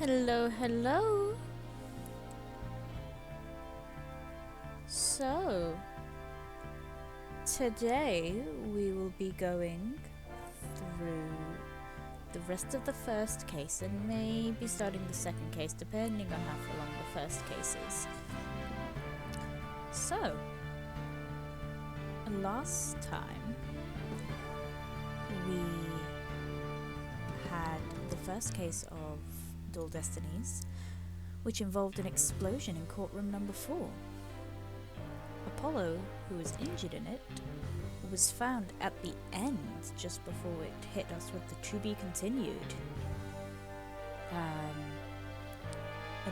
Hello, hello. So, today we will be going through the rest of the first case and maybe starting the second case, depending on how long the first case is. So, last time we had the first case of Destinies, which involved an explosion in courtroom number 4. Apollo, who was injured in it, was found at the end just before it hit us with the to be continued.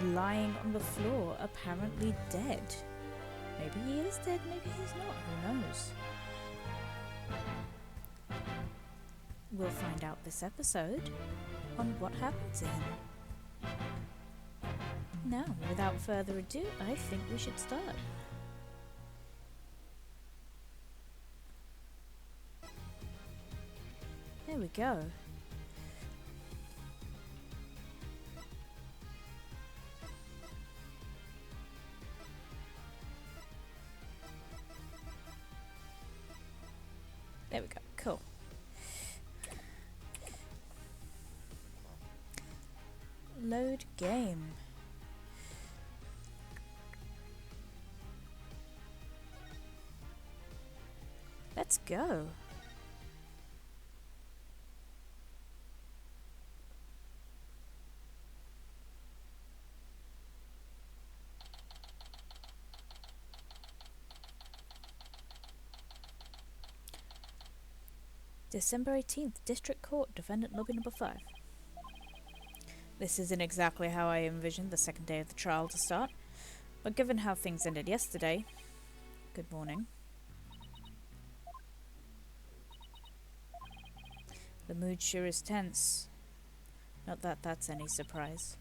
Lying on the floor, apparently dead. Maybe he is dead, maybe he's not, who knows? We'll find out this episode on what happened to him. Now, without further ado, I think we should start. There we go. There we go. Cool. Load game. Let's go. December 18th, District Court, Defendant Lobby number 5. This isn't exactly how I envisioned the second day of the trial to start, but given how things ended yesterday... Good morning. The mood sure is tense. Not that that's any surprise.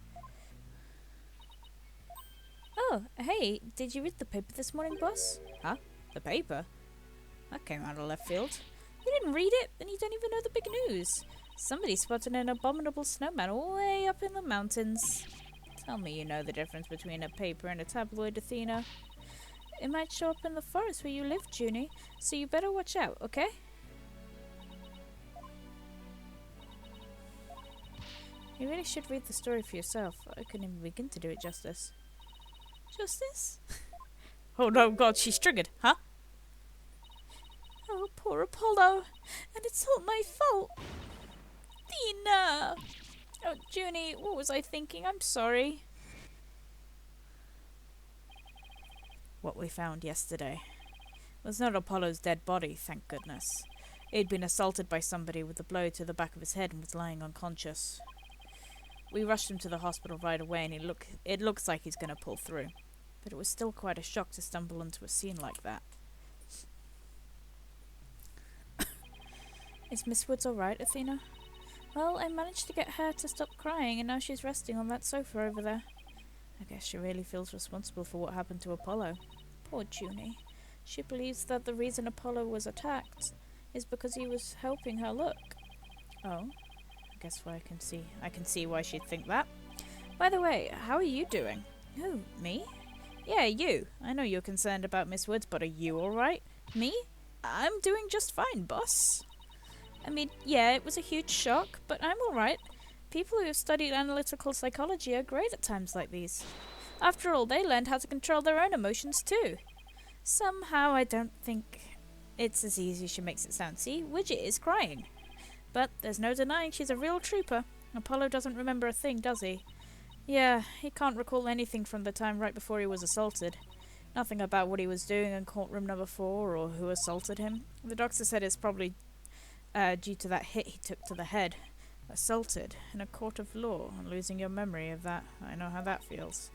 Oh, hey, did you read the paper this morning, boss? Huh? The paper? That came out of left field. You didn't read it, and you don't even know the big news. Somebody spotted an abominable snowman way up in the mountains. Tell me you know the difference between a paper and a tabloid, Athena. It might show up in the forest where you live, Junie, so you better watch out, okay? You really should read the story for yourself. I couldn't even begin to do it justice. Justice? Oh no, God, she's triggered, huh? Oh, poor Apollo. And it's all my fault. Athena! Oh, Junie, what was I thinking? I'm sorry. What we found yesterday was not Apollo's dead body, thank goodness. He'd been assaulted by somebody with a blow to the back of his head and was lying unconscious. We rushed him to the hospital right away and it looks like he's going to pull through. But it was still quite a shock to stumble into a scene like that. Is Miss Woods alright, Athena? Well, I managed to get her to stop crying and now she's resting on that sofa over there. I guess she really feels responsible for what happened to Apollo. Poor Junie. She believes that the reason Apollo was attacked is because he was helping her look. Oh, I guess I can see why she'd think that. By the way, how are you doing? Who, me? Yeah, you. I know you're concerned about Miss Woods, but are you alright? Me? I'm doing just fine, boss. I mean, yeah, it was a huge shock, but I'm alright. People who have studied analytical psychology are great at times like these. After all, they learned how to control their own emotions too. Somehow I don't think it's as easy as she makes it sound. See, Widget is crying. But there's no denying she's a real trooper. Apollo doesn't remember a thing, does he? Yeah, he can't recall anything from the time right before he was assaulted. Nothing about what he was doing in courtroom number 4 or who assaulted him. The doctor said it's probably due to that hit he took to the head. Assaulted in a court of law and losing your memory of that. I know how that feels.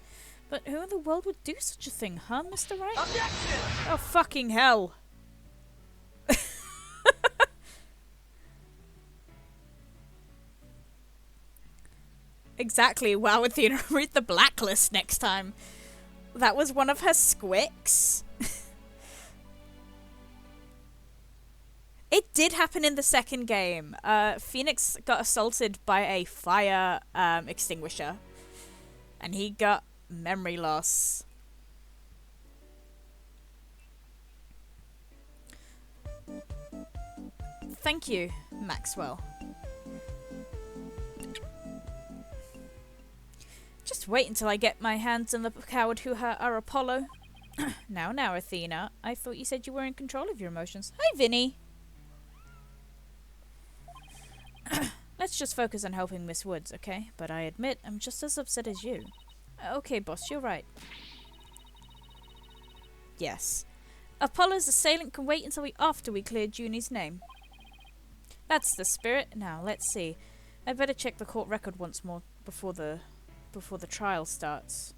But who in the world would do such a thing, huh, Mr. Wright? Objection! Oh, fucking hell! Exactly. Wow, Athena, read the blacklist next time. That was one of her squicks. It did happen in the second game. Phoenix got assaulted by a fire extinguisher. And he got memory loss. Thank you, Maxwell. Just wait until I get my hands on the coward who hurt our Apollo. Now, Athena. I thought you said you were in control of your emotions. Hi, Vinny. Let's just focus on helping Miss Woods, okay? But I admit, I'm just as upset as you. Okay, boss, you're right. Yes. Apollo's assailant can wait until after we clear Junie's name. That's the spirit. Now, let's see. I better check the court record once more before the trial starts.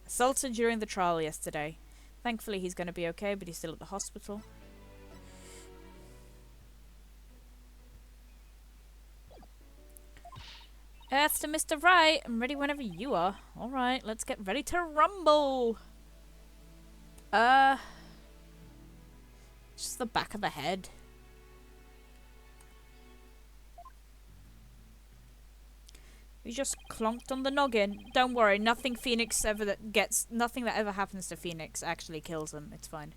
Assaulted during the trial yesterday. Thankfully he's going to be okay, but he's still at the hospital. Earth to Mr. Wright. I'm ready whenever you are. Alright, let's get ready to rumble. Just the back of the head. You just clonked on the noggin. Don't worry, nothing that ever happens to Phoenix actually kills him. It's fine.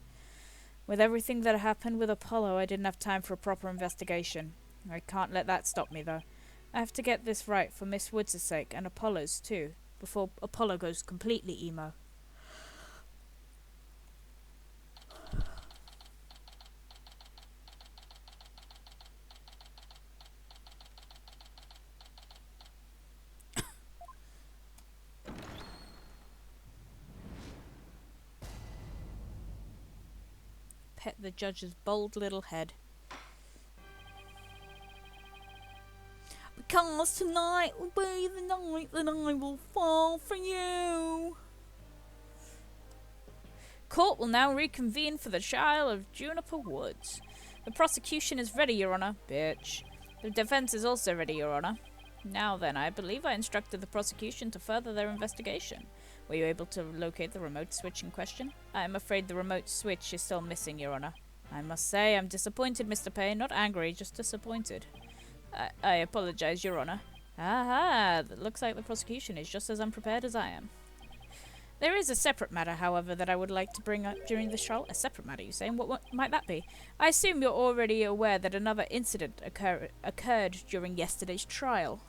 With everything that happened with Apollo, I didn't have time for a proper investigation. I can't let that stop me, though. I have to get this right for Miss Woods' sake, and Apollo's too, before Apollo goes completely emo. Pet the judge's bold little head. Because tonight will be the night that I will fall for you. Court will now reconvene for the trial of Juniper Woods. The prosecution is ready, Your Honor. Bitch. The defense is also ready, Your Honor. Now then, I believe I instructed the prosecution to further their investigation. Were you able to locate the remote switch in question? I am afraid the remote switch is still missing, Your Honor. I must say I'm disappointed, Mr. Payne. Not angry, just disappointed. I apologize, Your Honor. Aha! It looks like the prosecution is just as unprepared as I am. There is a separate matter, however, that I would like to bring up during the trial. A separate matter, you say? And what might that be? I assume you're already aware that another incident occurred during yesterday's trial.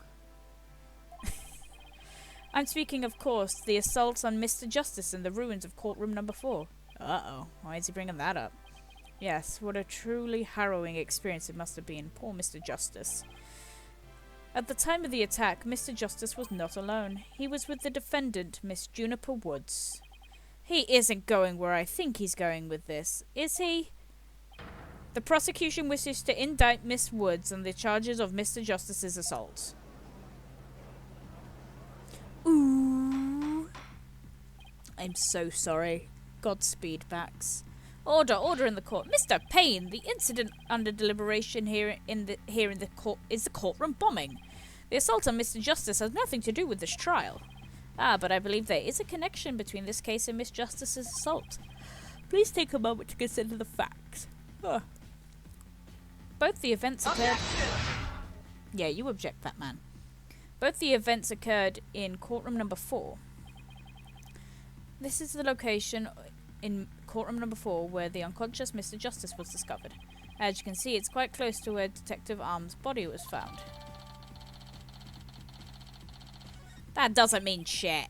I'm speaking, of course, the assault on Mr. Justice in the ruins of courtroom number 4. Uh-oh. Why is he bringing that up? Yes, what a truly harrowing experience it must have been. Poor Mr. Justice. At the time of the attack, Mr. Justice was not alone. He was with the defendant, Miss Juniper Woods. He isn't going where I think he's going with this, is he? The prosecution wishes to indict Miss Woods on the charges of Mr. Justice's assault. Ooh. I'm so sorry. Godspeed, Bax. Order in the court. Mr. Payne, the incident under deliberation here in the court is the courtroom bombing. The assault on Mr. Justice has nothing to do with this trial. But I believe there is a connection between this case and Miss Justice's assault. Please take a moment to consider the facts. Both the events occurred... Yeah, you object, that man. Both the events occurred in courtroom number 4. This is the location in courtroom number 4 where the unconscious Mr. Justice was discovered. As you can see, it's quite close to where Detective Arm's body was found. That doesn't mean shit.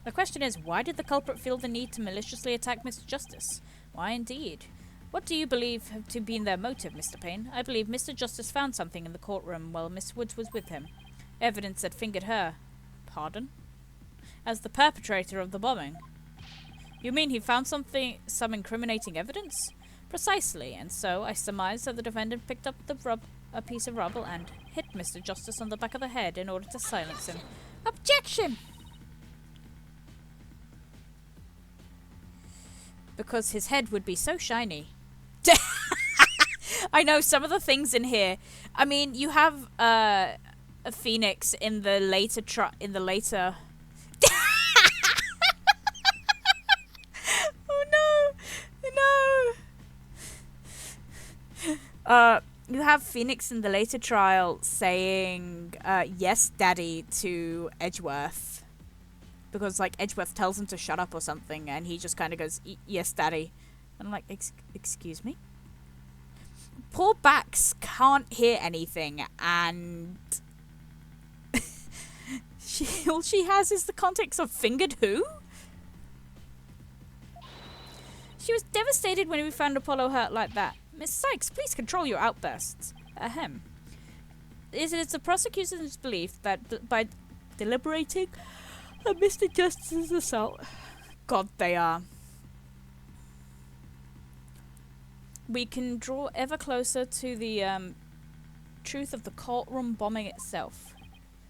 The question is, why did the culprit feel the need to maliciously attack Mr. Justice? Why indeed? What do you believe to have been their motive, Mr. Payne? I believe Mr. Justice found something in the courtroom while Miss Woods was with him. Evidence that fingered her. Pardon? As the perpetrator of the bombing. You mean he found some incriminating evidence? Precisely, and so I surmise that the defendant picked up a piece of rubble and hit Mr. Justice on the back of the head in order to silence him. Objection! Because his head would be so shiny. I know some of the things in here. I mean, you have a Phoenix in the later Oh no! You have Phoenix in the later trial saying, yes, daddy, to Edgeworth. Because, like, Edgeworth tells him to shut up or something, and he just kind of goes, yes, daddy. And I'm like, excuse me? Poor Bax can't hear anything, and all she has is the context of fingered who? She was devastated when we found Apollo hurt like that. Miss Sykes, please control your outbursts. Ahem. It is the prosecution's belief that by deliberating on Mr. Justice's assault, God, they are, we can draw ever closer to the truth of the courtroom bombing itself.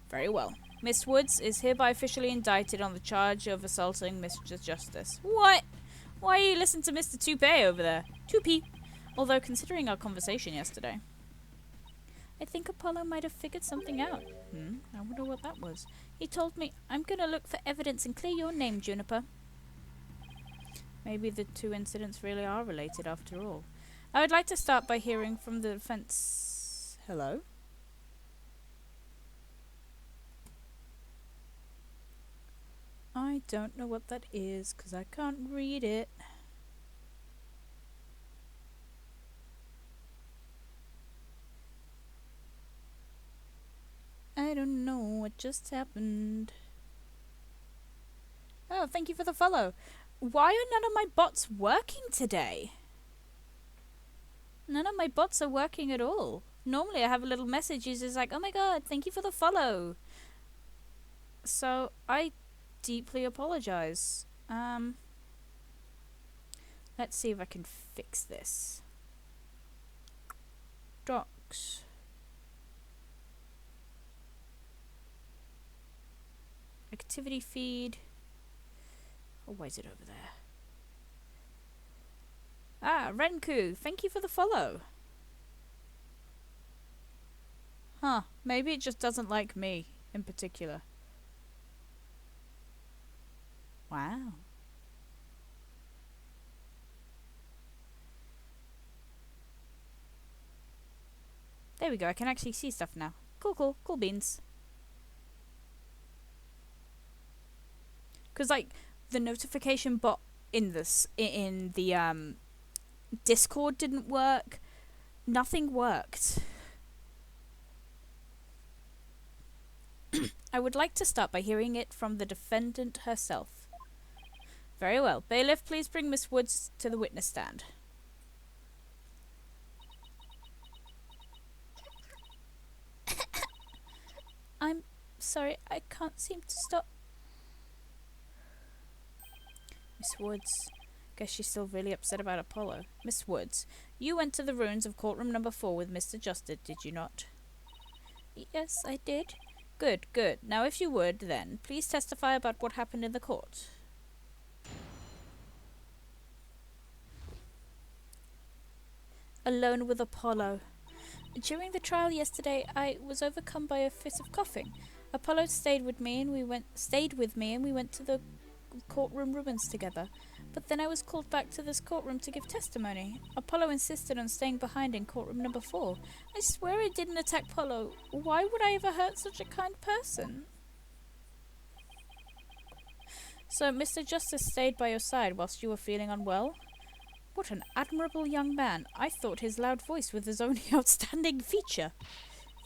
Very well. Miss Woods is hereby officially indicted on the charge of assaulting Mr. Justice. What? Why are you listening to Mr. Toupee over there? Toupee. Although, considering our conversation yesterday, I think Apollo might have figured something out. I wonder what that was. He told me, I'm gonna look for evidence and clear your name, Juniper. Maybe the two incidents really are related after all. I would like to start by hearing from the defense. Hello? I don't know what that is, because I can't read it. I don't know what just happened. Oh, thank you for the follow. Why are none of my bots working today? None of my bots are working at all. Normally I have a little message it's like, oh my god, thank you for the follow. So, I deeply apologize. Let's see if I can fix this. Docs. Activity feed. Oh, why is it over there? Ah, Renku, thank you for the follow. Huh, maybe it just doesn't like me in particular. Wow. There we go, I can actually see stuff now. Cool beans. Because, like, the notification bot in this, in the, Discord didn't work. Nothing worked. I would like to start by hearing it from the defendant herself. Very well. Bailiff, please bring Miss Woods to the witness stand. I'm sorry, I can't seem to stop. Miss Woods. Guess she's still really upset about Apollo. Miss Woods, you went to the ruins of courtroom number 4 with Mr. Justice, did you not? Yes, I did. Good, good. Now if you would, then, please testify about what happened in the court. Alone with Apollo. During the trial yesterday, I was overcome by a fit of coughing. Apollo stayed with me and we went to the courtroom ruins together. But then I was called back to this courtroom to give testimony. Apollo insisted on staying behind in courtroom number 4. I swear I didn't attack Apollo. Why would I ever hurt such a kind person? So Mr. Justice stayed by your side whilst you were feeling unwell? What an admirable young man. I thought his loud voice was his only outstanding feature.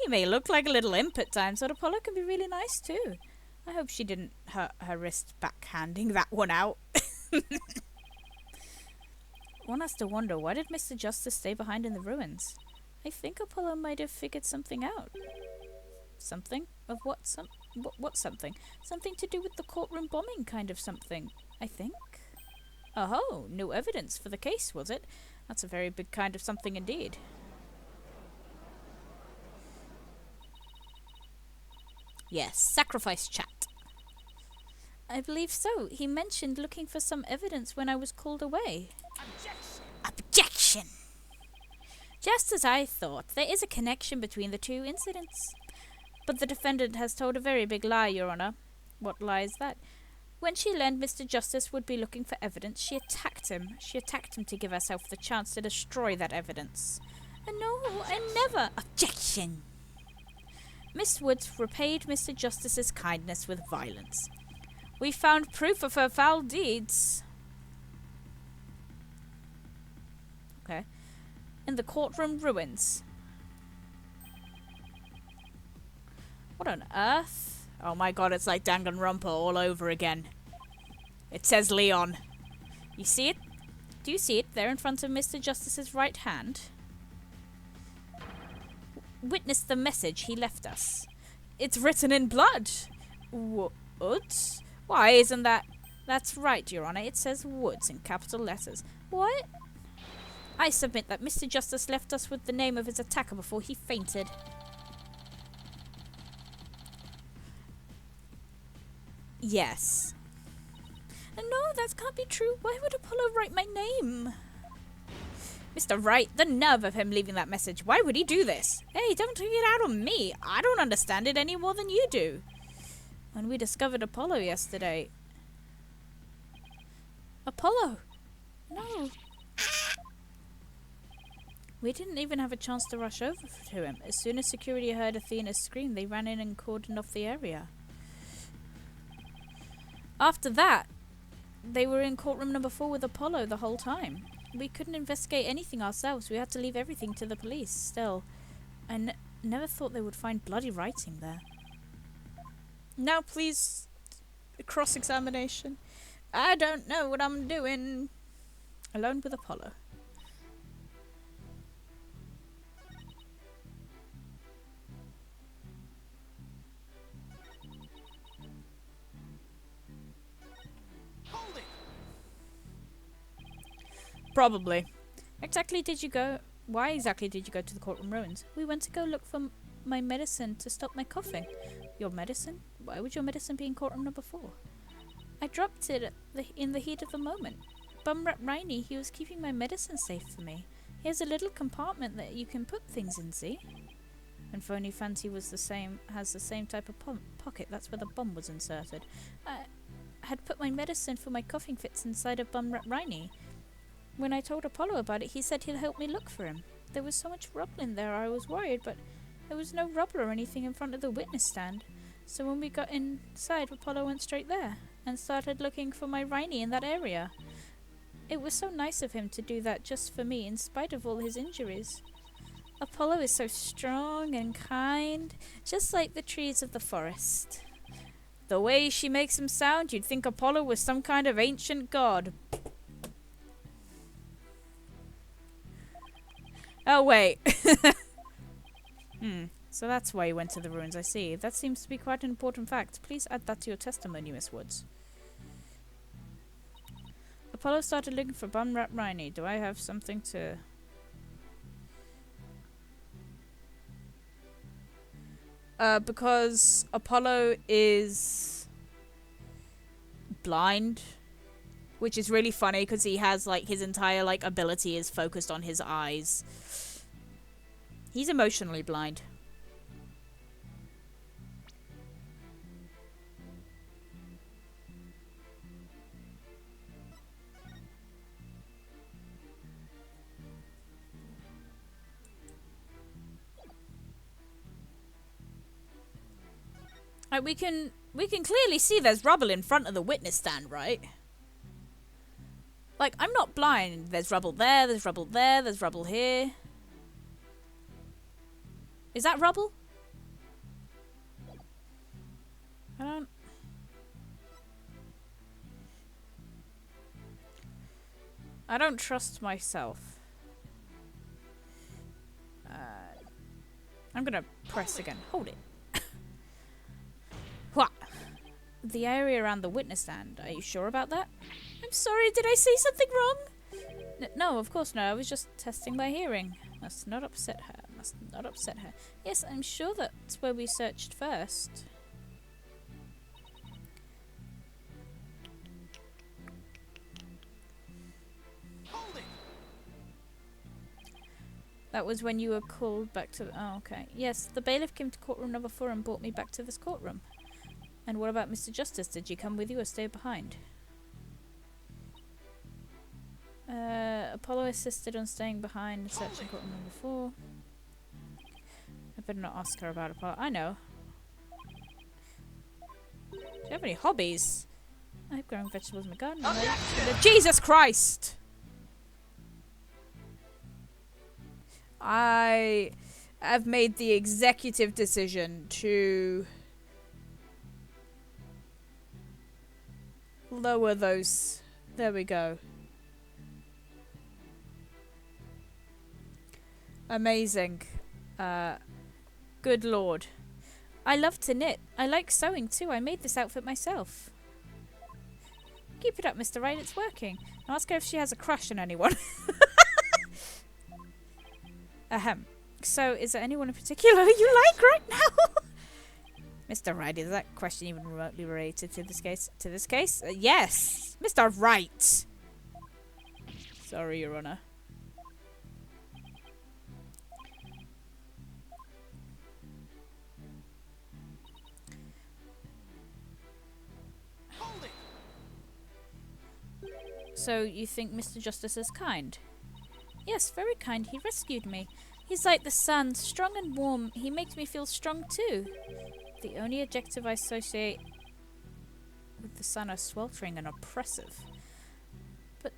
He may look like a little imp at times, but Apollo can be really nice too. I hope she didn't hurt her wrist backhanding that one out. One has to wonder, why did Mr. Justice stay behind in the ruins? I think Apollo might have figured something out. Something? Of what? What something? Something to do with the courtroom bombing kind of something, I think. Oh, new evidence for the case, was it? That's a very big kind of something indeed. Yes, sacrifice chat. I believe so. He mentioned looking for some evidence when I was called away. Objection! Objection! Just as I thought, there is a connection between the two incidents. But the defendant has told a very big lie, Your Honour. What lie is that? When she learned Mr. Justice would be looking for evidence, she attacked him. She attacked him to give herself the chance to destroy that evidence. No, I never. Objection! Miss Woods repaid Mr. Justice's kindness with violence. We found proof of her foul deeds. Okay. In the courtroom ruins. What on earth? Oh my god, it's like Danganronpa all over again. It says Leon. You see it? Do you see it there in front of Mr. Justice's right hand? Witness the message he left us. It's written in blood. Woods? Why isn't that... That's right, Your Honour. It says Woods in capital letters. What? I submit that Mr. Justice left us with the name of his attacker before he fainted. Yes. No, that can't be true. Why would Apollo write my name? Mr. Wright, the nerve of him leaving that message. Why would he do this? Hey, don't take it out on me. I don't understand it any more than you do. When we discovered Apollo yesterday... Apollo! No. We didn't even have a chance to rush over to him. As soon as security heard Athena's scream, they ran in and cordoned off the area. After that, they were in courtroom number 4 with Apollo the whole time. We couldn't investigate anything ourselves. We had to leave everything to the police. Still, I never thought they would find bloody writing there. Now please, cross-examination. I don't know what I'm doing. Alone with Apollo. Hold it! Probably. Exactly did you go... Why exactly did you go to the courtroom ruins? We went to go look for my medicine to stop my coughing. Your medicine? Why would your medicine be in courtroom number 4? I dropped it in the heat of the moment. Bumrat Riney, he was keeping my medicine safe for me. He has a little compartment that you can put things in, see? And Phony Fancy has the same type of pocket. That's where the bomb was inserted. I had put my medicine for my coughing fits inside of Bumrat Riney. When I told Apollo about it, he said he'll help me look for him. There was so much rubble in there, I was worried, but there was no rubble or anything in front of the witness stand. So when we got inside, Apollo went straight there and started looking for my Riney in that area. It was so nice of him to do that just for me, in spite of all his injuries. Apollo is so strong and kind, just like the trees of the forest. The way she makes him sound, you'd think Apollo was some kind of ancient god. Oh, wait. So that's why you went to the ruins, I see. That seems to be quite an important fact. Please add that to your testimony, Miss Woods. Apollo started looking for Bumrat Riney. Do I have something to... because Apollo is blind, which is really funny because he has like his entire like ability is focused on his eyes. He's emotionally blind. We can clearly see there's rubble in front of the witness stand, right? Like, I'm not blind. There's rubble there, there's rubble there, there's rubble here. Is that rubble? I don't trust myself. I'm gonna press again. Hold it. What? The area around the witness stand. Are you sure about that? I'm sorry, did I say something wrong? No, of course not. I was just testing my hearing. Must not upset her. Must not upset her. Yes, I'm sure that's where we searched first. Hold it! That was when you were called back to... Oh, okay. Yes, the bailiff came to courtroom number 4 and brought me back to this courtroom. And what about Mr. Justice? Did you come with you or stay behind? Apollo insisted on staying behind and searching courtroom number 4. I better not ask her about Apollo. I know. Do you have any hobbies? I have growing vegetables in my garden. Jesus Christ! I have made the executive decision to lower those. There we go. Amazing. Good lord. I love to knit. I like sewing too. I made this outfit myself. Keep it up, Mr. Wright. It's working. Now ask her if she has a crush on anyone. Ahem. So, is there anyone in particular you like right now? Mr. Wright, is that question even remotely related to this case? Yes! Mr. Wright! Sorry, Your Honor. So, you think Mr. Justice is kind? Yes, very kind. He rescued me. He's like the sun, strong and warm. He makes me feel strong too. The only adjective I associate with the sun are sweltering and oppressive. But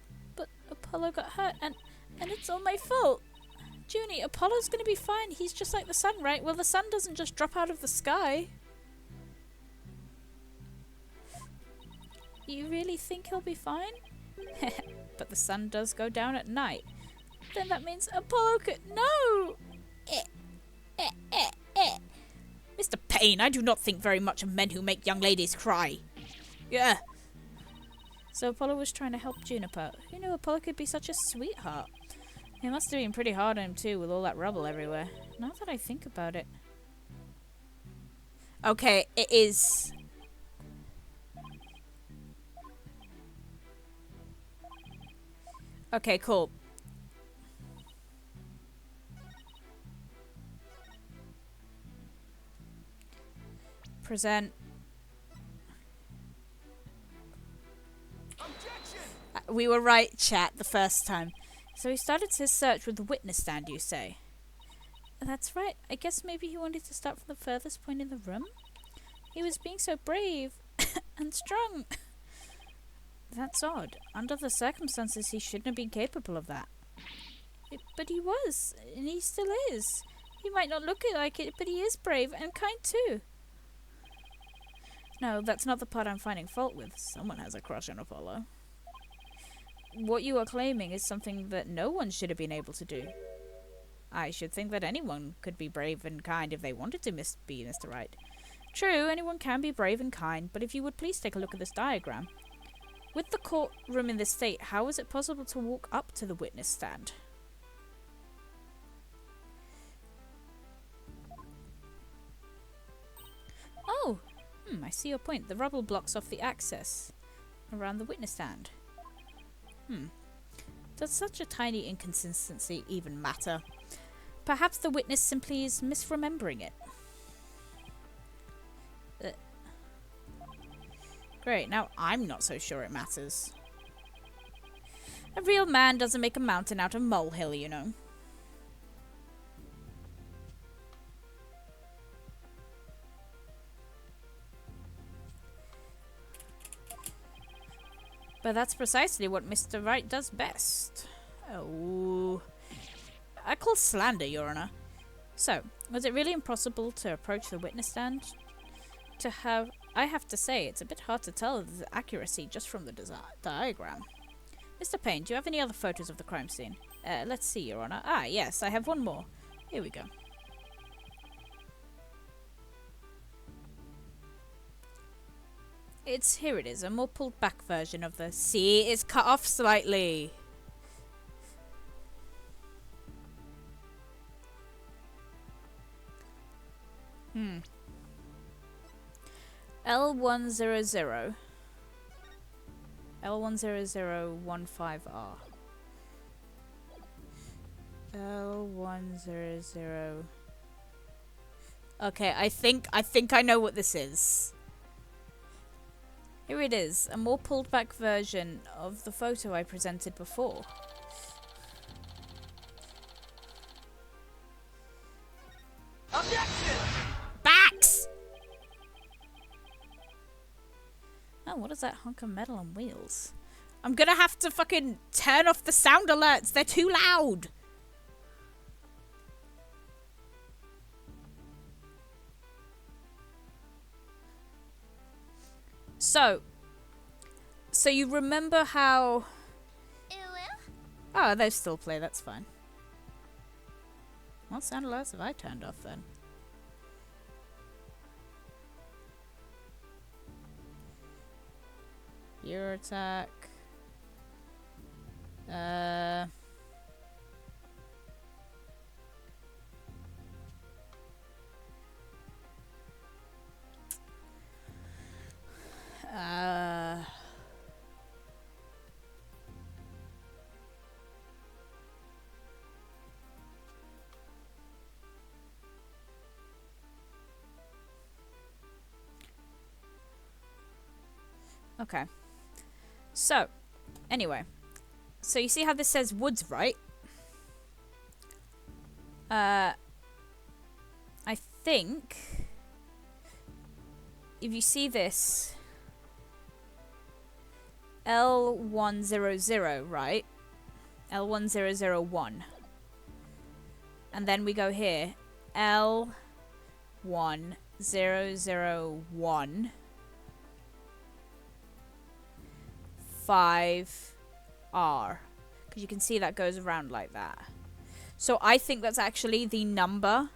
Apollo got hurt and it's all my fault. Junie, Apollo's gonna be fine. He's just like the sun, right? Well, the sun doesn't just drop out of the sky. You really think he'll be fine? But the sun does go down at night. Then that means Apollo could— No! Mr. Payne, I do not think very much of men who make young ladies cry. Yeah. So Apollo was trying to help Juniper. Who knew Apollo could be such a sweetheart? It must have been pretty hard on him too, with all that rubble everywhere. Now that I think about it. Okay, it is. Okay, cool. Present. We were right, chat, the first time. So he started his search with the witness stand, you say? That's right. I guess maybe he wanted to start from the furthest point in the room? He was being so brave and strong. That's odd. Under the circumstances, he shouldn't have been capable of that. But he was, and he still is. He might not look like it, but he is brave and kind too. No, that's not the part I'm finding fault with. Someone has a crush on Apollo. What you are claiming is something that no one should have been able to do. I should think that anyone could be brave and kind if they wanted to be Mr. Wright. True, anyone can be brave and kind, but if you would please take a look at this diagram. With the courtroom in this state, how is it possible to walk up to the witness stand? Oh! I see your point. The rubble blocks off the access around the witness stand. Does such a tiny inconsistency even matter? Perhaps the witness simply is misremembering it. Great, now I'm not so sure it matters. A real man doesn't make a mountain out of a molehill, you know. But that's precisely what Mr. Wright does best. Oh. I call slander, Your Honor. So, was it really impossible to approach the witness stand? I have to say, it's a bit hard to tell the accuracy just from the diagram. Mr. Payne, do you have any other photos of the crime scene? Let's see, Your Honor. Ah, yes, I have one more. Here we go. Here it is, a more pulled back version of the— See, it's cut off slightly. L100. L10015R. L100. Okay, I think I know what this is. Here it is, a more pulled back version of the photo I presented before. Objection! Backs! Oh, what is that hunk of metal on wheels? I'm gonna have to fucking turn off the sound alerts. They're too loud. So you remember how... Oh, they still play, that's fine. What sound alerts have I turned off then? Your attack. Okay. So, anyway. So you see how this says woods, right? I think if you see this L100, right? L1001. And then we go here. L1001 5R. Because you can see that goes around like that. So I think that's actually the number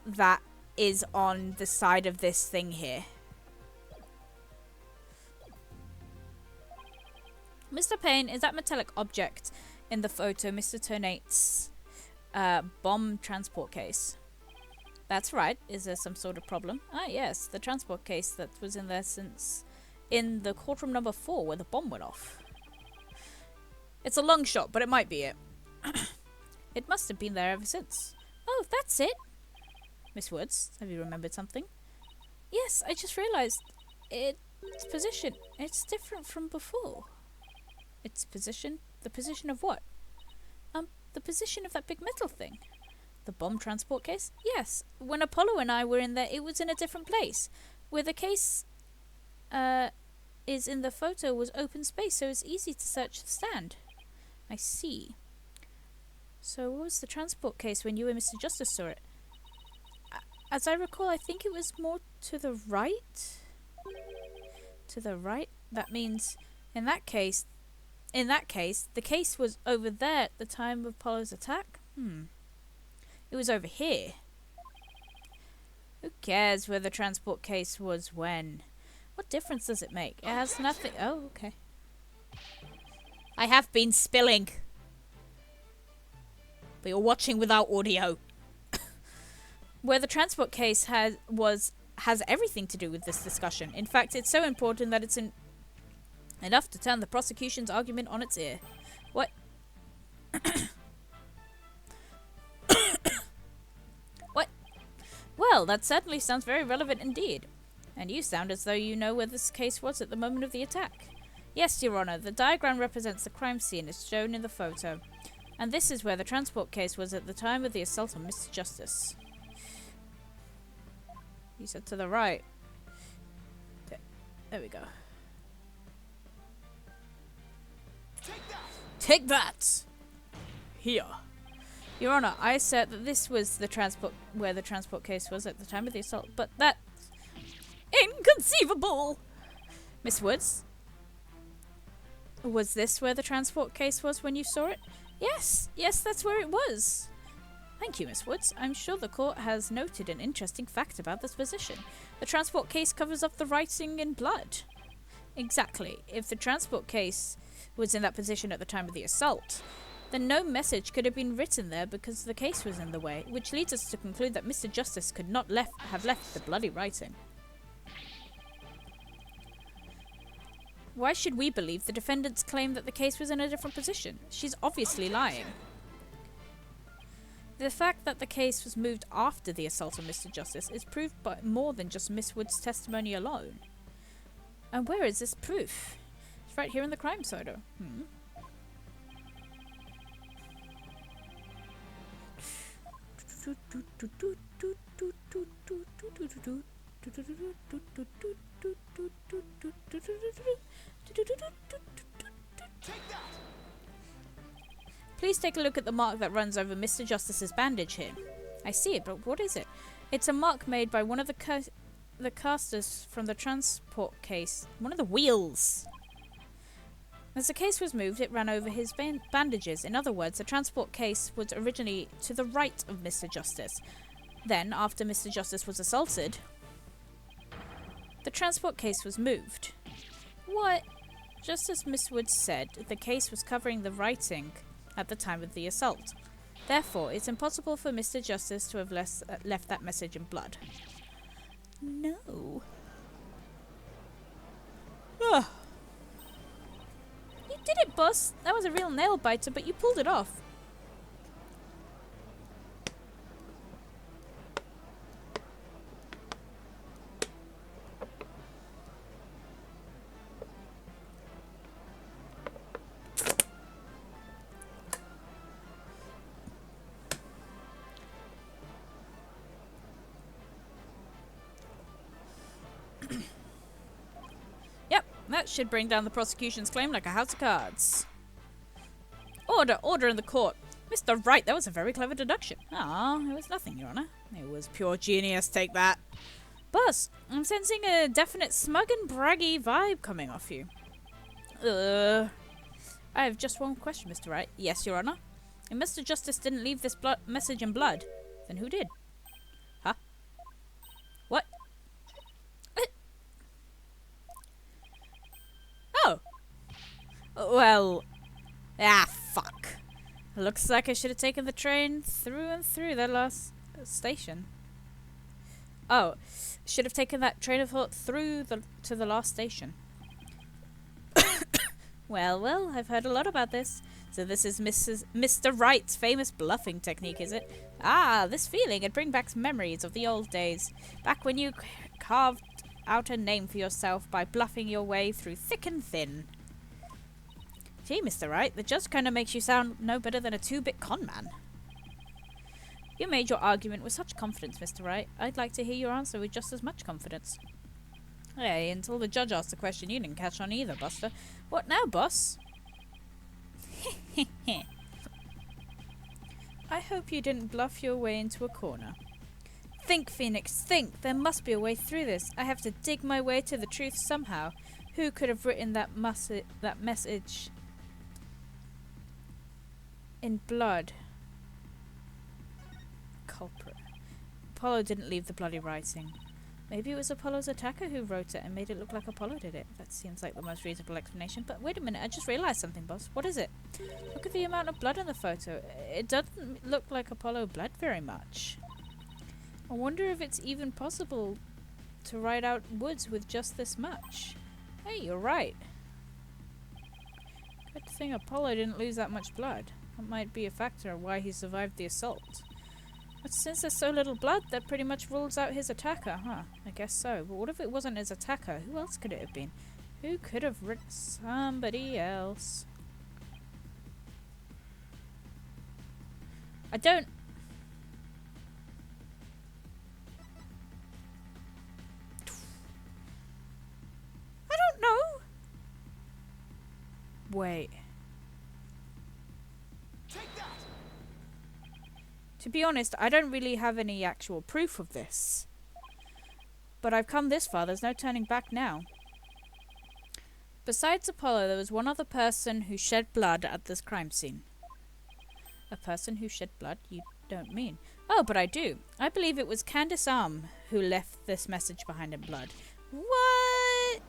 that is on the side of this thing here. Mr. Payne, is that metallic object in the photo Mr. Ternate's bomb transport case? That's right. Is there some sort of problem? Ah, yes. The transport case that was in there since... in the courtroom number 4 where the bomb went off. It's a long shot, but it might be it. It must have been there ever since. Oh, that's it. Miss Woods, have you remembered something? Yes, I just realised its position. It's different from before. Its position? The position of what? The position of that big metal thing. The bomb transport case? Yes. When Apollo and I were in there, it was in a different place. Where the case is in the photo was open space, so it's easy to search the stand. I see. So what was the transport case when you and Mr. Justice saw it? As I recall, I think it was more to the right? To the right? That means, in that case, the case was over there at the time of Apollo's attack? It was over here. Who cares where the transport case was when? What difference does it make? It has nothing. Oh, okay. I have been spilling. But you're watching without audio. Where the transport case has everything to do with this discussion. In fact, it's so important that it's enough to turn the prosecution's argument on its ear. What? What? Well, that certainly sounds very relevant indeed. And you sound as though you know where this case was at the moment of the attack. Yes, Your Honor, the diagram represents the crime scene as shown in the photo. And this is where the transport case was at the time of the assault on Mr. Justice. You said to the right. There we go. Take that! Take that! Here. Your Honor, I said that this was the where the transport case was at the time of the assault, but that's inconceivable! Miss Woods? Was this where the transport case was when you saw it? Yes, that's where it was. Thank you, Miss Woods. I'm sure the court has noted an interesting fact about this position. The transport case covers up the writing in blood. Exactly. If the transport case was in that position at the time of the assault, then no message could have been written there because the case was in the way, which leads us to conclude that Mr. Justice could not have left the bloody writing. Why should we believe the defendant's claim that the case was in a different position? She's obviously lying. The fact that the case was moved after the assault on Mr. Justice is proved by more than just Miss Wood's testimony alone. And where is this proof? It's right here in the crime photo. Take that! Please take a look at the mark that runs over Mr. Justice's bandage here. I see it, but what is it? It's a mark made by one of the casters from the transport case. One of the wheels. As the case was moved, it ran over his bandages. In other words, the transport case was originally to the right of Mr. Justice. Then, after Mr. Justice was assaulted, the transport case was moved. What? Just as Miss Woods said, the case was covering the writing at the time of the assault. Therefore, it's impossible for Mr. Justice to have left that message in blood. No. Ugh. You did it, boss. That was a real nail biter, but you pulled it off. That should bring down the prosecution's claim like a house of cards. Order in the court. Mr. Wright, that was a very clever deduction. Ah, it was nothing, Your Honor. It was pure genius, take that. Boss, I'm sensing a definite smug and braggy vibe coming off you. I have just one question, Mr. Wright. Yes, Your Honor. If Mr. Justice didn't leave this message in blood, then who did? Huh? What? Oh. Well. Fuck. Looks like I should have taken the train through and through that last station. Oh. Should have taken that train of thought through to the last station. Well, I've heard a lot about this. So this is Mr. Wright's famous bluffing technique, is it? Ah, this feeling, it brings back memories of the old days. Back when you carved out a name for yourself by bluffing your way through thick and thin. Gee, Mr. Wright, the judge kind of makes you sound no better than a 2-bit con man. You made your argument with such confidence, Mr. Wright. I'd like to hear your answer with just as much confidence. Hey, until the judge asked the question, you didn't catch on either, Buster. What now, boss? I hope you didn't bluff your way into a corner. Think, Phoenix, think. There must be a way through this. I have to dig my way to the truth somehow. Who could have written that message in blood? Culprit. Apollo didn't leave the bloody writing. Maybe it was Apollo's attacker who wrote it and made it look like Apollo did it. That seems like the most reasonable explanation. But wait a minute, I just realised something, boss. What is it? Look at the amount of blood in the photo. It doesn't look like Apollo bled very much. I wonder if it's even possible to write out Woods with just this much. Hey, you're right. Good thing Apollo didn't lose that much blood. That might be a factor of why he survived the assault. But since there's so little blood, that pretty much rules out his attacker, huh? I guess so. But what if it wasn't his attacker? Who else could it have been? Who could have written somebody else? I don't know. Wait. Take that! To be honest, I don't really have any actual proof of this. But I've come this far, there's no turning back now. Besides Apollo, there was one other person who shed blood at this crime scene. A person who shed blood? You don't mean. Oh, but I do. I believe it was Candace Arm who left this message behind in blood. What?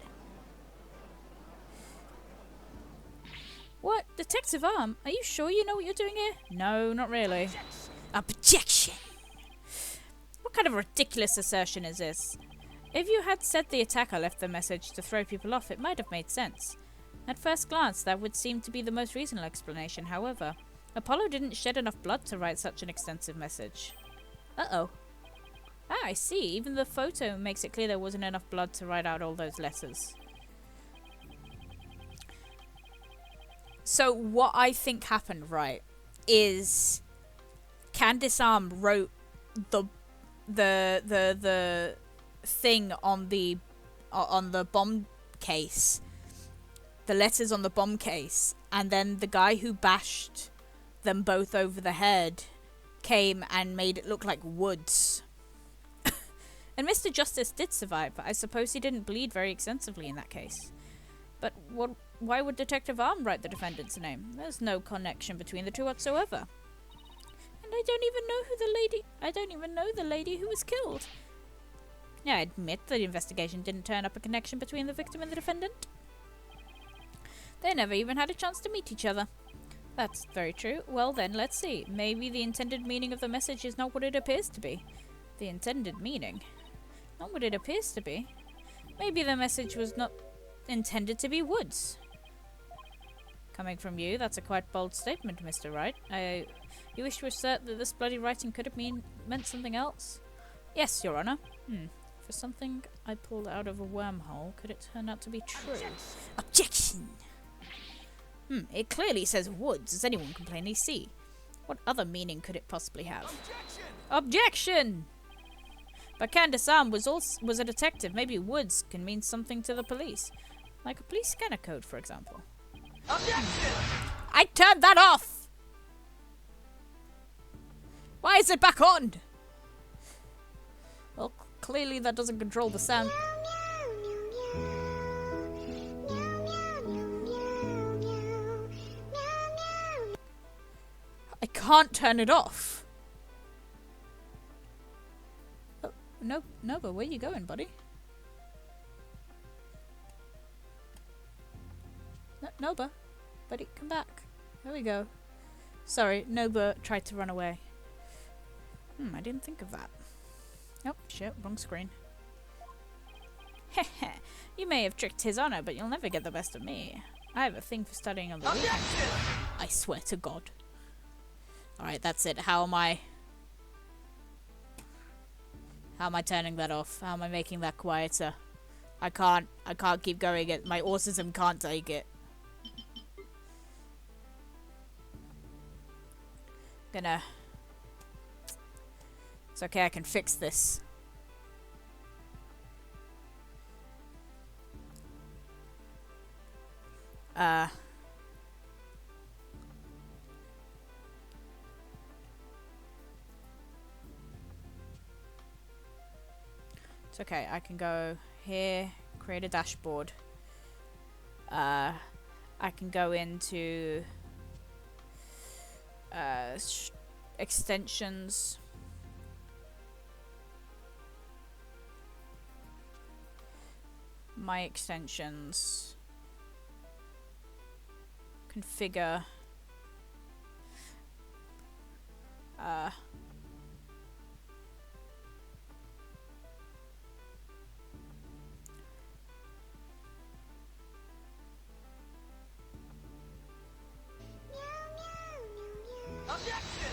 What? Detective Arm? Are you sure you know what you're doing here? No, not really. Objection! What kind of ridiculous assertion is this? If you had said the attacker left the message to throw people off, it might have made sense. At first glance, that would seem to be the most reasonable explanation. However, Apollo didn't shed enough blood to write such an extensive message. Uh-oh. Ah, I see. Even the photo makes it clear there wasn't enough blood to write out all those letters. So what I think happened, right, is Candace Arm wrote the thing on the bomb case, the letters on the bomb case, and then the guy who bashed them both over the head came and made it look like Woods. And Mr. Justice did survive, but I suppose he didn't bleed very extensively in that case. But why would Detective Arm write the defendant's name? There's no connection between the two whatsoever. And I don't even know the lady who was killed. Yeah, I admit the investigation didn't turn up a connection between the victim and the defendant. They never even had a chance to meet each other. That's very true. Well then, let's see. Maybe the intended meaning of the message is not what it appears to be. The intended meaning? Not what it appears to be. Maybe the message was not intended to be Woods. Coming from you, that's a quite bold statement, Mr. Wright. You wish to assert that this bloody writing could have meant something else? Yes, Your Honor. For something I pulled out of a wormhole, could it turn out to be true? Objection! It clearly says Woods, as anyone can plainly see. What other meaning could it possibly have? Objection! Objection! But Candace Arm was a detective. Maybe Woods can mean something to the police. Like a police scanner code, for example. Objection! I turned that off! Why is it back on? Well, clearly that doesn't control the sound. I can't turn it off. Oh, no, Nobah, where you going, buddy? Nobah, buddy, come back. There we go. Sorry, Nobah tried to run away. I didn't think of that. Oh, shit, wrong screen. Heh. You may have tricked His Honor, but you'll never get the best of me. I have a thing for studying on the weekend. I swear to God. Alright, that's it. How am I turning that off? How am I making that quieter? I can't keep going it. My autism can't take it. It's okay, I can fix this. It's okay, I can go here, create a dashboard. I can go into extensions. My extensions. Configure. Objection!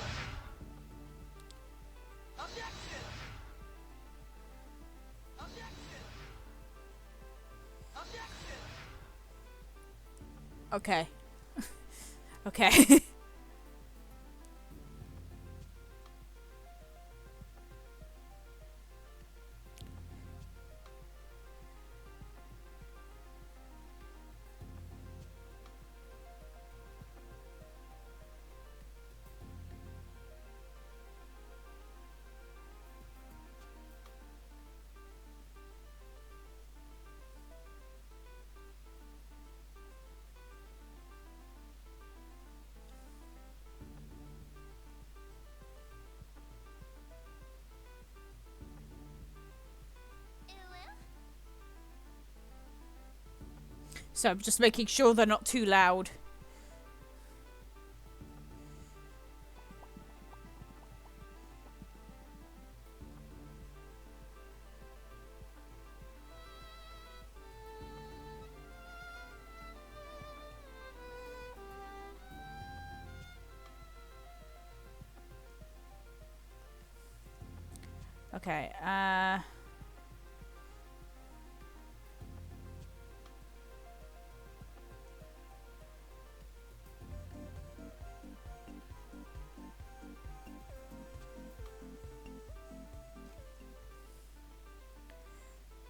Objection! Objection! Objection! Okay. Okay. So I'm just making sure they're not too loud. Okay,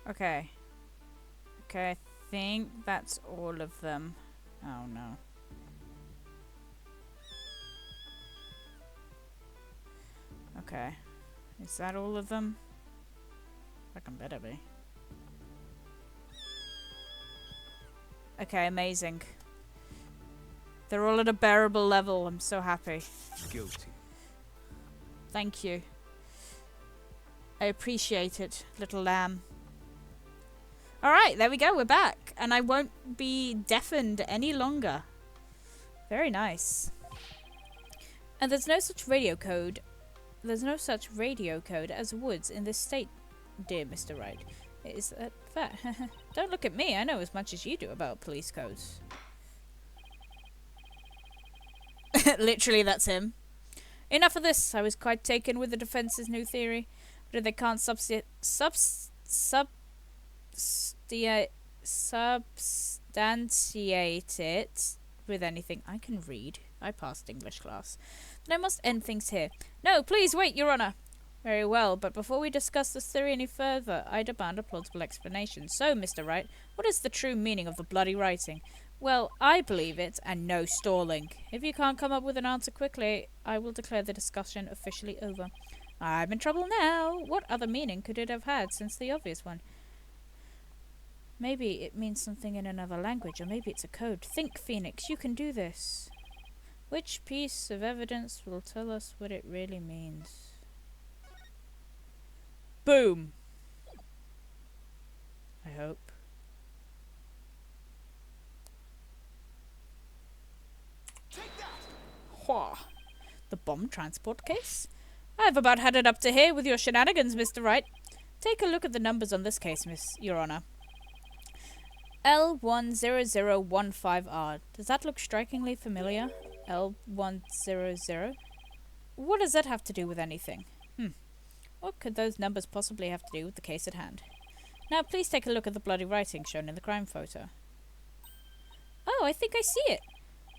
Okay. Okay, I think that's all of them. Oh no. Okay. Is that all of them? Fucking better be. Okay, amazing. They're all at a bearable level. I'm so happy. Guilty. Thank you. I appreciate it, little lamb. Alright, there we go. We're back. And I won't be deafened any longer. Very nice. And there's no such radio code. There's no such radio code as woods in this state, dear Mr. Wright. Is that fair? Don't look at me. I know as much as you do about police codes. Literally, that's him. Enough of this. I was quite taken with the defense's new theory. But if they can't substantiate it with anything. I can read. I passed English class. Then I must end things here. No, please wait, Your Honour. Very well, but before we discuss this theory any further, I demand a plausible explanation. So, Mr. Wright, what is the true meaning of the bloody writing? Well, I believe it, and no stalling. If you can't come up with an answer quickly, I will declare the discussion officially over. I'm in trouble now. What other meaning could it have had since the obvious one? Maybe it means something in another language, or maybe it's a code. Think, Phoenix, you can do this. Which piece of evidence will tell us what it really means? Boom! I hope. Wha? The bomb transport case? I've about had it up to here with your shenanigans, Mr. Wright. Take a look at the numbers on this case, Your Honour. L10015R. Does that look strikingly familiar? L100? What does that have to do with anything? What could those numbers possibly have to do with the case at hand? Now, please take a look at the bloody writing shown in the crime photo. Oh, I think I see it.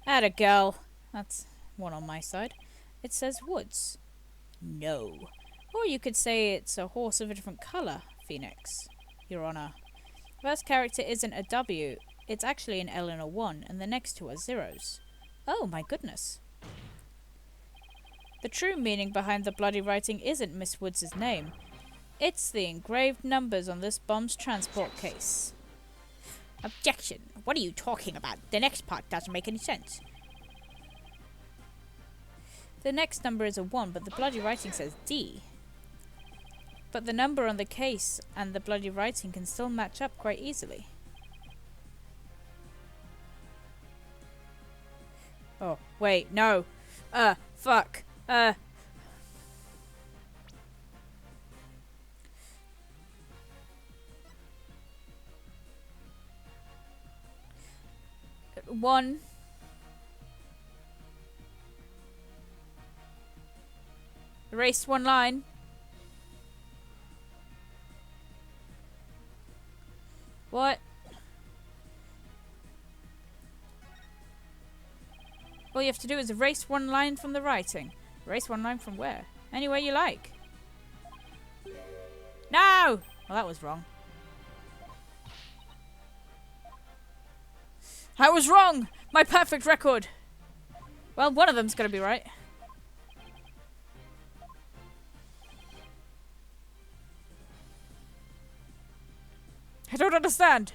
Atta girl. That's one on my side. It says woods. No. Or you could say it's a horse of a different colour, Phoenix, Your Honour. The first character isn't a W, it's actually an L and a 1, and the next two are zeros. Oh my goodness. The true meaning behind the bloody writing isn't Miss Woods' name. It's the engraved numbers on this bomb's transport case. Objection! What are you talking about? The next part doesn't make any sense. The next number is a 1, but the bloody writing says D. But the number on the case and the bloody writing can still match up quite easily. Oh, wait, no. Fuck. One. Erase one line. What? All you have to do is erase one line from the writing. Erase one line from where? Anywhere you like. No! Well, that was wrong. I was wrong! My perfect record! Well, one of them's gonna be right. I don't understand.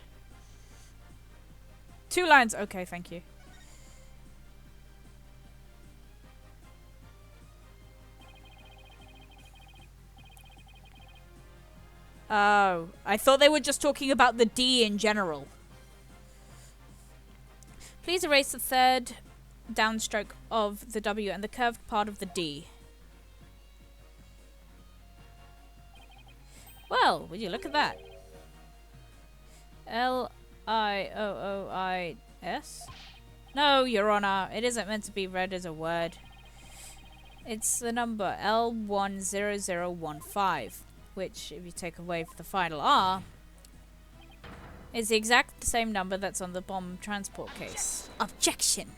2 lines. Okay, thank you. Oh, I thought they were just talking about the D in general. Please erase the third downstroke of the W and the curved part of the D. Well, would you look at that? L-I-O-O-I-S? No, Your Honour, it isn't meant to be read as a word. It's the number L10015, which, if you take away the final R, is the exact same number that's on the bomb transport case. Objection!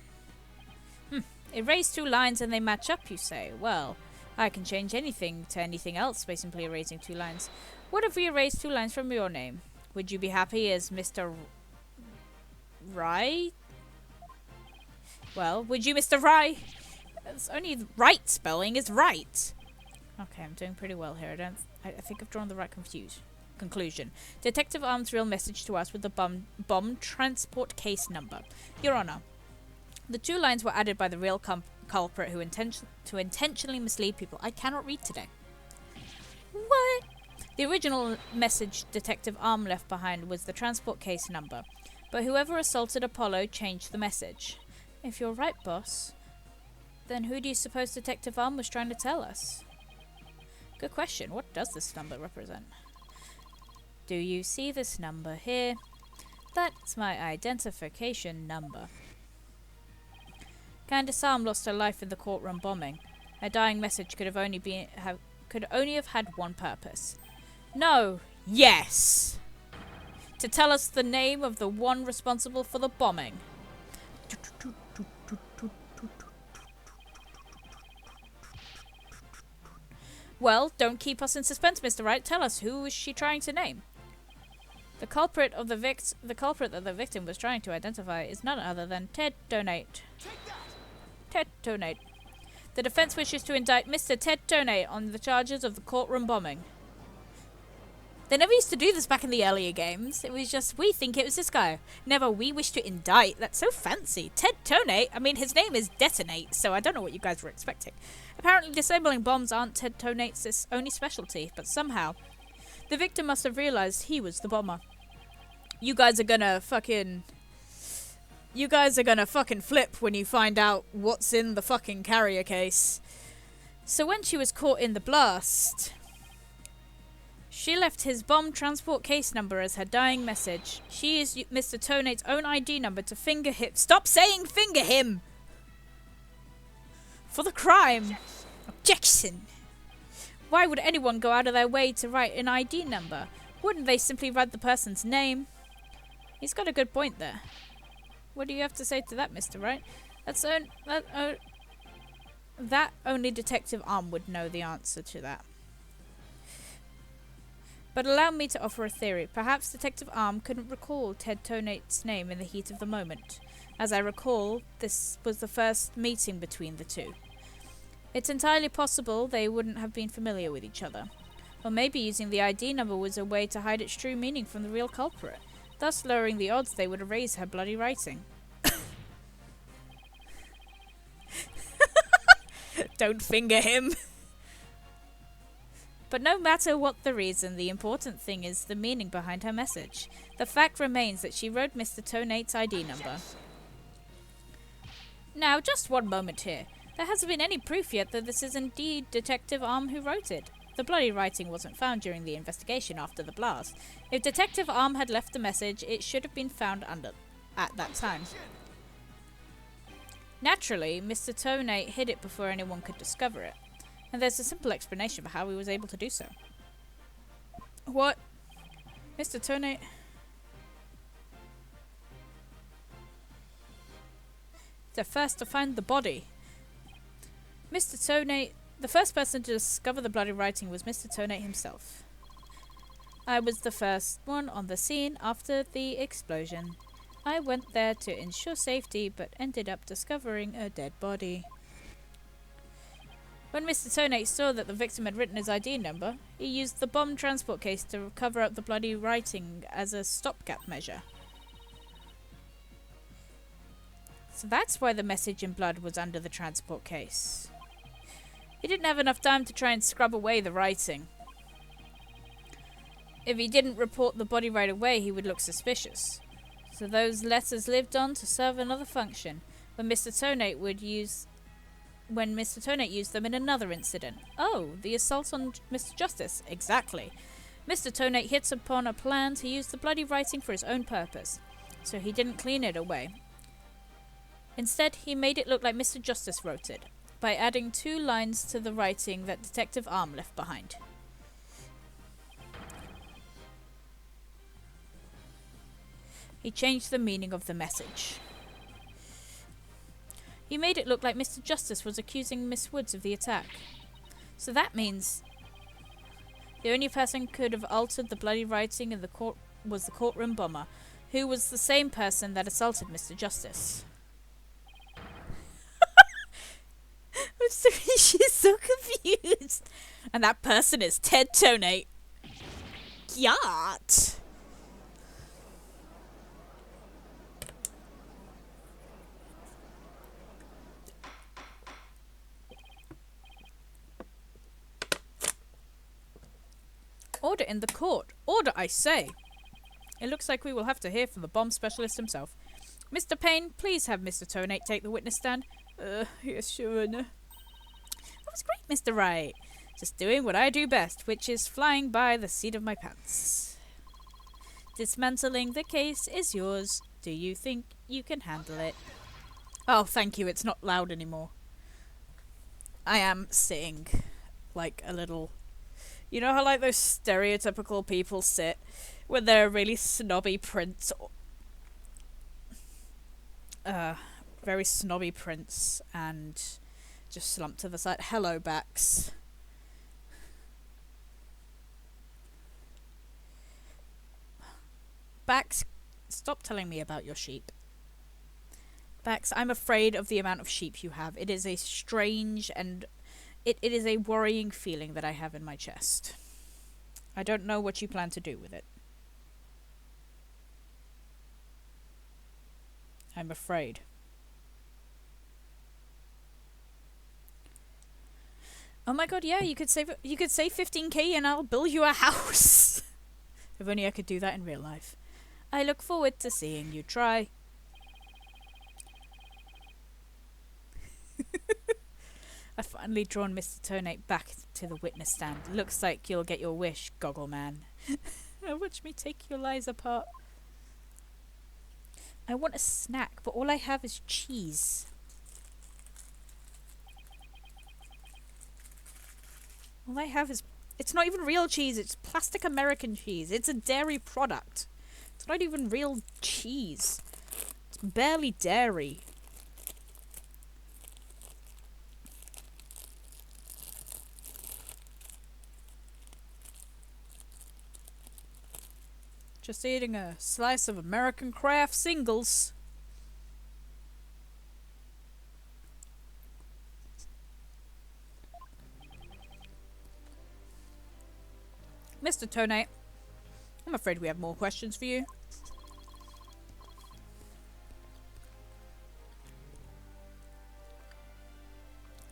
Erase 2 lines and they match up, you say? Well, I can change anything to anything else by simply erasing 2 lines. What if we erase 2 lines from your name? Would you be happy as Mr. Wright? Well, would you, Mr. Wright? It's only right spelling is right. Okay, I'm doing pretty well here. I think I've drawn the right conclusion. Detective Arm's real message to us with the bomb transport case number. Your Honor, the 2 lines were added by the real culprit who intentionally mislead people. I cannot read today. What? The original message Detective Arm left behind was the transport case number, but whoever assaulted Apollo changed the message. If you're right, boss, then who do you suppose Detective Arm was trying to tell us? Good question. What does this number represent? Do you see this number here? That's my identification number. Candace Arm lost her life in the courtroom bombing. Her dying message could only have had one purpose. No. Yes. To tell us the name of the one responsible for the bombing. Well, don't keep us in suspense, Mr. Wright. Tell us, who was she trying to name? The culprit that the victim was trying to identify is none other than Ted Donate. Ted Donate. The defense wishes to indict Mr. Ted Donate on the charges of the courtroom bombing. They never used to do this back in the earlier games. It was just, we think it was this guy. Never, we wish to indict. That's so fancy. Ted Donate? I mean, his name is Detonate, so I don't know what you guys were expecting. Apparently, disabling bombs aren't Ted Donate's only specialty, but somehow, the victim must have realized he was the bomber. You guys are gonna fucking flip when you find out what's in the fucking carrier case. So when she was caught in the blast, she left his bomb transport case number as her dying message. She used Mr. Tonate's own ID number to finger him. Stop saying finger him! For the crime. Objection! Why would anyone go out of their way to write an ID number? Wouldn't they simply write the person's name? He's got a good point there. What do you have to say to that, Mr. Wright? That only Detective Arm would know the answer to that. But allow me to offer a theory. Perhaps Detective Arm couldn't recall Ted Tonate's name in the heat of the moment. As I recall, this was the first meeting between the two. It's entirely possible they wouldn't have been familiar with each other. Or maybe using the ID number was a way to hide its true meaning from the real culprit, thus lowering the odds they would erase her bloody writing. Don't finger him! But no matter what the reason, the important thing is the meaning behind her message. The fact remains that she wrote Mr. Tonate's ID number. Now, just one moment here. There hasn't been any proof yet that this is indeed Detective Arm who wrote it. The bloody writing wasn't found during the investigation after the blast. If Detective Arm had left the message, it should have been found at that time. Naturally, Mr. Tonate hid it before anyone could discover it. And there's a simple explanation for how he was able to do so. What? Mr. Tonate? The first to find the body. Mr. Tonate, the first person to discover the bloody writing was Mr. Tonate himself. I was the first one on the scene after the explosion. I went there to ensure safety, but ended up discovering a dead body. When Mr. Tonate saw that the victim had written his ID number, he used the bomb transport case to cover up the bloody writing as a stopgap measure. So that's why the message in blood was under the transport case. He didn't have enough time to try and scrub away the writing. If he didn't report the body right away, he would look suspicious. So those letters lived on to serve another function when Mr. Tonate used them in another incident. Oh, the assault on Mr. Justice. Exactly. Mr. Tonate hits upon a plan to use the bloody writing for his own purpose, so he didn't clean it away. Instead, he made it look like Mr. Justice wrote it, by adding 2 lines to the writing that Detective Arm left behind. He changed the meaning of the message. He made it look like Mr. Justice was accusing Miss Woods of the attack. So that means The only person who could have altered the bloody writing in the court was the courtroom bomber, who was the same person that assaulted Mr. Justice. I'm sorry, she's so confused. And that person is Ted Tonate. Yacht. Order in the court. Order, I say. It looks like we will have to hear from the bomb specialist himself. Mr. Payne, please have Mr. Tonate take the witness stand. Yes, sure. That was great, Mr. Wright. Just doing what I do best, which is flying by the seat of my pants. Dismantling the case is yours. Do you think you can handle it? Oh, thank you. It's not loud anymore. I am sitting like a little... You know how like those stereotypical people sit when they're a really snobby prince? Very snobby prince and just slumped to the side. Hello, Bax. Bax, stop telling me about your sheep. Bax, I'm afraid of the amount of sheep you have. It is a strange and... It is a worrying feeling that I have in my chest. I don't know what you plan to do with it. I'm afraid. Oh my god, yeah, you could save 15k and I'll build you a house. If only I could do that in real life. I look forward to seeing you try. I've finally drawn Mr. Tonate back to the witness stand. Looks like you'll get your wish, Goggle Man. Watch me take your lies apart. I want a snack, but all I have is cheese. All I have is... It's not even real cheese, it's plastic American cheese. It's a dairy product. It's not even real cheese. It's barely dairy. Just eating a slice of American Craft Singles. Mr. Tonate, I'm afraid we have more questions for you.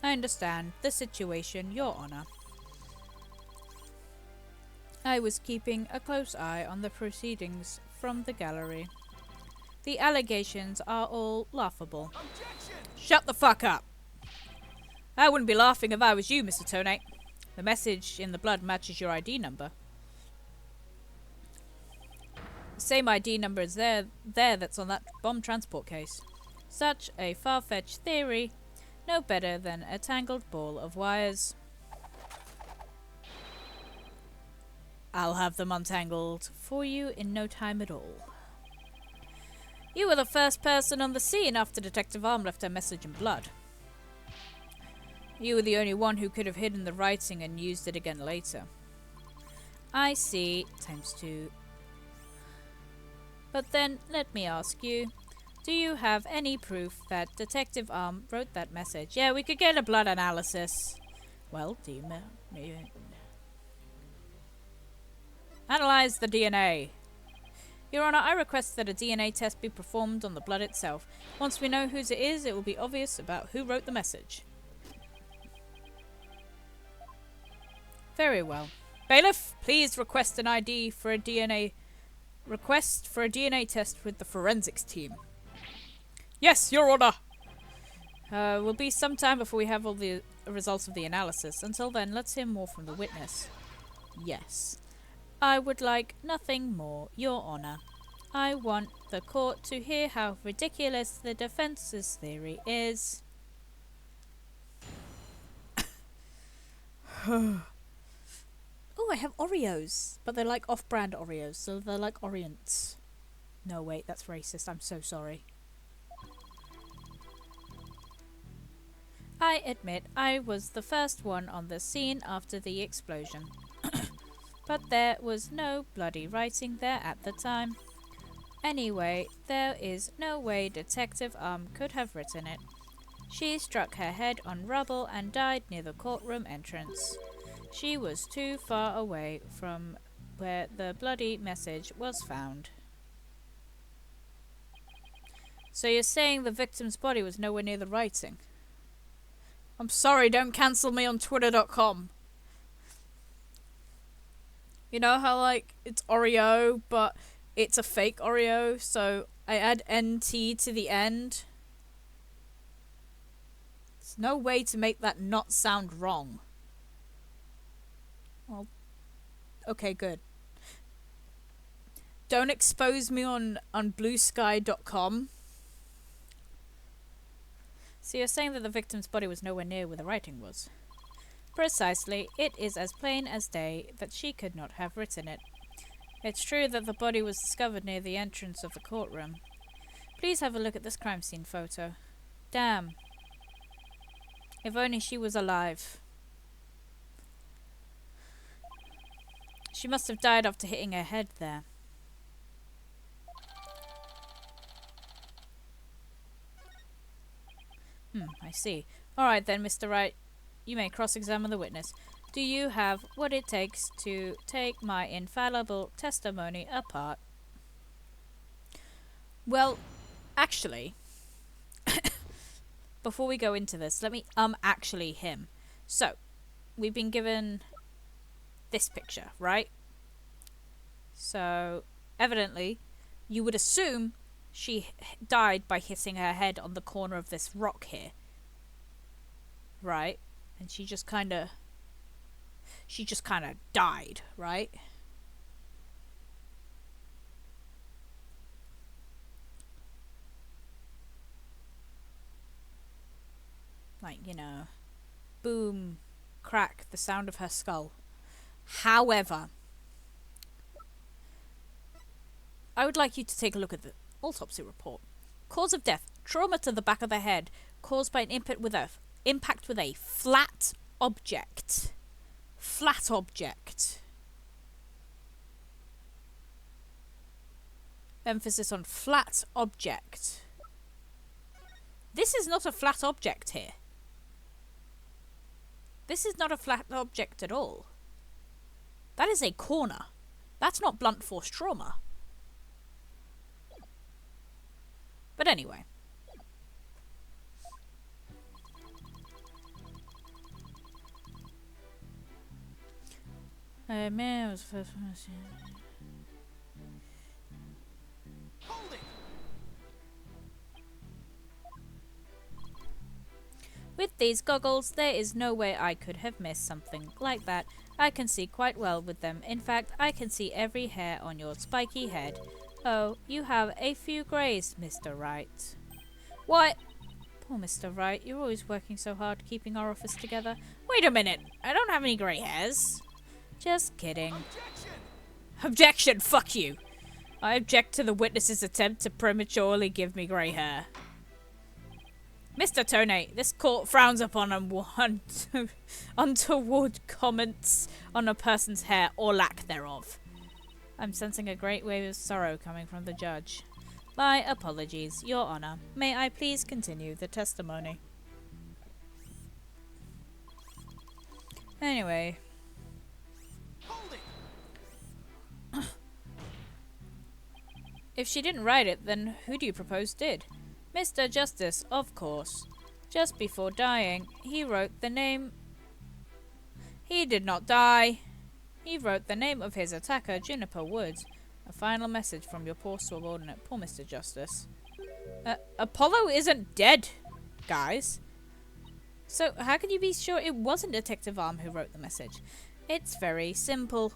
I understand the situation, Your Honor. I was keeping a close eye on the proceedings from the gallery. The allegations are all laughable. Objection! Shut the fuck up! I wouldn't be laughing if I was you, Mr. Tonate. The message in the blood matches your ID number. The same ID number is there that's on that bomb transport case. Such a far-fetched theory. No better than a tangled ball of wires. I'll have them untangled for you in no time at all. You were the first person on the scene after Detective Arm left her message in blood. You were the only one who could have hidden the writing and used it again later. I see, ×2. But then, let me ask you, do you have any proof that Detective Arm wrote that message? Yeah, we could get a blood analysis. Well, do you analyze the DNA. Your Honor, I request that a DNA test be performed on the blood itself. Once we know whose it is, it will be obvious about who wrote the message. Very well. Bailiff, please request an ID for a DNA... Request for a DNA test with the forensics team. Yes, Your Honor! Will be some time before we have all the results of the analysis. Until then, let's hear more from the witness. Yes. I would like nothing more, Your Honor. I want the court to hear how ridiculous the defense's theory is. Oh, I have Oreos, but they're like off-brand Oreos, so they're like Orients. No, wait, that's racist. I'm so sorry. I admit I was the first one on the scene after the explosion. but there was no bloody writing there at the time. Anyway, there is no way Detective could have written it. She struck her head on rubble and died near the courtroom entrance. She was too far away from where the bloody message was found. So you're saying the victim's body was nowhere near the writing? I'm sorry, don't cancel me on Twitter.com. You know how, like, it's Oreo, but it's a fake Oreo, so I add NT to the end? There's no way to make that not sound wrong. Well, okay, good. Don't expose me on bluesky.com. So you're saying that the victim's body was nowhere near where the writing was? Precisely. It is as plain as day that she could not have written it. It's true that the body was discovered near the entrance of the courtroom. Please have a look at this crime scene photo. Damn. If only she was alive. She must have died after hitting her head there. I see. Alright then, Mr. Wright. You may cross-examine the witness. Do you have what it takes to take my infallible testimony apart? Well, actually, before we go into this, let me actually him. So, we've been given this picture, right? So, evidently, you would assume she died by hitting her head on the corner of this rock here. Right? And she just kind of died, right? Like, you know, boom, crack, the sound of her skull. However, I would like you to take a look at the autopsy report. Cause of death, trauma to the back of the head, caused by an impact with a flat object. Flat object. Emphasis on flat object. This is not a flat object here. This is not a flat object at all. That is a corner. That's not blunt force trauma. But anyway. Man was first. Hold it! With these goggles, there is no way I could have missed something like that. I can see quite well with them. In fact, I can see every hair on your spiky head. Oh, you have a few greys, Mr. Wright. What? Poor Mr. Wright, you're always working so hard keeping our office together. Wait a minute, I don't have any grey hairs. Just kidding. Objection! Objection, fuck you. I object to the witness's attempt to prematurely give me grey hair. Mr. Tone, this court frowns upon untoward comments on a person's hair or lack thereof. I'm sensing a great wave of sorrow coming from the judge. My apologies, Your Honour. May I please continue the testimony? Anyway. Hold it! If she didn't write it, then who do you propose did? Mr. Justice, of course. Just before dying, he wrote the name... He did not die. He wrote the name of his attacker, Juniper Woods. A final message from your poor subordinate, poor Mr. Justice. Apollo isn't dead, guys. So how can you be sure it wasn't Detective Arm who wrote the message? It's very simple.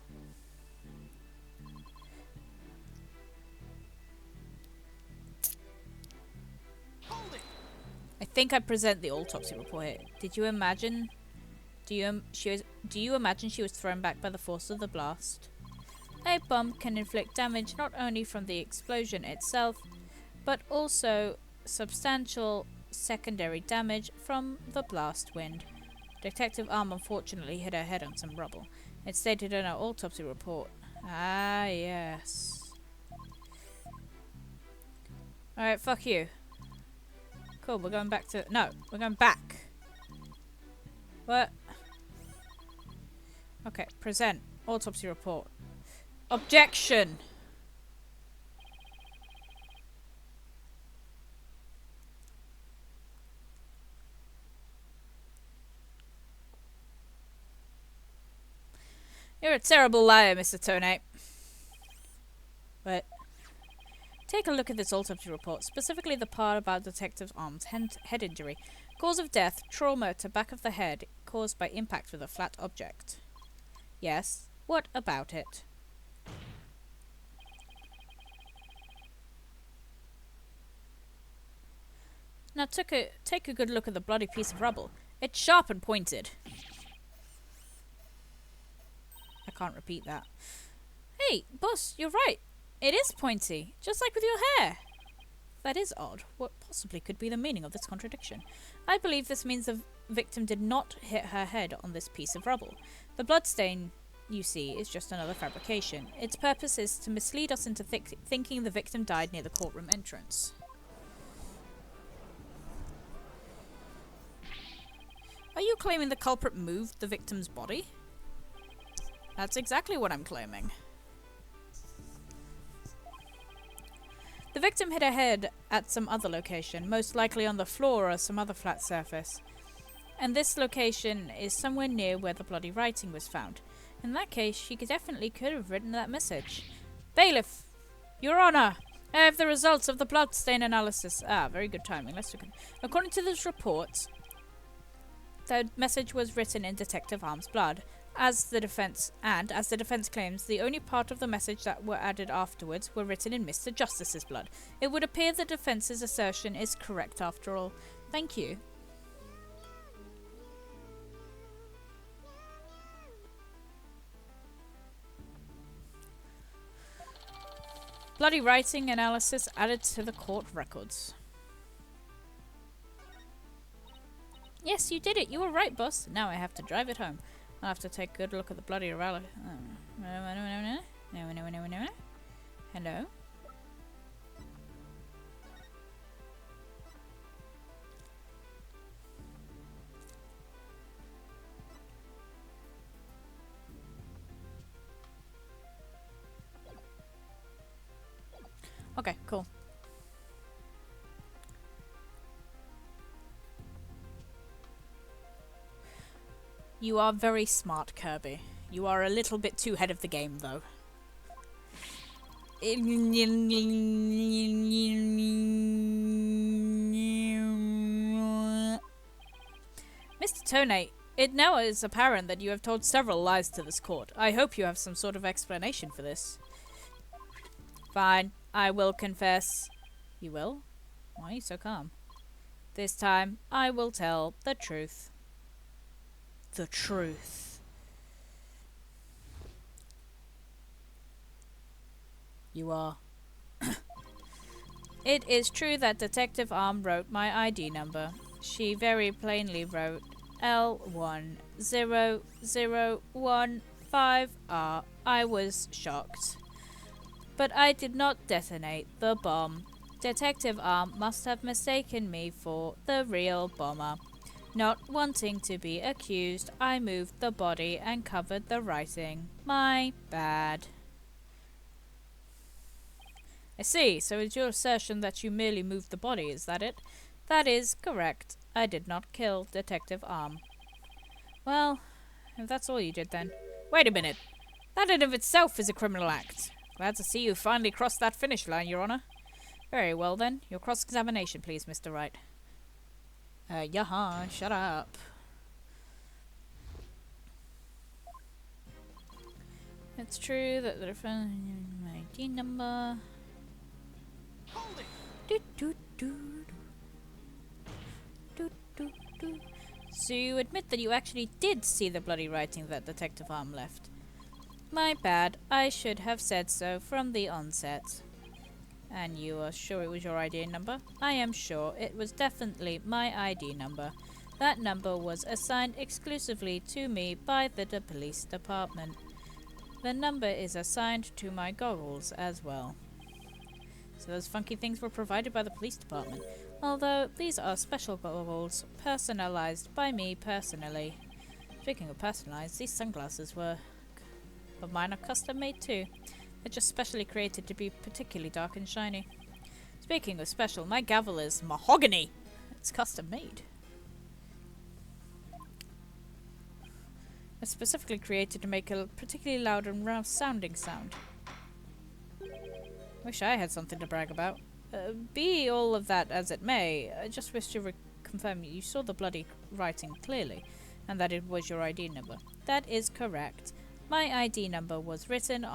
Hold it! I think I present the autopsy report here. Did you imagine? Do you imagine she was thrown back by the force of the blast? A bomb can inflict damage not only from the explosion itself, but also substantial secondary damage from the blast wind. Detective Arm unfortunately hit her head on some rubble. It's stated in our autopsy report. Ah, yes. Alright, fuck you. Cool, we're going back to... No, we're going back. What? Okay, present. Autopsy report. Objection! You're a terrible liar, Mr. Tonate. But take a look at this autopsy report, specifically the part about Detective Arm's head injury. Cause of death, trauma to back of the head caused by impact with a flat object. Yes, what about it? Now take a good look at the bloody piece of rubble. It's sharp and pointed. I can't repeat that. Hey, boss, you're right. It is pointy, just like with your hair. That is odd. What possibly could be the meaning of this contradiction? I believe this means the victim did not hit her head on this piece of rubble. The bloodstain, you see, is just another fabrication. Its purpose is to mislead us into thinking the victim died near the courtroom entrance. Are you claiming the culprit moved the victim's body? That's exactly what I'm claiming. The victim hit her head at some other location, most likely on the floor or some other flat surface. And this location is somewhere near where the bloody writing was found. In that case, she definitely could have written that message. Bailiff! Your Honor! I have the results of the bloodstain analysis. Ah, very good timing. Let's look at... According to this report, the message was written in Detective Arm's blood. As the defense claims, the only part of the message that were added afterwards were written in Mr. Justice's blood. It would appear the defense's assertion is correct after all. Thank you. Bloody writing analysis added to the court records. Yes, you did it. You were right, boss. Now I have to drive it home. I'll have to take a good look at the bloody rally. Hello? Okay, cool. You are very smart, Kirby. You are a little bit too ahead of the game, though. Mr. Tonate, it now is apparent that you have told several lies to this court. I hope you have some sort of explanation for this. Fine, I will confess. You will? Why are you so calm? This time, I will tell the truth. The truth. You are. It is true that Detective Arm wrote my ID number. She very plainly wrote L100015R. I was shocked. But I did not detonate the bomb. Detective Arm must have mistaken me for the real bomber. Not wanting to be accused, I moved the body and covered the writing. My bad. I see, so it's your assertion that you merely moved the body, is that it? That is correct. I did not kill Detective Arm. Well, if that's all you did then. Wait a minute. That in of itself is a criminal act. Glad to see you finally crossed that finish line, Your Honor. Very well then. Your cross-examination, please, Mr. Wright. Yaha, shut up. It's true that the defense ID number. Hold it. Do, do, do, do, do, do. So you admit that you actually did see the bloody writing that Detective Arm left. My bad. I should have said so from the onset. And you are sure it was your ID number? I am sure it was definitely my ID number. That number was assigned exclusively to me by the police department. The number is assigned to my goggles as well. So those funky things were provided by the police department. Although these are special goggles, personalized by me personally. Speaking of personalized, these sunglasses were... but mine are custom made too. They're just specially created to be particularly dark and shiny. Speaking of special, my gavel is mahogany. It's custom made. It's specifically created to make a particularly loud and rough sounding sound. Wish I had something to brag about. Be all of that as it may, I just wish to confirm you saw the bloody writing clearly, and that it was your ID number. That is correct. My ID number was written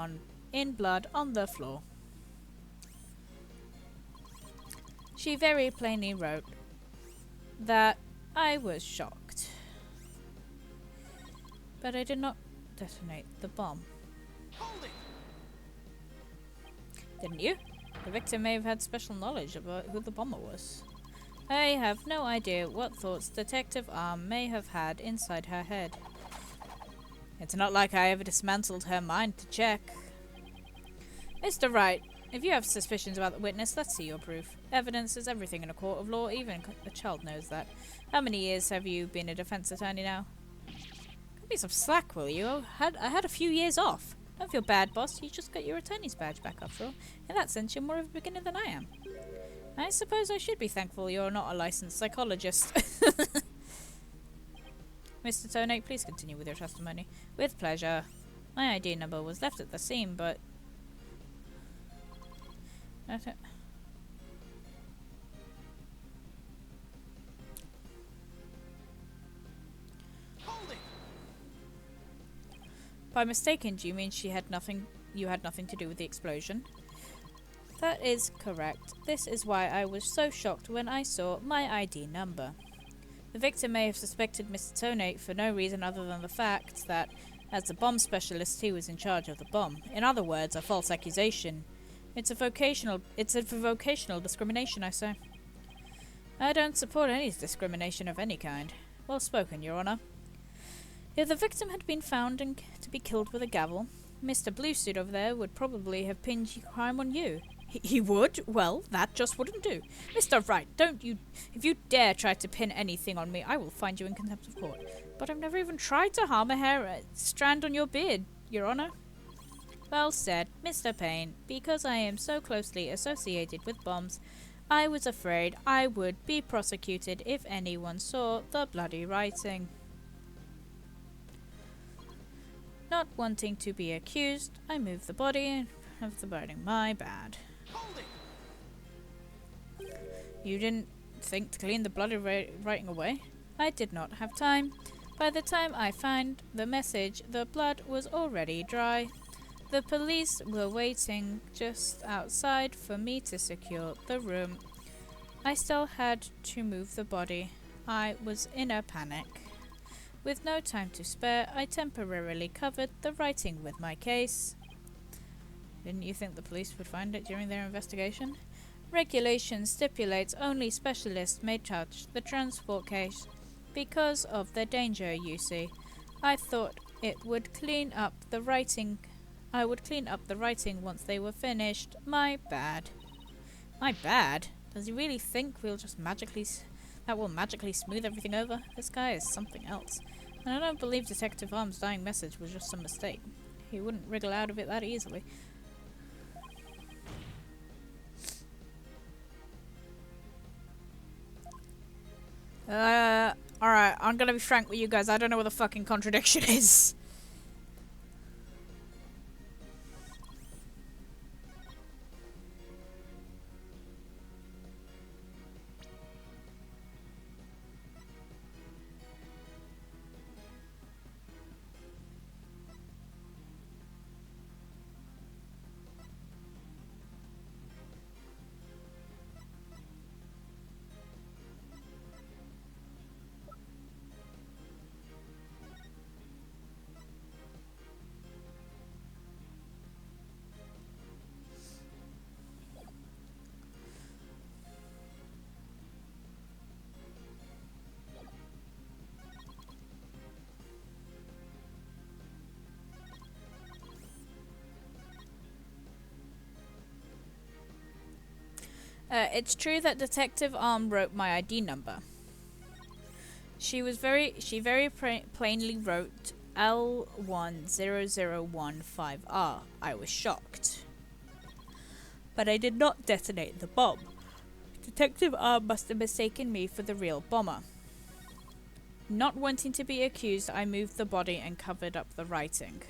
in blood on the floor. She very plainly wrote that I was shocked. But I did not detonate the bomb. Hold it! Didn't you? The victim may have had special knowledge about who the bomber was. I have no idea what thoughts Detective Arm may have had inside her head. It's not like I ever dismantled her mind to check. Mr. Wright, if you have suspicions about the witness, let's see your proof. Evidence is everything in a court of law, even a child knows that. How many years have you been a defense attorney now? Cut me some slack, will you? I had a few years off. Don't feel bad, boss. You just got your attorney's badge back after all. In that sense, you're more of a beginner than I am. I suppose I should be thankful you're not a licensed psychologist. Mr. Tonate, please continue with your testimony. With pleasure. My ID number was left at the scene, but... Hold it! By mistaken, do you mean you had nothing to do with the explosion? That is correct. This is why I was so shocked when I saw my ID number. The victim may have suspected Mr. Tonate for no reason other than the fact that, as a bomb specialist, he was in charge of the bomb. In other words, a false accusation. It's a vocational discrimination, I say. I don't support any discrimination of any kind. Well spoken, Your Honour. If the victim had been found to be killed with a gavel, Mr. Bluesuit over there would probably have pinned the crime on you. He would? Well, that just wouldn't do. Mr. Wright, if you dare try to pin anything on me, I will find you in contempt of court. But I've never even tried to harm a hair strand on your beard, Your Honour. Well said, Mr. Payne. Because I am so closely associated with bombs, I was afraid I would be prosecuted if anyone saw the bloody writing. Not wanting to be accused, I moved the body of the burning. My bad. Hold it! You didn't think to clean the bloody writing away? I did not have time. By the time I found the message, the blood was already dry. The police were waiting just outside for me to secure the room. I still had to move the body. I was in a panic. With no time to spare, I temporarily covered the writing with my case. Didn't you think the police would find it during their investigation? Regulation stipulates only specialists may touch the transport case because of the danger, you see. I thought it would clean up the writing. I would clean up the writing once they were finished. My bad. My bad? Does he really think that will magically smooth everything over? This guy is something else. And I don't believe Detective Arm's dying message was just some mistake. He wouldn't wriggle out of it that easily. Alright, I'm gonna be frank with you guys. I don't know what the fucking contradiction is. It's true that Detective Arm wrote my ID number. She very plainly wrote L10015R. I was shocked. But I did not detonate the bomb. Detective Arm must have mistaken me for the real bomber. Not wanting to be accused, I moved the body and covered up the writing.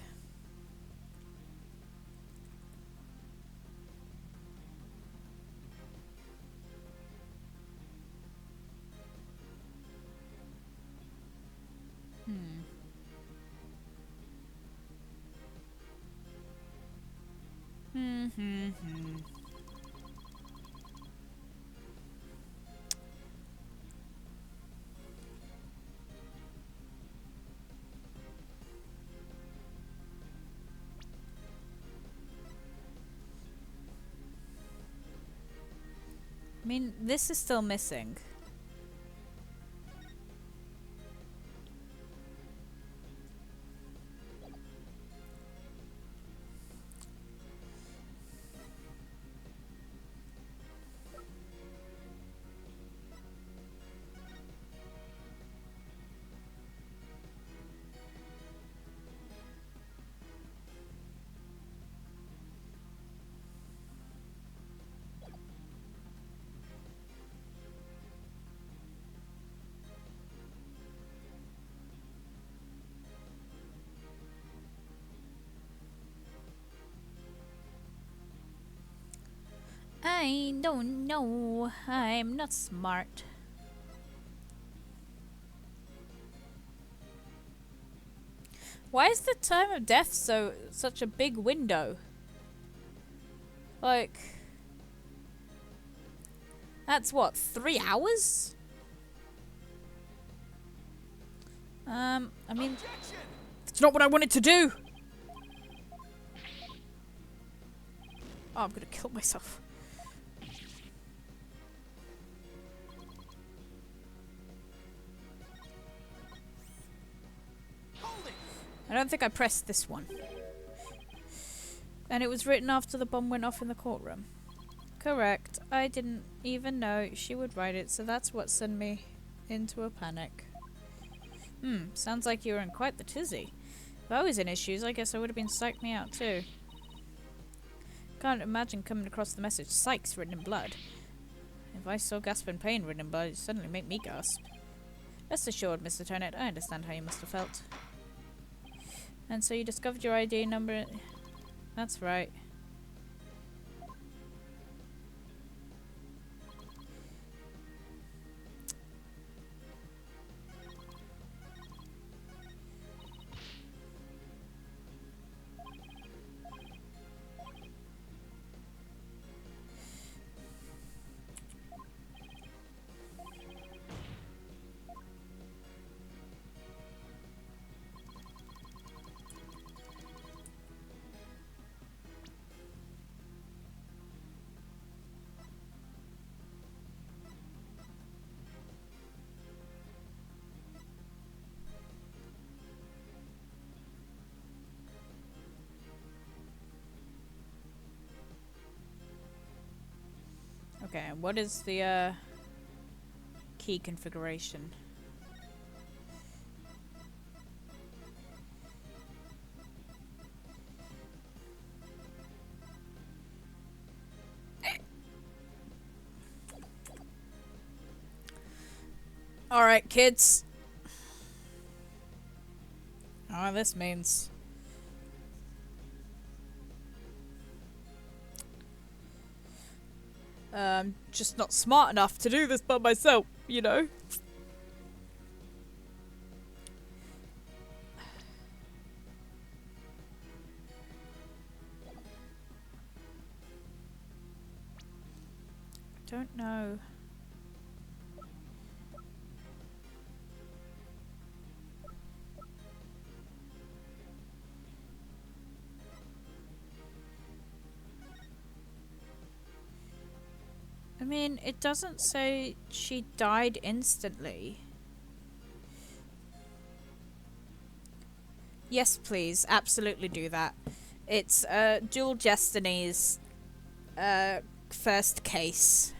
I mean, this is still missing. I don't know. I'm not smart. Why is the time of death such a big window? Like, that's what, 3 hours? I mean, Objection! it's not what I wanted to do. Oh, I'm gonna kill myself. Hold it! I don't think I pressed this one. And it was written after the bomb went off in the courtroom. Correct. I didn't even know she would write it, so that's what sent me into a panic. Sounds like you were in quite the tizzy. If I was in his shoes, I guess I would have been psyched me out too. Can't imagine coming across the message "Psychs" written in blood. If I saw gasp in pain written in blood, it'd suddenly make me gasp. Rest assured, Mr. Turnet, I understand how you must have felt. And so you discovered your ID number. That's right. Okay, what is the key configuration? Alright, kids. Oh, this means... just not smart enough to do this by myself, you know? I don't know. I mean, it doesn't say she died instantly. Yes, please. Absolutely do that. It's dual Destinies first case.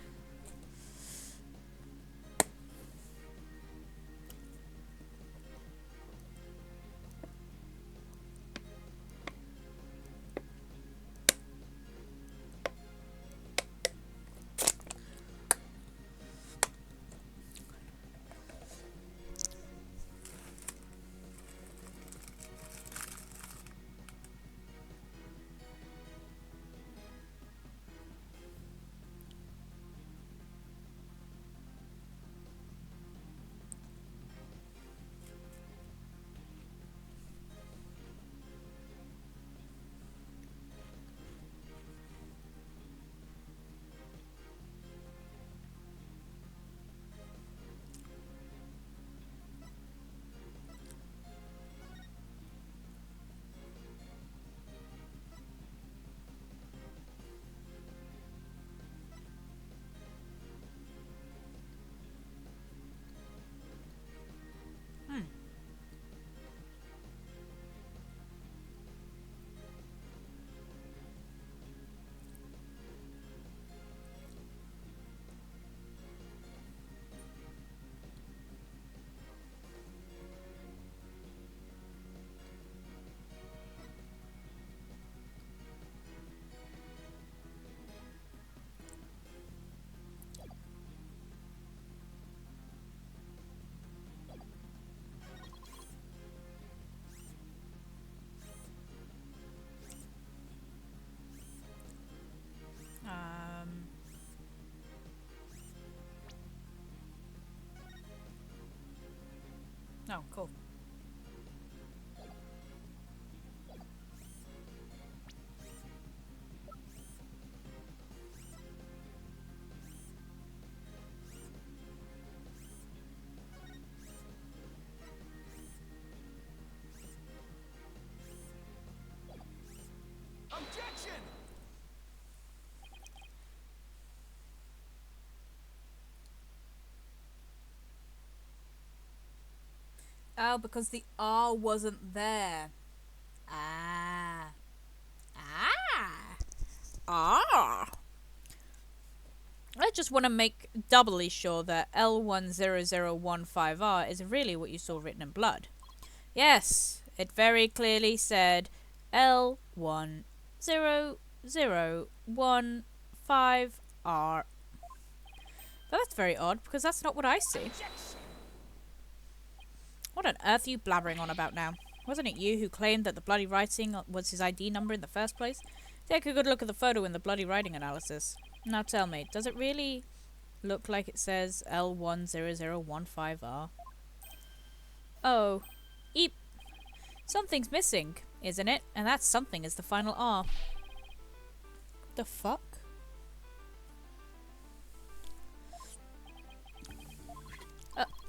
Oh, cool. Objection! Oh, because the R wasn't there. Ah. Ah. Ah. I just want to make doubly sure that L10015R is really what you saw written in blood. Yes, it very clearly said L10015R. But that's very odd, because that's not what I see. What on earth are you blabbering on about now? Wasn't it you who claimed that the bloody writing was his ID number in the first place? Take a good look at the photo in the bloody writing analysis. Now tell me, does it really look like it says L10015R? Oh. Eep. Something's missing, isn't it? And that something is the final R. The fuck?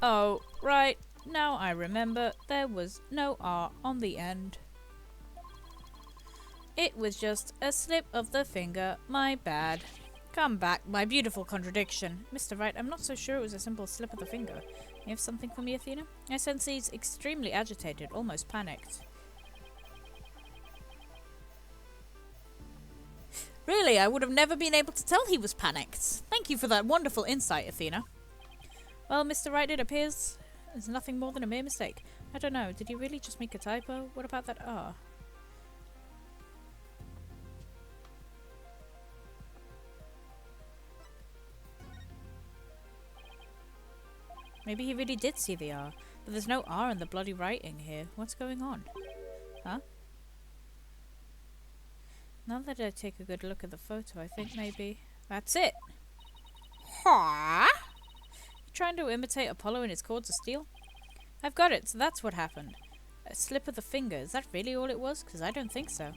Oh, right. Now I remember, there was no R on the end. It was just a slip of the finger, my bad. Come back, my beautiful contradiction. Mr. Wright, I'm not so sure it was a simple slip of the finger. You have something for me, Athena? I sense he's extremely agitated, almost panicked. Really, I would have never been able to tell he was panicked. Thank you for that wonderful insight, Athena. Well, Mr. Wright, it appears it's nothing more than a mere mistake. I don't know, did you really just make a typo? What about that R? Maybe he really did see the R, but there's no R in the bloody writing here. What's going on? Huh? Now that I take a good look at the photo, I think maybe... That's it! Huh? You trying to imitate Apollo in his cords of steel? I've got it, so that's what happened. A slip of the finger, is that really all it was? Because I don't think so.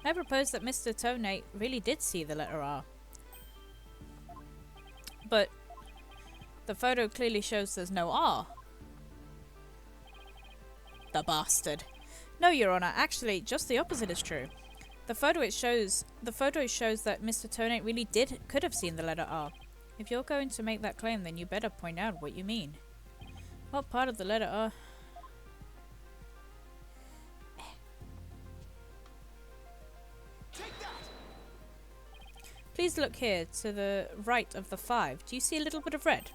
I propose that Mr. Tonate really did see the letter R. But the photo clearly shows there's no R. The bastard. No, Your Honor, actually, just the opposite is true. The photo shows that Mr. Tonate really could have seen the letter R. If you're going to make that claim, then you better point out what you mean. What part of the letter R? Take that! Please look here, to the right of the 5. Do you see a little bit of red?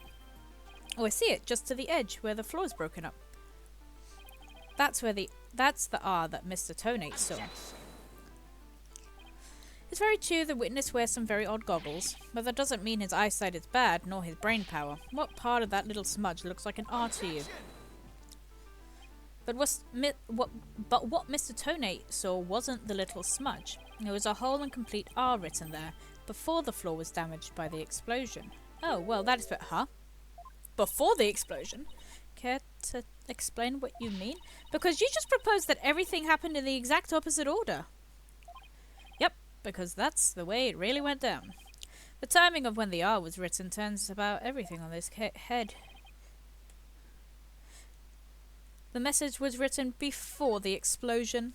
Oh, I see it, just to the edge, where the floor is broken up. That's the R that Mr. Tonate saw. It's very true the witness wears some very odd goggles, but that doesn't mean his eyesight is bad, nor his brain power. What part of that little smudge looks like an R to you? But what Mr. Tonate saw wasn't the little smudge. There was a whole and complete R written there, before the floor was damaged by the explosion. Oh, well, that is but... Huh? Before the explosion? Care to explain what you mean? Because you just proposed that everything happened in the exact opposite order. Yep, because that's the way it really went down. The timing of when the R was written turns about everything on this head. The message was written before the explosion.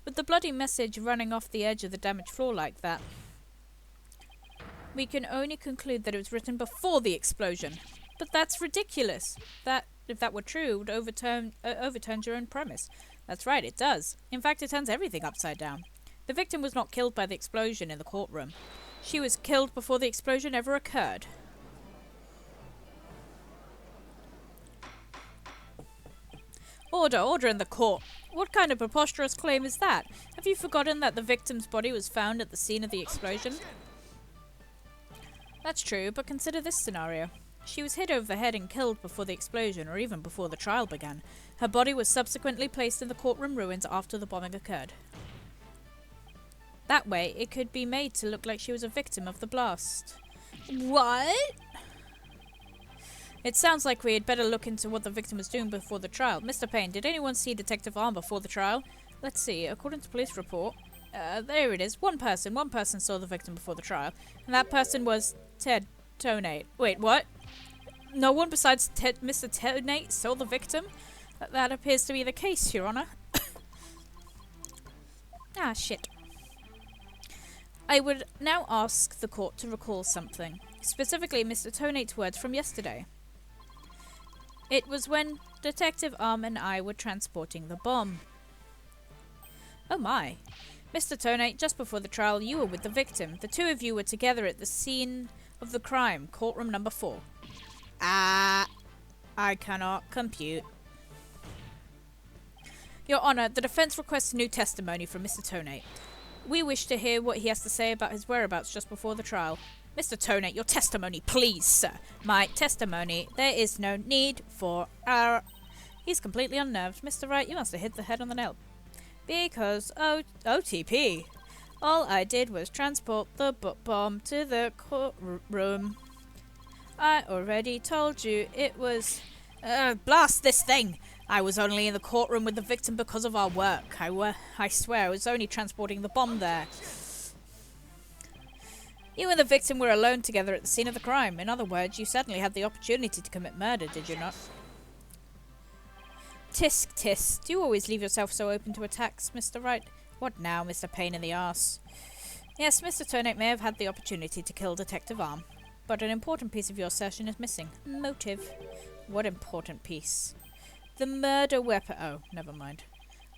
With the bloody message running off the edge of the damaged floor like that, we can only conclude that it was written before the explosion. But that's ridiculous. If that were true, it would overturn your own premise. That's right, it does. In fact, it turns everything upside down. The victim was not killed by the explosion in the courtroom. She was killed before the explosion ever occurred. Order, order in the court. What kind of preposterous claim is that? Have you forgotten that the victim's body was found at the scene of the explosion? That's true, but consider this scenario. She was hit over the head and killed before the explosion, or even before the trial began. Her body was subsequently placed in the courtroom ruins after the bombing occurred. That way, it could be made to look like she was a victim of the blast. What? It sounds like we had better look into what the victim was doing before the trial. Mr. Payne, did anyone see Detective Arm before the trial? Let's see. According to police report, there it is. One person saw the victim before the trial. And that person was Ted Tonate. Wait, what? No one besides Mr. Tonate saw the victim? That appears to be the case, Your Honor. Ah, shit. I would now ask the court to recall something. Specifically, Mr. Tonate's words from yesterday. It was when Detective Arm and I were transporting the bomb. Oh my. Mr. Tonate, just before the trial, you were with the victim. The two of you were together at the scene of the crime, courtroom number 4. I cannot compute. Your Honor, the defense requests new testimony from Mr. Tonate. We wish to hear what he has to say about his whereabouts just before the trial. Mr. Tonate, your testimony, please, sir. My testimony. There is no need for our... He's completely unnerved. Mr. Wright, you must have hit the head on the nail. Because OTP. All I did was transport the bomb to the courtroom. I already told you it was... blast this thing! I was only in the courtroom with the victim because of our work. I swear I was only transporting the bomb there. You and the victim were alone together at the scene of the crime. In other words, you certainly had the opportunity to commit murder, did you not? Tisk, tisk. Do you always leave yourself so open to attacks, Mr. Wright? What now, Mr. Pain in the arse? Yes, Mr. Tonate may have had the opportunity to kill Detective Arm, but an important piece of your assertion is missing. Motive. What important piece? The murder weapon. Oh, never mind.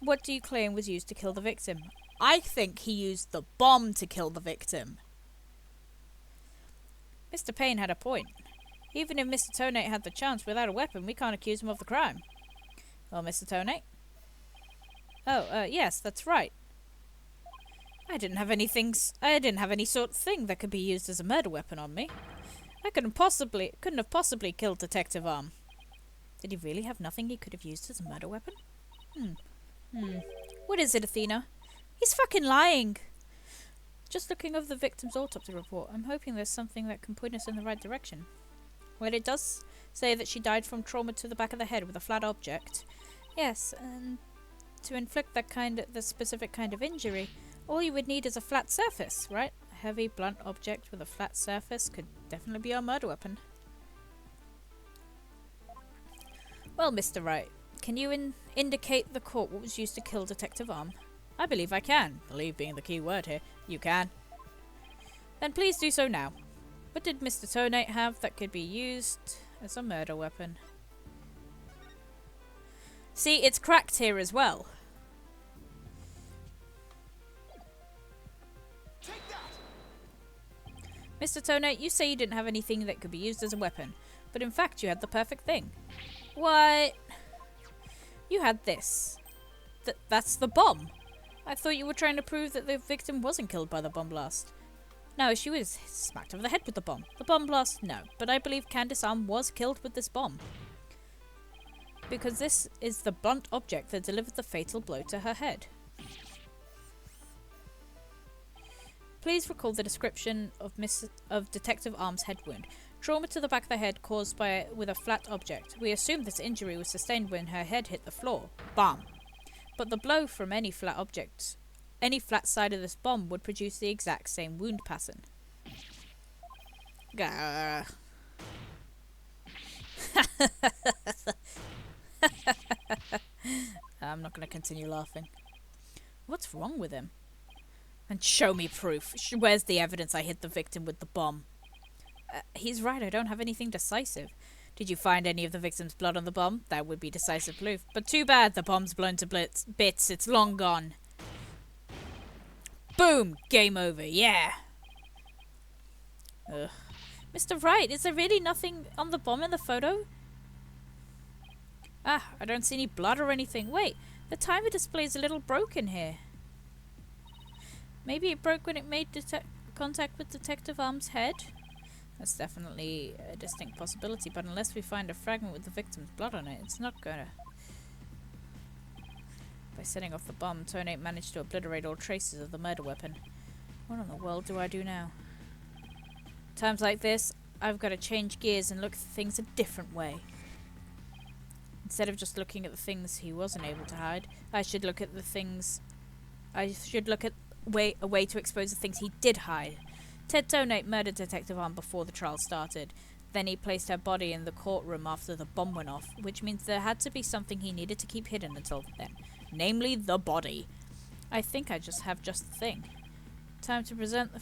What do you claim was used to kill the victim? I think he used the bomb to kill the victim. Mr. Payne had a point. Even if Mr. Tonate had the chance without a weapon, we can't accuse him of the crime. Well, Mr. Tonate? Oh, yes, that's right. I didn't have any sort of thing that could be used as a murder weapon on me. I couldn't have possibly killed Detective Arm. Did he really have nothing he could have used as a murder weapon? What is it, Athena? He's fucking lying! Just looking over the victim's autopsy report, I'm hoping there's something that can point us in the right direction. Well, it does say that she died from trauma to the back of the head with a flat object. Yes, and to inflict the specific kind of injury, all you would need is a flat surface, right? A heavy, blunt object with a flat surface could definitely be our murder weapon. Well, Mr. Wright, can you indicate the court what was used to kill Detective Arm? I believe I can. Believe being the key word here. You can. Then please do so now. What did Mr. Tonate have that could be used as a murder weapon? See, it's cracked here as well. Take that. Mr. Tonate, you say you didn't have anything that could be used as a weapon, but in fact you had the perfect thing. What? You had this. That's the bomb. I thought you were trying to prove that the victim wasn't killed by the bomb blast. No, she was smacked over the head with the bomb. The bomb blast, no. But I believe Candace Arm was killed with this bomb. Because this is the blunt object that delivered the fatal blow to her head. Please recall the description of Detective Arm's head wound. Trauma to the back of the head caused with a flat object. We assume this injury was sustained when her head hit the floor. Bam! But the blow from any flat object, any flat side of this bomb would produce the exact same wound pattern. Gah. I'm not going to continue laughing. What's wrong with him? And show me proof. Where's the evidence I hit the victim with the bomb? He's right, I don't have anything decisive. Did you find any of the victim's blood on the bomb? That would be decisive proof. But too bad, the bomb's blown to bits. It's long gone. Boom! Game over, yeah! Ugh. Mr. Wright, is there really nothing on the bomb in the photo? Ah, I don't see any blood or anything. Wait, the timer display is a little broken here. Maybe it broke when it made contact with Detective Arm's head? That's definitely a distinct possibility, but unless we find a fragment with the victim's blood on it, it's not gonna... By setting off the bomb, Tonate managed to obliterate all traces of the murder weapon. What in the world do I do now? Times like this, I've got to change gears and look at things a different way. Instead of just looking at the things he wasn't able to hide, I should look at the things... I should look at a way to expose the things he did hide. Ted Tonate murdered Detective Arm before the trial started. Then he placed her body in the courtroom after the bomb went off, which means there had to be something he needed to keep hidden until then. Namely, the body. I think I just have the thing. Time to present the...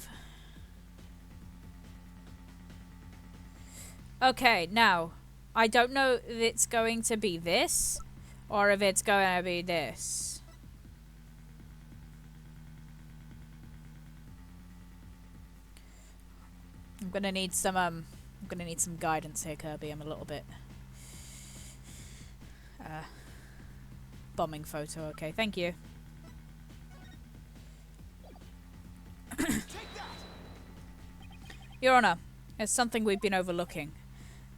Okay, now, I don't know if it's going to be this, or if it's going to be this. I'm gonna need some guidance here, Kirby. I'm a little bit bombing photo. Okay, thank you. Your Honor, there's something we've been overlooking.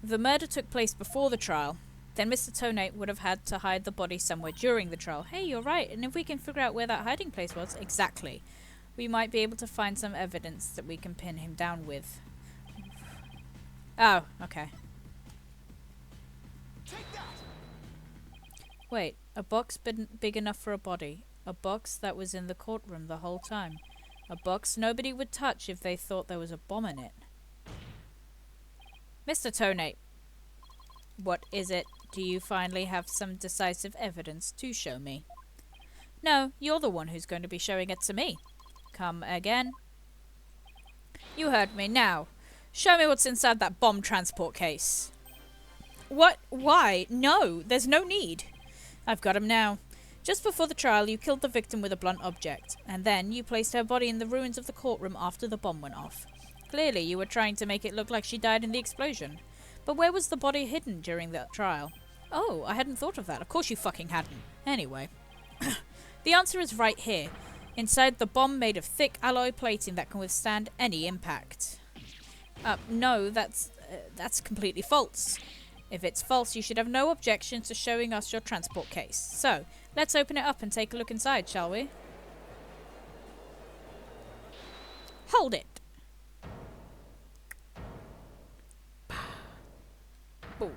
The murder took place before the trial. Then Mr. Tonate would have had to hide the body somewhere during the trial. Hey, you're right. And if we can figure out where that hiding place was, exactly, we might be able to find some evidence that we can pin him down with. Oh, okay. Wait, a box big enough for a body. A box that was in the courtroom the whole time. A box nobody would touch if they thought there was a bomb in it. Mr. Tonate, what is it? Do you finally have some decisive evidence to show me? No, you're the one who's going to be showing it to me. Come again? You heard me. Now, show me what's inside that bomb transport case. What? Why? No, there's no need. I've got him now. Just before the trial, you killed the victim with a blunt object, and then you placed her body in the ruins of the courtroom after the bomb went off. Clearly, you were trying to make it look like she died in the explosion. But where was the body hidden during the trial? Oh, I hadn't thought of that. Of course you fucking hadn't. Anyway. The answer is right here. Inside the bomb made of thick alloy plating that can withstand any impact. No, that's completely false. If it's false, you should have no objection to showing us your transport case. So, let's open it up and take a look inside, shall we? Hold it! Boom.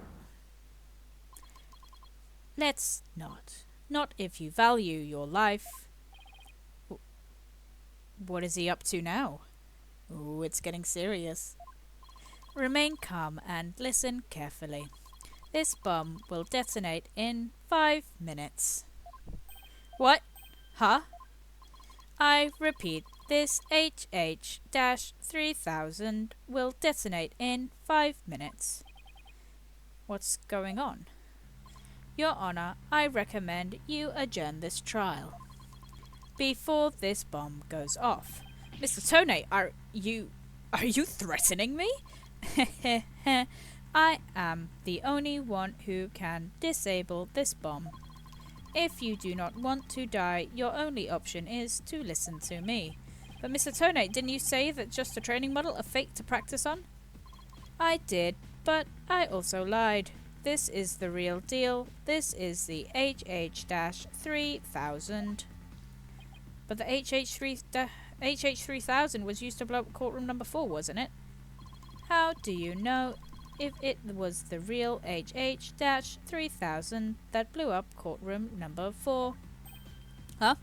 Let's not. Not if you value your life. What is he up to now? Ooh, it's getting serious. Remain calm and listen carefully. This bomb will detonate in 5 minutes. What? Huh? I repeat, this HH-3000 will detonate in 5 minutes. What's going on? Your Honor, I recommend you adjourn this trial before this bomb goes off. Mr. Tonate, are you threatening me? I am the only one who can disable this bomb. If you do not want to die, your only option is to listen to me. But Mr. Tonate, didn't you say that just a training model, a fake to practice on? I did, but I also lied. This is the real deal. This is the HH-3000. But the HH-3000 was used to blow up courtroom number 4, wasn't it? How do you know if it was the real HH-3000 that blew up courtroom number 4? Huh?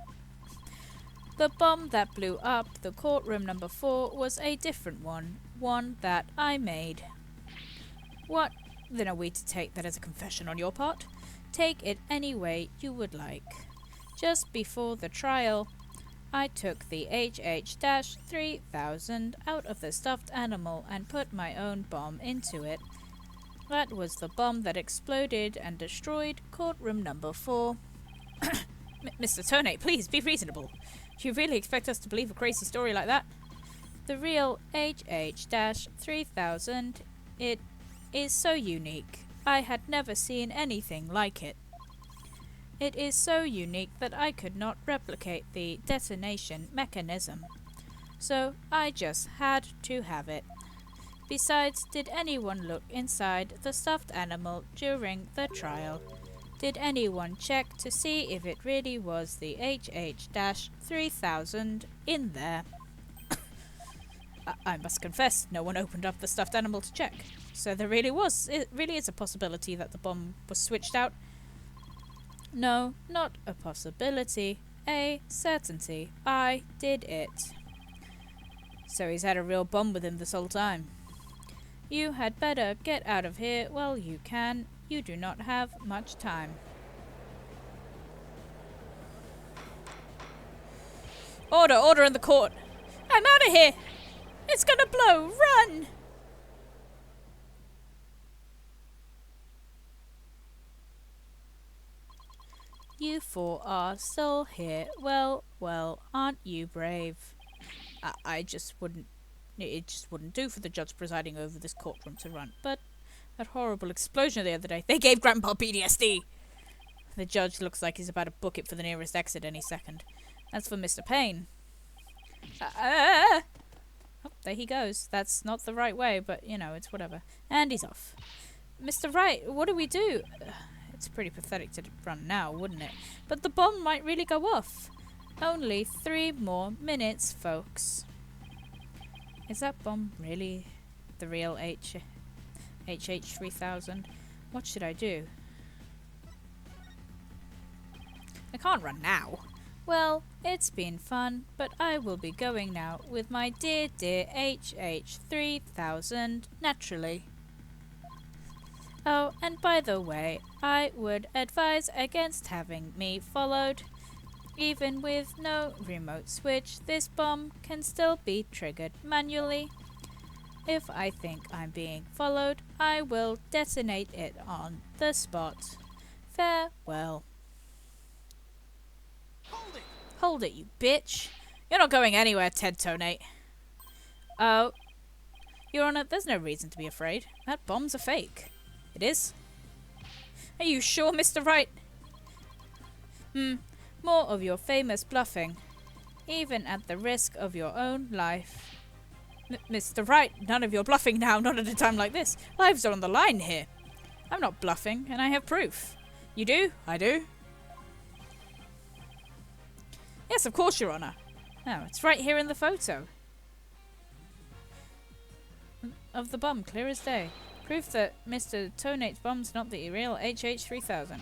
The bomb that blew up the courtroom number 4 was a different one. One that I made. What? Then are we to take that as a confession on your part? Take it any way you would like. Just before the trial, I took the HH-3000 out of the stuffed animal and put my own bomb into it. That was the bomb that exploded and destroyed courtroom number 4. Mr. Tonate, please be reasonable. Do you really expect us to believe a crazy story like that? The real HH-3000, it is so unique. I had never seen anything like it. It is so unique that I could not replicate the detonation mechanism. So I just had to have it. Besides, did anyone look inside the stuffed animal during the trial? Did anyone check to see if it really was the HH-3000 in there? I must confess, no one opened up the stuffed animal to check. So it really is a possibility that the bomb was switched out. No, not a possibility. A certainty. I did it. So he's had a real bomb with him this whole time. You had better get out of here while you can. You do not have much time. Order! Order in the court! I'm out of here! It's gonna blow! Run! You four are still here. Well, aren't you brave? It just wouldn't do for the judge presiding over this courtroom to run. But that horrible explosion the other day, they gave Grandpa PTSD! The judge looks like he's about to book it for the nearest exit any second. As for Mr. Payne... Oh, there he goes. That's not the right way, but, you know, it's whatever. And he's off. Mr. Wright, what do we do? It's pretty pathetic to run now, wouldn't it? But the bomb might really go off. Only 3 more minutes, folks. Is that bomb really the real HH3000? What should I do? I can't run now. Well, it's been fun, but I will be going now with my dear HH3000, naturally. Oh, and by the way, I would advise against having me followed. Even with no remote switch, this bomb can still be triggered manually. If I think I'm being followed, I will detonate it on the spot. Farewell. Hold it! Hold it, you bitch. You're not going anywhere, Ted Tonate. Oh. Your Honor, there's no reason to be afraid. That bomb's a fake. It is? Are you sure, Mr. Wright? More of your famous bluffing. Even at the risk of your own life. Mr. Wright, none of your bluffing now, not at a time like this. Lives are on the line here. I'm not bluffing, and I have proof. You do? I do. Yes, of course, Your Honor. No, it's right here in the photo. Of the bomb, clear as day. Proof that Mr. Tonate's bomb's not the real HH3000.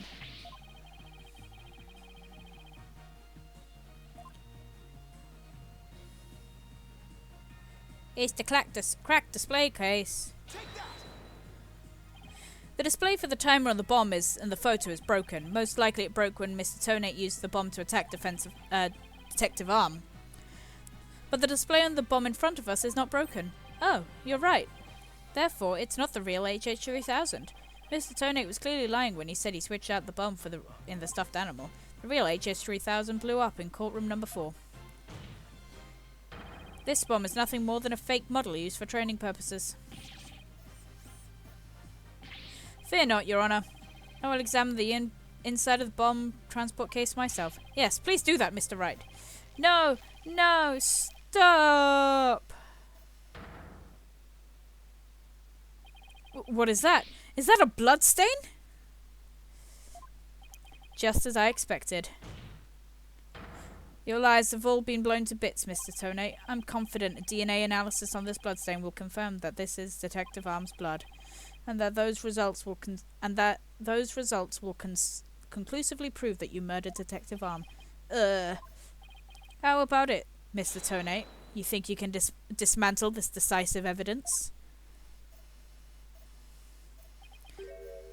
It's the cracked display case. Take that! The display for the timer on the bomb in the photo is broken. Most likely it broke when Mr. Tonate used the bomb to attack Detective Arm. But the display on the bomb in front of us is not broken. Oh, you're right. Therefore, it's not the real HH3000. Mr. Tonate was clearly lying when he said he switched out the bomb in the stuffed animal. The real HH3000 blew up in courtroom number 4. This bomb is nothing more than a fake model used for training purposes. Fear not, Your Honor. I will examine the inside of the bomb transport case myself. Yes, please do that, Mr. Wright. No, no, stop! What is that? Is that a blood stain? Just as I expected. Your lies have all been blown to bits, Mr. Tonate. I'm confident a DNA analysis on this bloodstain will confirm that this is Detective Arm's blood, and that those results will conclusively prove that you murdered Detective Arm. How about it, Mr. Tonate? You think you can dismantle this decisive evidence?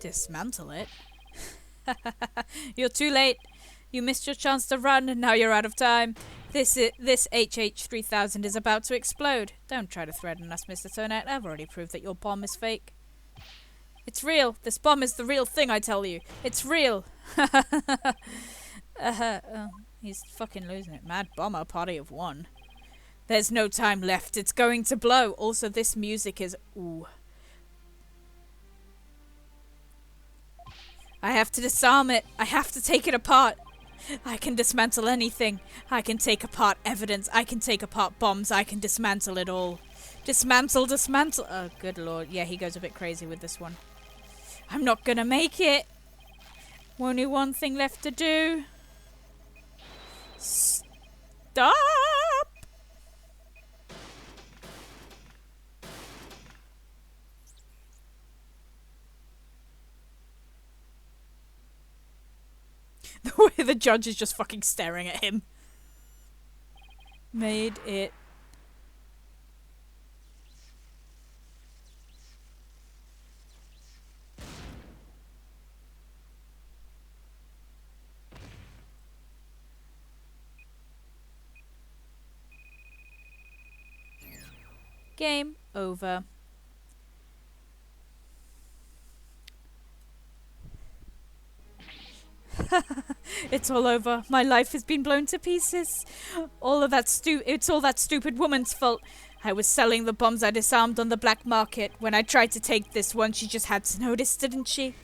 Dismantle it? You're too late. You missed your chance to run, and now you're out of time. This HH3000 is about to explode. Don't try to threaten us, Mr. Tonate. I've already proved that your bomb is fake. It's real. This bomb is the real thing, I tell you. It's real. He's fucking losing it. Mad bomber, party of one. There's no time left. It's going to blow. Also, this music is... Ooh. I have to disarm it. I have to take it apart. I can dismantle anything. I can take apart evidence. I can take apart bombs. I can dismantle it all. Dismantle, dismantle. Oh, good lord. Yeah, he goes a bit crazy with this one. I'm not gonna make it. Only one thing left to do. Stop! The judge is just fucking staring at him. Made it. Game over. It's all over. My life has been blown to pieces. It's all that stupid woman's fault. I was selling the bombs I disarmed on the black market. When I tried to take this one, she just had to notice, didn't she?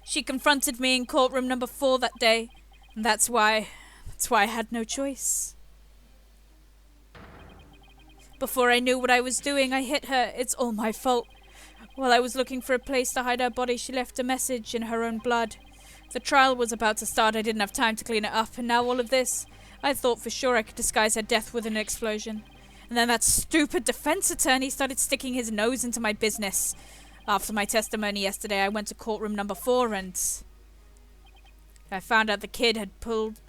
She confronted me in courtroom number 4 that day. And that's why I had no choice. Before I knew what I was doing, I hit her. It's all my fault. While I was looking for a place to hide her body, she left a message in her own blood. The trial was about to start. I didn't have time to clean it up, and now all of this. I thought for sure I could disguise her death with an explosion. And then that stupid defense attorney started sticking his nose into my business. After my testimony yesterday, I went to courtroom number 4 and I found out the kid had pulled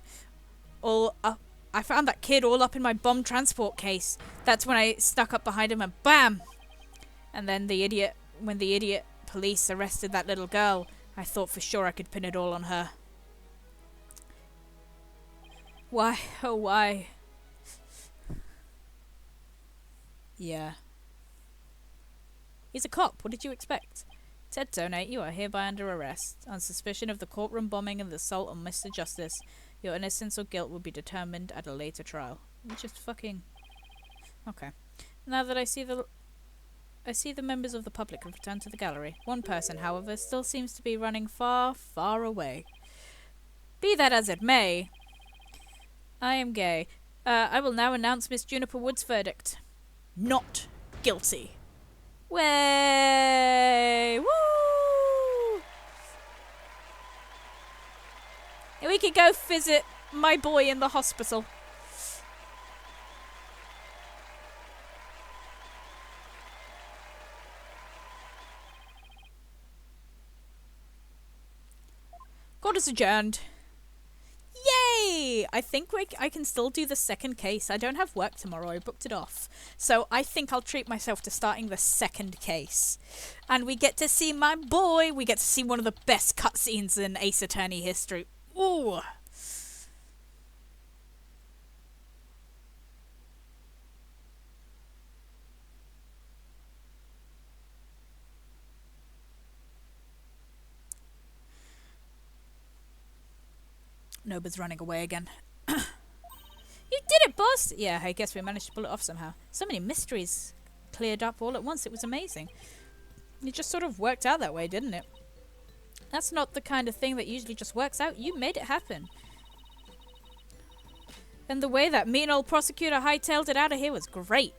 all up. I found that kid all up in my bomb transport case. That's when I snuck up behind him and BAM! And then when the idiot police arrested that little girl, I thought for sure I could pin it all on her. Why? Oh, why? Yeah. He's a cop. What did you expect? Ted Donate, you are hereby under arrest. On suspicion of the courtroom bombing and the assault on Mr. Justice. Your innocence or guilt will be determined at a later trial. You just fucking... Okay. Now that I see the members of the public have returned to the gallery. One person, however, still seems to be running far, far away. Be that as it may, I am gay. I will now announce Miss Juniper Wood's verdict. Not guilty. Way! Woo! And we can go visit my boy in the hospital. Court is adjourned. Yay! I think I can still do the second case. I don't have work tomorrow. I booked it off. So I think I'll treat myself to starting the second case. And we get to see my boy. We get to see one of the best cutscenes in Ace Attorney history. Ooh! Nobah's running away again. You did it, boss! Yeah, I guess we managed to pull it off somehow. So many mysteries cleared up all at once. It was amazing. It just sort of worked out that way, didn't it? That's not the kind of thing that usually just works out. You made it happen. And the way that mean old prosecutor hightailed it out of here was great.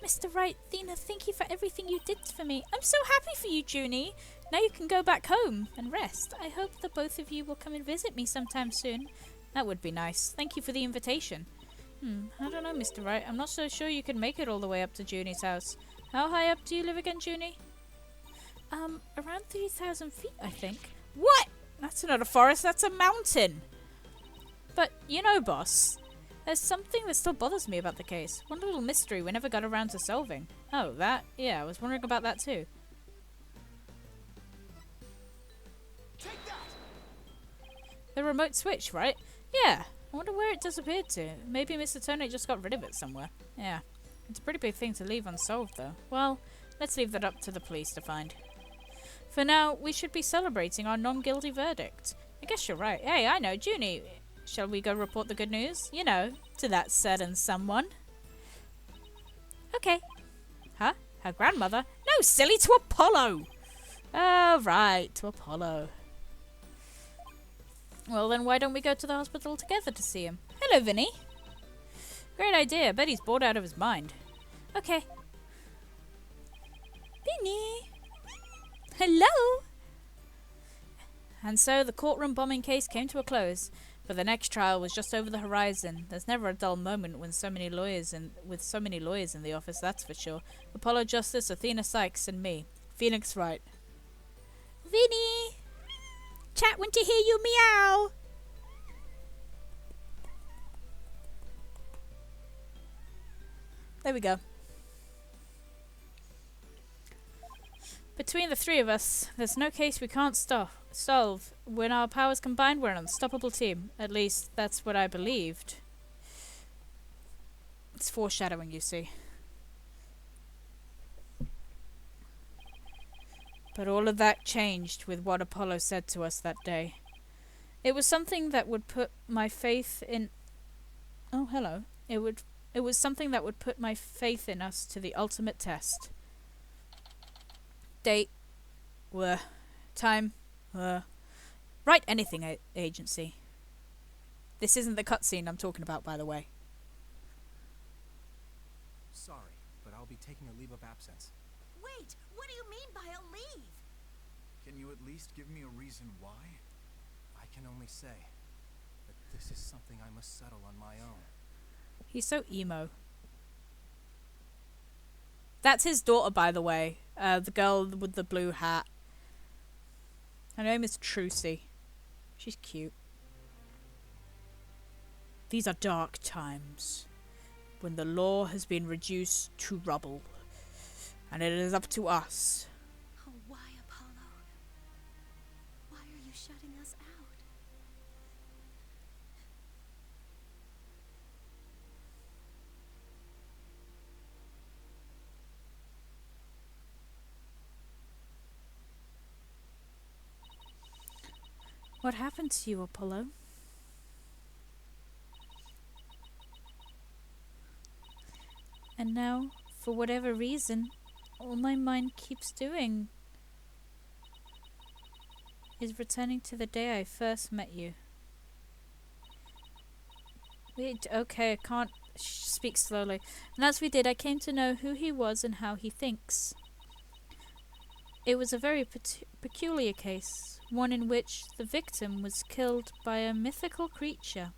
Mr. Wright, Thena, thank you for everything you did for me. I'm so happy for you, Junie. Now you can go back home and rest. I hope the both of you will come and visit me sometime soon. That would be nice. Thank you for the invitation. I don't know, Mr. Wright. I'm not so sure you can make it all the way up to Junie's house. How high up do you live again, Junie? Around 3,000 feet, I think. What? That's not a forest, that's a mountain. But, you know, boss, there's something that still bothers me about the case. One little mystery we never got around to solving. Oh, that? Yeah, I was wondering about that too. Take that! The remote switch, right? Yeah. I wonder where it disappeared to. Maybe Mr. Tony just got rid of it somewhere. Yeah. It's a pretty big thing to leave unsolved, though. Well, let's leave that up to the police to find. For now, we should be celebrating our non-guilty verdict. I guess you're right. Hey, I know, Junie. Shall we go report the good news? You know, to that certain someone. Okay. Huh? Her grandmother? No, silly, to Apollo! Oh, right, to Apollo. Well, then why don't we go to the hospital together to see him? Hello, Vinny. Great idea. Bet he's bored out of his mind. Okay. Vinny. Hello. And so the courtroom bombing case came to a close. But the next trial was just over the horizon. There's never a dull moment when with so many lawyers in the office, that's for sure. Apollo Justice, Athena Sykes, and me, Phoenix Wright. Vinny! Chat want to hear you meow. There we go. Between the three of us, there's no case we can't solve. When our powers combine, we're an unstoppable team. At least, that's what I believed. It's foreshadowing, you see. But all of that changed with what Apollo said to us that day. It was something that would put my faith in... Oh, hello. It was something that would put my faith in us to the ultimate test. Date. Time. Write anything, agency. This isn't the cutscene I'm talking about, by the way. Sorry, but I'll be taking a leave of absence. Wait, what do you mean by a leave? Can you at least give me a reason why? I can only say that this is something I must settle on my own. He's so emo. That's his daughter, by the way. The girl with the blue hat. Her name is Trucy. She's cute. These are dark times, when the law has been reduced to rubble, and it is up to us. Oh, why, Apollo? Why are you shutting us out? What happened to you, Apollo? And now, for whatever reason, all my mind keeps doing is returning to the day I first met you. Okay, I can't speak slowly. And as we did, I came to know who he was and how he thinks. It was a very peculiar case, one in which the victim was killed by a mythical creature.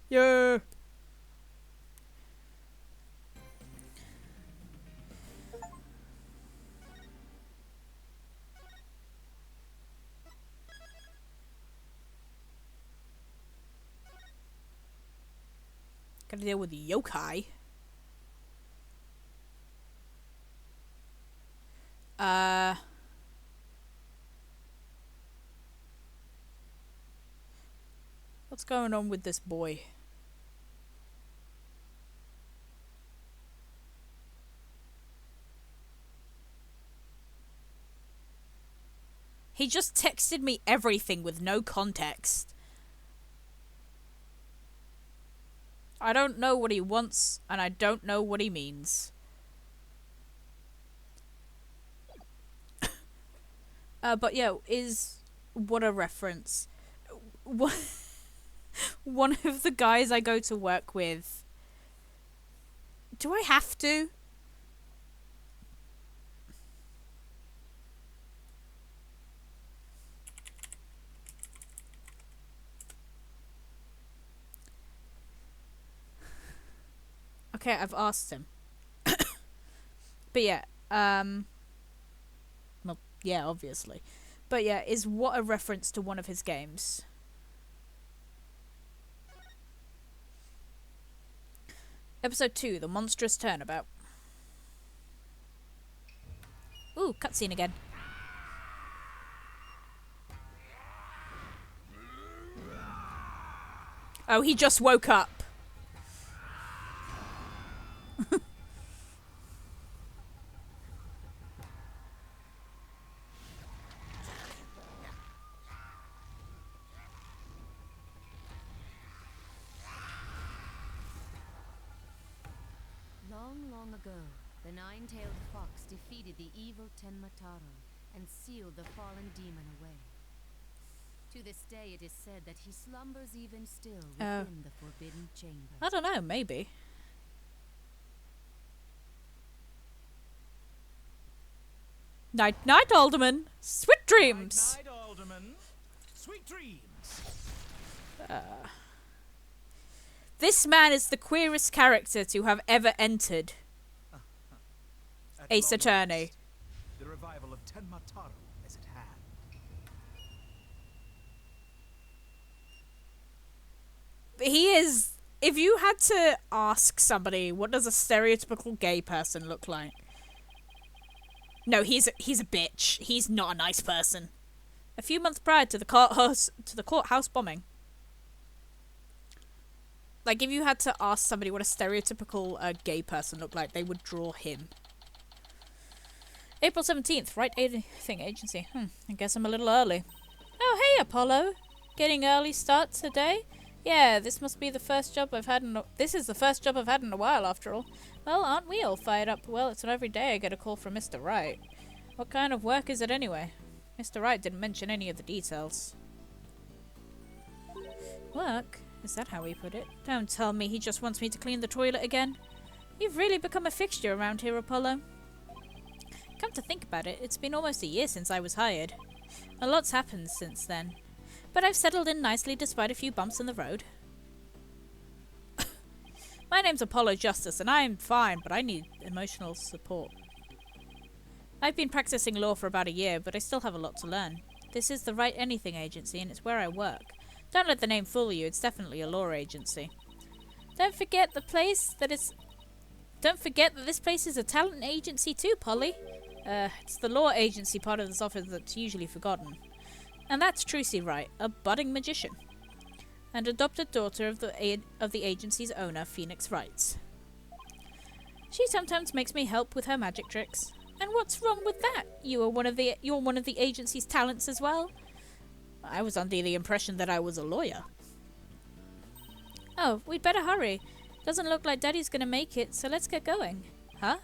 Yeah. Gotta deal with the yokai. What's going on with this boy? He just texted me everything with no context. I don't know what he wants, and I don't know what he means. But yeah, what a reference. One of the guys I go to work with. Do I have to? Okay, I've asked him. But yeah, well, yeah, obviously. But yeah, is what a reference to one of his games. Episode 2, The Monstrous Turnabout. Ooh, cutscene again. Oh, he just woke up. Long ago, the nine-tailed fox defeated the evil Tenmataro and sealed the fallen demon away. To this day, it is said that he slumbers even still within the forbidden chamber. I don't know, maybe. Night, night, Alderman. Sweet dreams. Night, Alderman. Sweet dreams. This man is the queerest character to have ever entered At Ace long Attorney. last, the revival of Tenmataro is at hand. He is... If you had to ask somebody, what does a stereotypical gay person look like? No, he's a bitch. He's not a nice person. A few months prior to the courthouse bombing. Like, if you had to ask somebody what a stereotypical gay person looked like, they would draw him. April 17th, Wright Anything Agency. I guess I'm a little early. Oh, hey, Apollo. Getting early start today? Yeah, this must be the first job I've had in a... This is the first job I've had in a while, after all. Well, aren't we all fired up? Well, it's not every day I get a call from Mr. Wright. What kind of work is it anyway? Mr. Wright didn't mention any of the details. Work? Is that how he put it? Don't tell me he just wants me to clean the toilet again. You've really become a fixture around here, Apollo. Come to think about it, it's been almost a year since I was hired. A lot's happened since then. But I've settled in nicely despite a few bumps in the road. My name's Apollo Justice and I'm fine, but I need emotional support. I've been practicing law for about a year, but I still have a lot to learn. This is the Wright Anything Agency and it's where I work. Don't let the name fool you, it's definitely a law agency. Don't forget that this place is a talent agency too, Polly. It's the law agency part of this office that's usually forgotten. And that's Trucy Wright, a budding magician, and adopted daughter of the agency's owner, Phoenix Wright. She sometimes makes me help with her magic tricks. And what's wrong with that? You're one of the agency's talents as well. I was under the impression that I was a lawyer. Oh, we'd better hurry. Doesn't look like Daddy's gonna make it, so let's get going. Huh?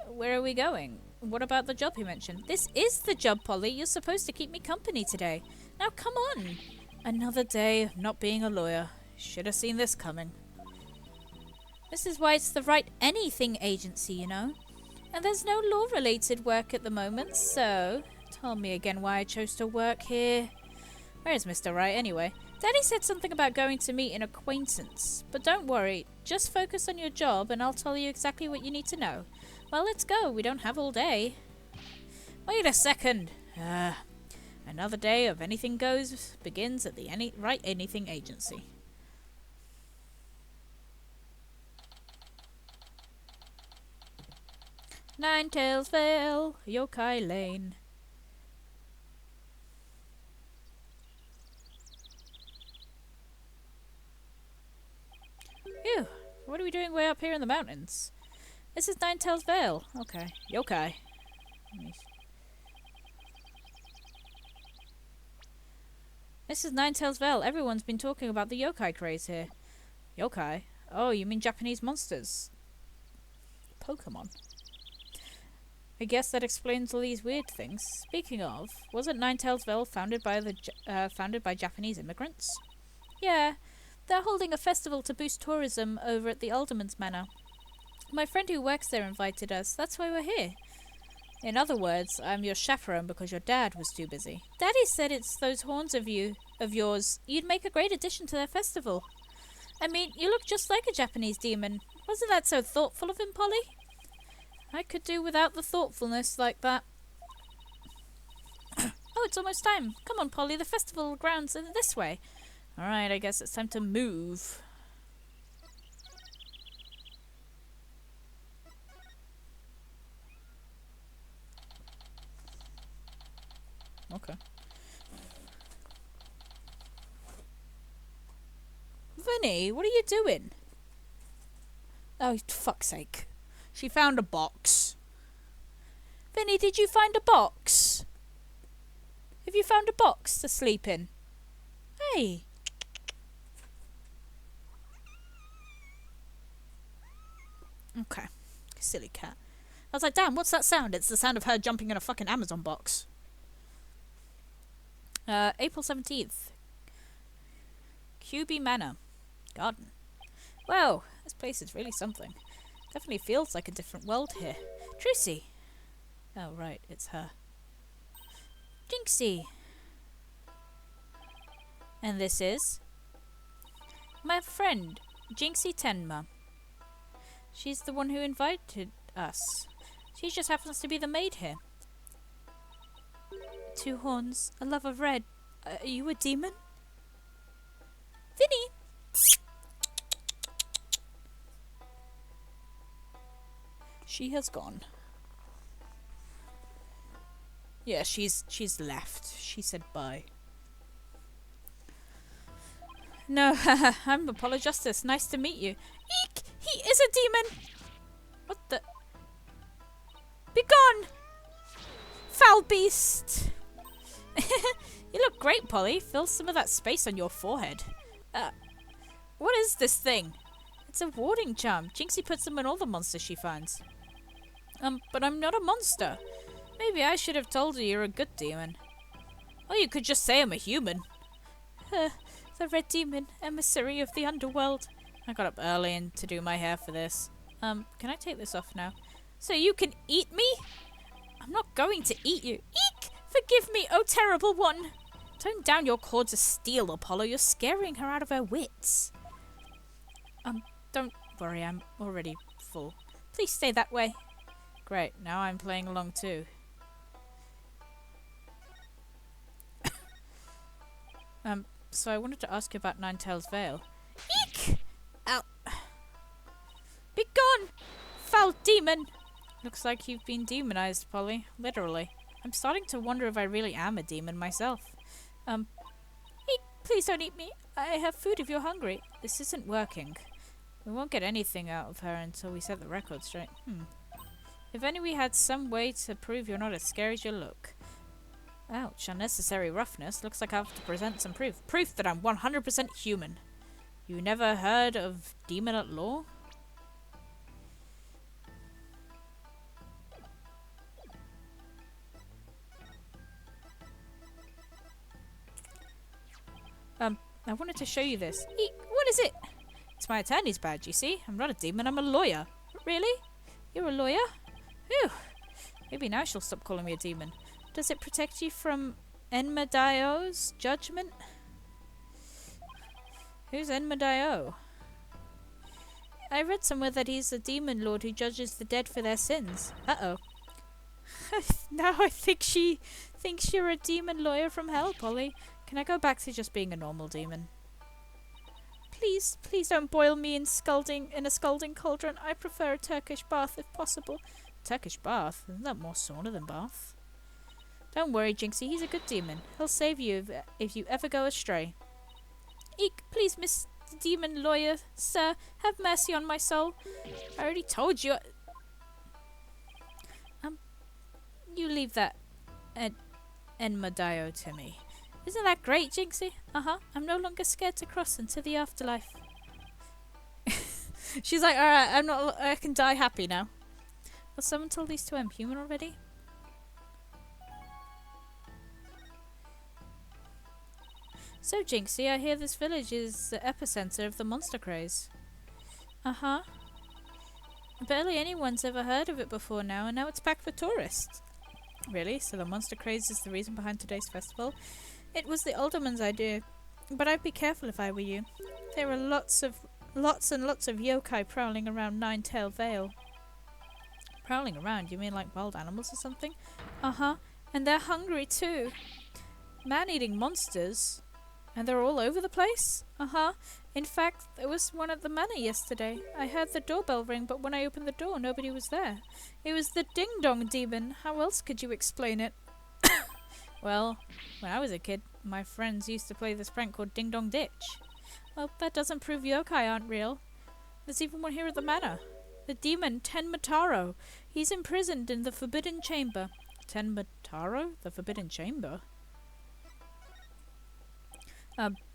Where are we going? What about the job he mentioned? This is the job, Polly. You're supposed to keep me company today. Now come on. Another day of not being a lawyer. Should have seen this coming. This is why it's the Wright Anything Agency, you know. And there's no law-related work at the moment, so... Tell me again why I chose to work here. Where is Mr. Wright, anyway? Daddy said something about going to meet an acquaintance. But don't worry. Just focus on your job and I'll tell you exactly what you need to know. Well, let's go. We don't have all day. Wait a second. Another day of anything goes begins at the Wright Anything Agency. Ninetales Yokai Lane. Phew. What are we doing way up here in the mountains? This is Ninetales Vale. Okay. Yokai. This is Ninetales Vale. Everyone's been talking about the yokai craze here. Yokai? Oh, you mean Japanese monsters? Pokemon. I guess that explains all these weird things. Speaking of, wasn't Ninetales Vale founded by Japanese immigrants? Yeah. They're holding a festival to boost tourism over at the Alderman's Manor. My friend who works there invited us. That's why we're here. In other words, I'm your chaperone because your dad was too busy. Daddy said it's those horns of yours. You'd make a great addition to their festival. I mean, you look just like a Japanese demon. Wasn't that so thoughtful of him, Polly? I could do without the thoughtfulness like that. Oh, it's almost time. Come on, Polly. The festival grounds are this way. Alright, I guess it's time to move. Okay. Vinny, what are you doing? Oh, fuck's sake. She found a box. Vinny, did you find a box? Have you found a box to sleep in? Hey. Okay. Silly cat. I was like, damn, what's that sound? It's the sound of her jumping in a fucking Amazon box. April 17th. QB Manor. Garden. Wow, this place is really something. Definitely feels like a different world here. Trucy. Oh, right, it's her. Jinxie. And this is? My friend. Jinxie Tenma. She's the one who invited us. She just happens to be the maid here. 2 horns, a love of red. Are you a demon? Vinny! She has gone. Yeah, she's left. She said bye. No, I'm Apollo Justice. Nice to meet you. Eek! He is a demon! What the? Begone! Foul beast! You look great, Polly. Feel some of that space on your forehead. What is this thing? It's a warding charm. Jinxie puts them on all the monsters she finds. But I'm not a monster. Maybe I should have told her you're a good demon. Or you could just say I'm a human. The red demon, emissary of the underworld. I got up early and to do my hair for this. Can I take this off now? So you can eat me? I'm not going to eat you. Eek! Forgive me, oh terrible one! Tone down your cords of steel, Apollo. You're scaring her out of her wits. Don't worry, I'm already full. Please stay that way. Great, now I'm playing along too. So I wanted to ask you about Ninetales Vale. Eek! Ow. Begone! Foul demon! Looks like you've been demonized, Polly. Literally. I'm starting to wonder if I really am a demon myself. Eek! Please don't eat me. I have food if you're hungry. This isn't working. We won't get anything out of her until we set the record straight. If only we had some way to prove you're not as scary as you look. Ouch, unnecessary roughness. Looks like I have to present some proof. Proof that I'm 100% human. You never heard of demon at law? I wanted to show you this. Eek, what is it? It's my attorney's badge, you see? I'm not a demon, I'm a lawyer. Really? You're a lawyer? Phew. Maybe now she'll stop calling me a demon. Does it protect you from Enmadaio's judgment? Who's Enmadaio? I read somewhere that he's a demon lord who judges the dead for their sins. Uh-oh. Now I think she thinks you're a demon lawyer from hell, Polly. Can I go back to just being a normal demon? Please, please don't boil me in a scalding cauldron. I prefer a Turkish bath if possible. Turkish bath? Isn't that more sauna than bath? Don't worry, Jinxie. He's a good demon. He'll save you if you ever go astray. Eek, please, Mr. Demon Lawyer, sir, have mercy on my soul. I already told you. You leave that Enmadaio to me. Isn't that great, Jinxie? I'm no longer scared to cross into the afterlife. She's like, alright, I can die happy now. Well, someone told these two I'm human already? So, Jinxie, I hear this village is the epicenter of the monster craze. Barely anyone's ever heard of it before now, and now it's packed for tourists. Really? So the monster craze is the reason behind today's festival? It was the alderman's idea, but I'd be careful if I were you. There are lots and lots of yokai prowling around Ninetale Vale. Prowling around? You mean like wild animals or something? And they're hungry too. Man-eating monsters? And they're all over the place? In fact, there was one at the manor yesterday. I heard the doorbell ring, but when I opened the door, nobody was there. It was the ding-dong demon. How else could you explain it? Well, when I was a kid, my friends used to play this prank called Ding Dong Ditch. Well, that doesn't prove yokai aren't real. There's even one here at the manor. The demon Tenmataro. He's imprisoned in the Forbidden Chamber. Tenmataro? The Forbidden Chamber?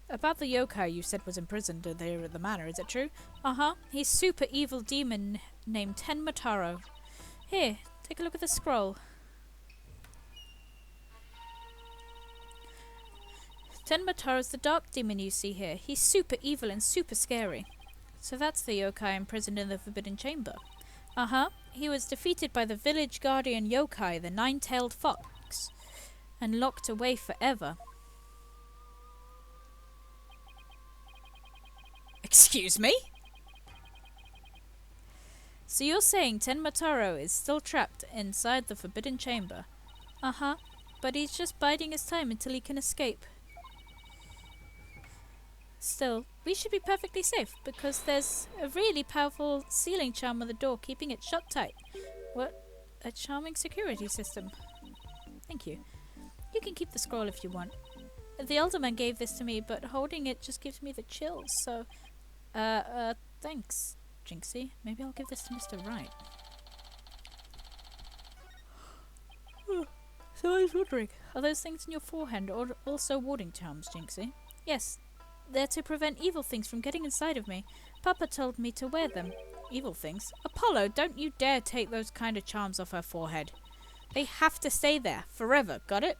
About the yokai you said was imprisoned there at the manor, is it true? He's super evil demon named Tenmataro. Here, take a look at the scroll. Tenmataro's the dark demon you see here. He's super evil and super scary. So that's the yokai imprisoned in the Forbidden Chamber. He was defeated by the village guardian yokai, the nine-tailed fox, and locked away forever. Excuse me? So you're saying Tenmataro is still trapped inside the Forbidden Chamber? Uh-huh. But he's just biding his time until he can escape. Still, we should be perfectly safe, because there's a really powerful sealing charm on the door keeping it shut tight. What? A charming security system. Thank you. You can keep the scroll if you want. The Elderman gave this to me, but holding it just gives me the chills, so... thanks, Jinxie. Maybe I'll give this to Mr. Wright. So I was wondering, are those things in your forehead or also warding charms, Jinxie? Yes, they're to prevent evil things from getting inside of me. Papa told me to wear them. Evil things? Apollo, don't you dare take those kind of charms off her forehead. They have to stay there, forever, got it?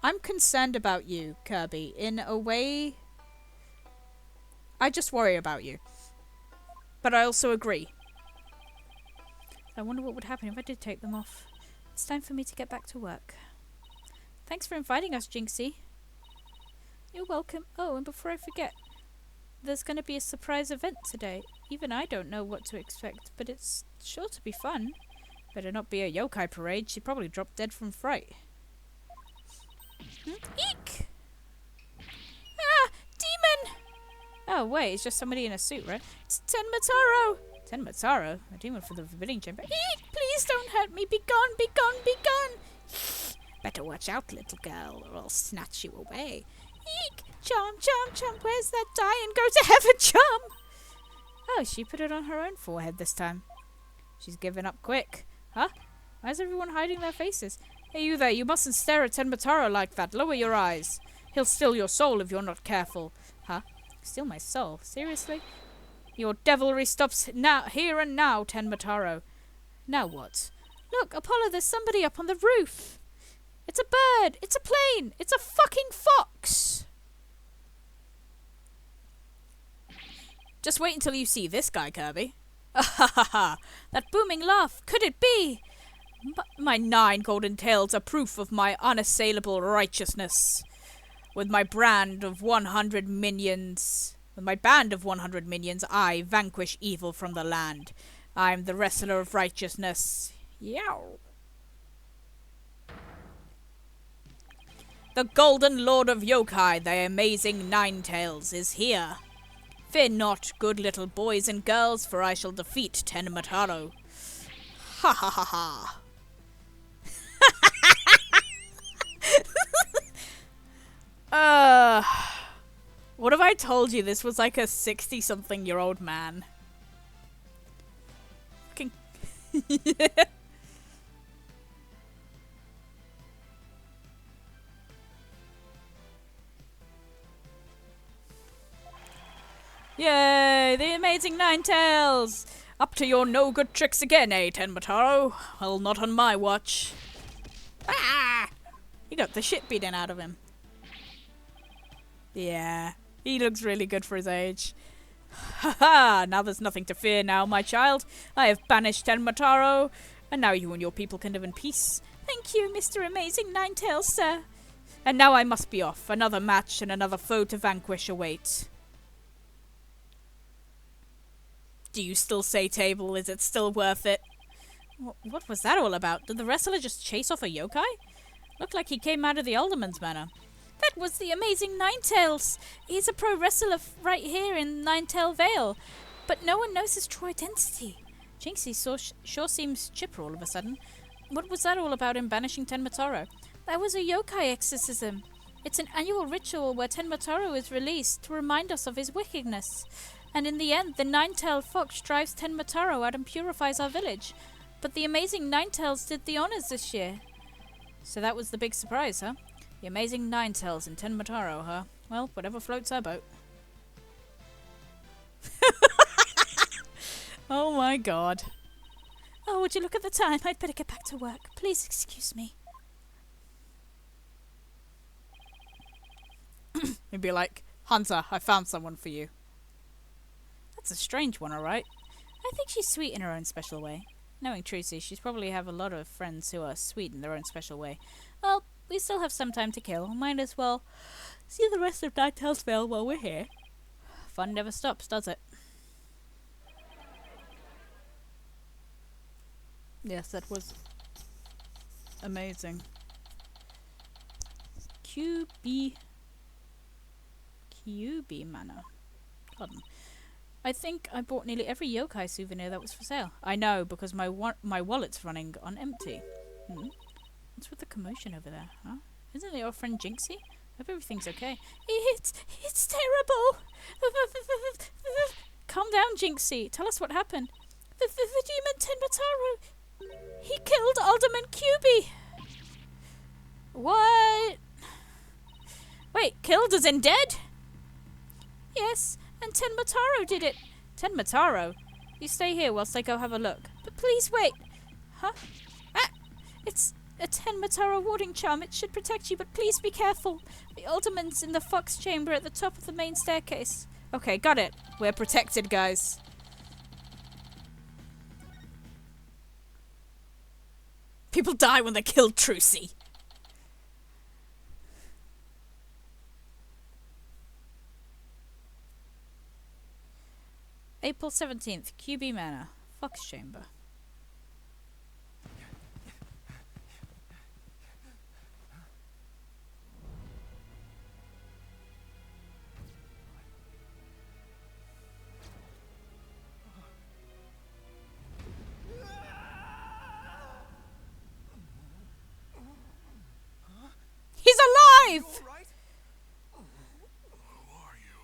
I'm concerned about you, Kirby. In a way, I just worry about you. But I also agree. I wonder what would happen if I did take them off. It's time for me to get back to work. Thanks for inviting us, Jinxie. You're welcome. Oh, and before I forget, there's going to be a surprise event today. Even I don't know what to expect, but it's sure to be fun. Better not be a yokai parade. She'd probably drop dead from fright. Eek! Ah! Demon! Oh, wait, it's just somebody in a suit, right? It's Tenmataro! Tenmataro? A demon for the Forbidden Chamber? Eek! Please don't hurt me! Be gone! Be gone! Be gone! Better watch out, little girl, or I'll snatch you away. Eek! Charm, charm, charm! Where's that die and go to heaven, charm? Oh, she put it on her own forehead this time. She's given up quick. Huh? Why is everyone hiding their faces? Hey, you there, you mustn't stare at Tenmataro like that. Lower your eyes. He'll steal your soul if you're not careful. Huh? Steal my soul? Seriously? Your devilry stops now, here and now, Tenmataro. Now what? Look, Apollo, there's somebody up on the roof. It's a bird. It's a plane. It's a fucking fox. Just wait until you see this guy, Kirby. Ah ha ha ha. That booming laugh. Could it be? My 9 golden tails are proof of my unassailable righteousness. With my band of 100 minions, I vanquish evil from the land. I'm the wrestler of righteousness. Yow. The golden lord of yokai, the amazing Ninetales, is here. Fear not, good little boys and girls, for I shall defeat Tenmataro. Ha ha ha ha. What if I told you this was like a 60-something-year-old man? Fucking... Yay! The amazing Ninetales! Up to your no-good tricks again, eh, Tenmataro? Well, not on my watch. Ah! He got the shit beaten out of him. Yeah, he looks really good for his age. Ha ha! Now there's nothing to fear now, my child. I have banished Tenmataro, and now you and your people can live in peace. Thank you, Mr. Amazing Ninetales, sir. And now I must be off. Another match and another foe to vanquish await. Do you still say table? Is it still worth it? What was that all about? Did the wrestler just chase off a yokai? Looked like he came out of the Alderman's manor. That was the amazing Ninetales. He's a pro wrestler right here in Ninetale Vale. But no one knows his true identity. Jinxie sure seems chipper all of a sudden. What was that all about in banishing Tenmataro? That was a yokai exorcism. It's an annual ritual where Tenmataro is released to remind us of his wickedness. And in the end, the Ninetale Fox drives Tenmataro out and purifies our village. But the amazing Ninetales did the honors this year. So that was the big surprise, huh? The amazing Ninetales and Tenmataro, huh? Well, whatever floats our boat. Oh my god. Oh, would you look at the time? I'd better get back to work. Please excuse me. He'd be like, Hunter, I found someone for you. That's a strange one, alright? I think she's sweet in her own special way. Knowing Trucy, she's probably have a lot of friends who are sweet in their own special way. Well, we still have some time to kill. Might as well see the rest of Ninetales Vale while we're here. Fun never stops, does it? Yes, that was amazing. QB Manor. Pardon. I think I bought nearly every yokai souvenir that was for sale. I know, because my wallet's running on empty. What's with the commotion over there, huh? Isn't it your friend Jinxie? Hope everything's okay. It's terrible! Calm down, Jinxie. Tell us what happened. The demon Tenmataro! He killed Alderman QB! What? Wait, killed as in dead? Yes, and Tenmataro did it. Tenmataro? You stay here whilst I go have a look. But please wait. Huh? Ah! It's a Tenmataro warding charm. It should protect you, but please be careful. The Alderman's in the Fox chamber at the top of the main staircase. Okay, got it. We're protected, guys. People die when they kill Trucy. April 17th, QB Manor, Fox Chamber. He's alive! You all right? Who are you?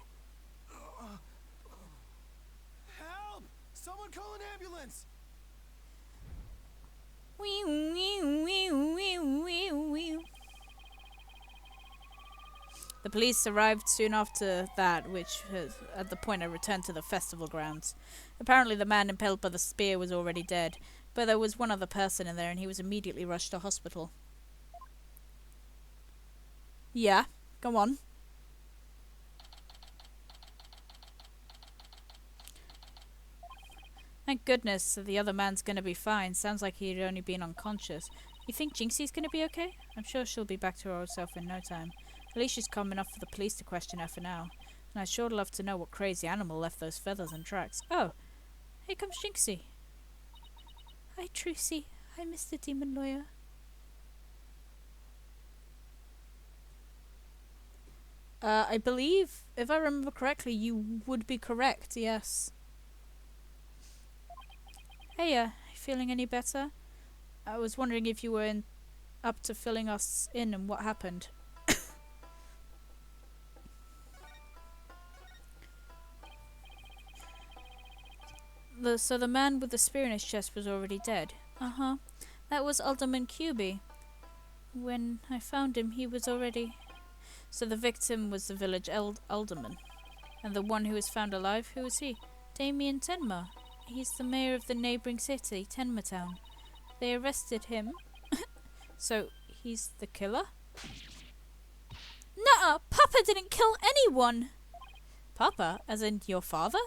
Help! Someone call an ambulance! The police arrived soon after that, which at the point I returned to the festival grounds. Apparently the man impaled by the spear was already dead, but there was one other person in there and he was immediately rushed to hospital. Yeah, go on. Thank goodness the other man's gonna be fine. Sounds like he'd only been unconscious. You think Jinxie's gonna be okay? I'm sure she'll be back to her old self in no time. At least she's calm enough for the police to question her for now. And I'd sure love to know what crazy animal left those feathers and tracks. Oh, here comes Jinxie. Hi, Trucy. Hi, Mr. Demon Lawyer. I believe, if I remember correctly, you would be correct, yes. Hey, feeling any better? I was wondering if you were up to filling us in and what happened. So the man with the spear in his chest was already dead. Uh-huh. That was Alderman QB. When I found him, he was already... So the victim was the village alderman. And the one who was found alive, who was he? Damien Tenma. He's the mayor of the neighbouring city, Tenma Town. They arrested him. So he's the killer? Nuh-uh! Papa didn't kill anyone! Papa? As in your father?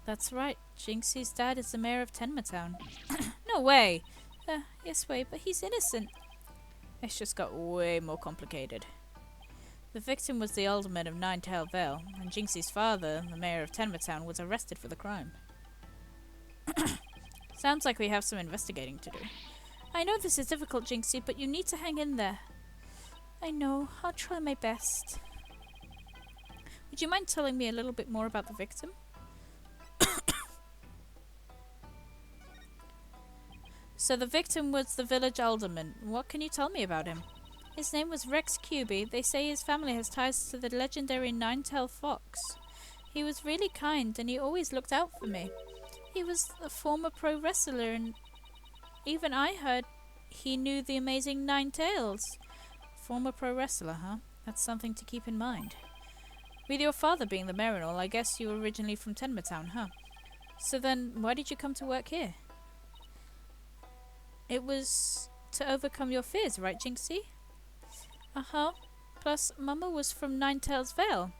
That's right. Jinxie's dad is the mayor of Tenma Town. No way! Yes way, but he's innocent. It's just got way more complicated. The victim was the alderman of Ninetail Vale, and Jinxie's father, the mayor of Tenma Town, was arrested for the crime. Sounds like we have some investigating to do. I know this is difficult, Jinxie, but you need to hang in there. I know. I'll try my best. Would you mind telling me a little bit more about the victim? So the victim was the village alderman. What can you tell me about him? His name was Rex QB. They say his family has ties to the legendary Ninetail Fox. He was really kind and he always looked out for me. He was a former pro wrestler and even I heard he knew the amazing Ninetails. Former pro wrestler, huh? That's something to keep in mind. With your father being the mayor and all, I guess you were originally from Tenma Town, huh? So then, why did you come to work here? It was to overcome your fears, right, Jinxie? Uh-huh. Plus, Mama was from Ninetail's Vale,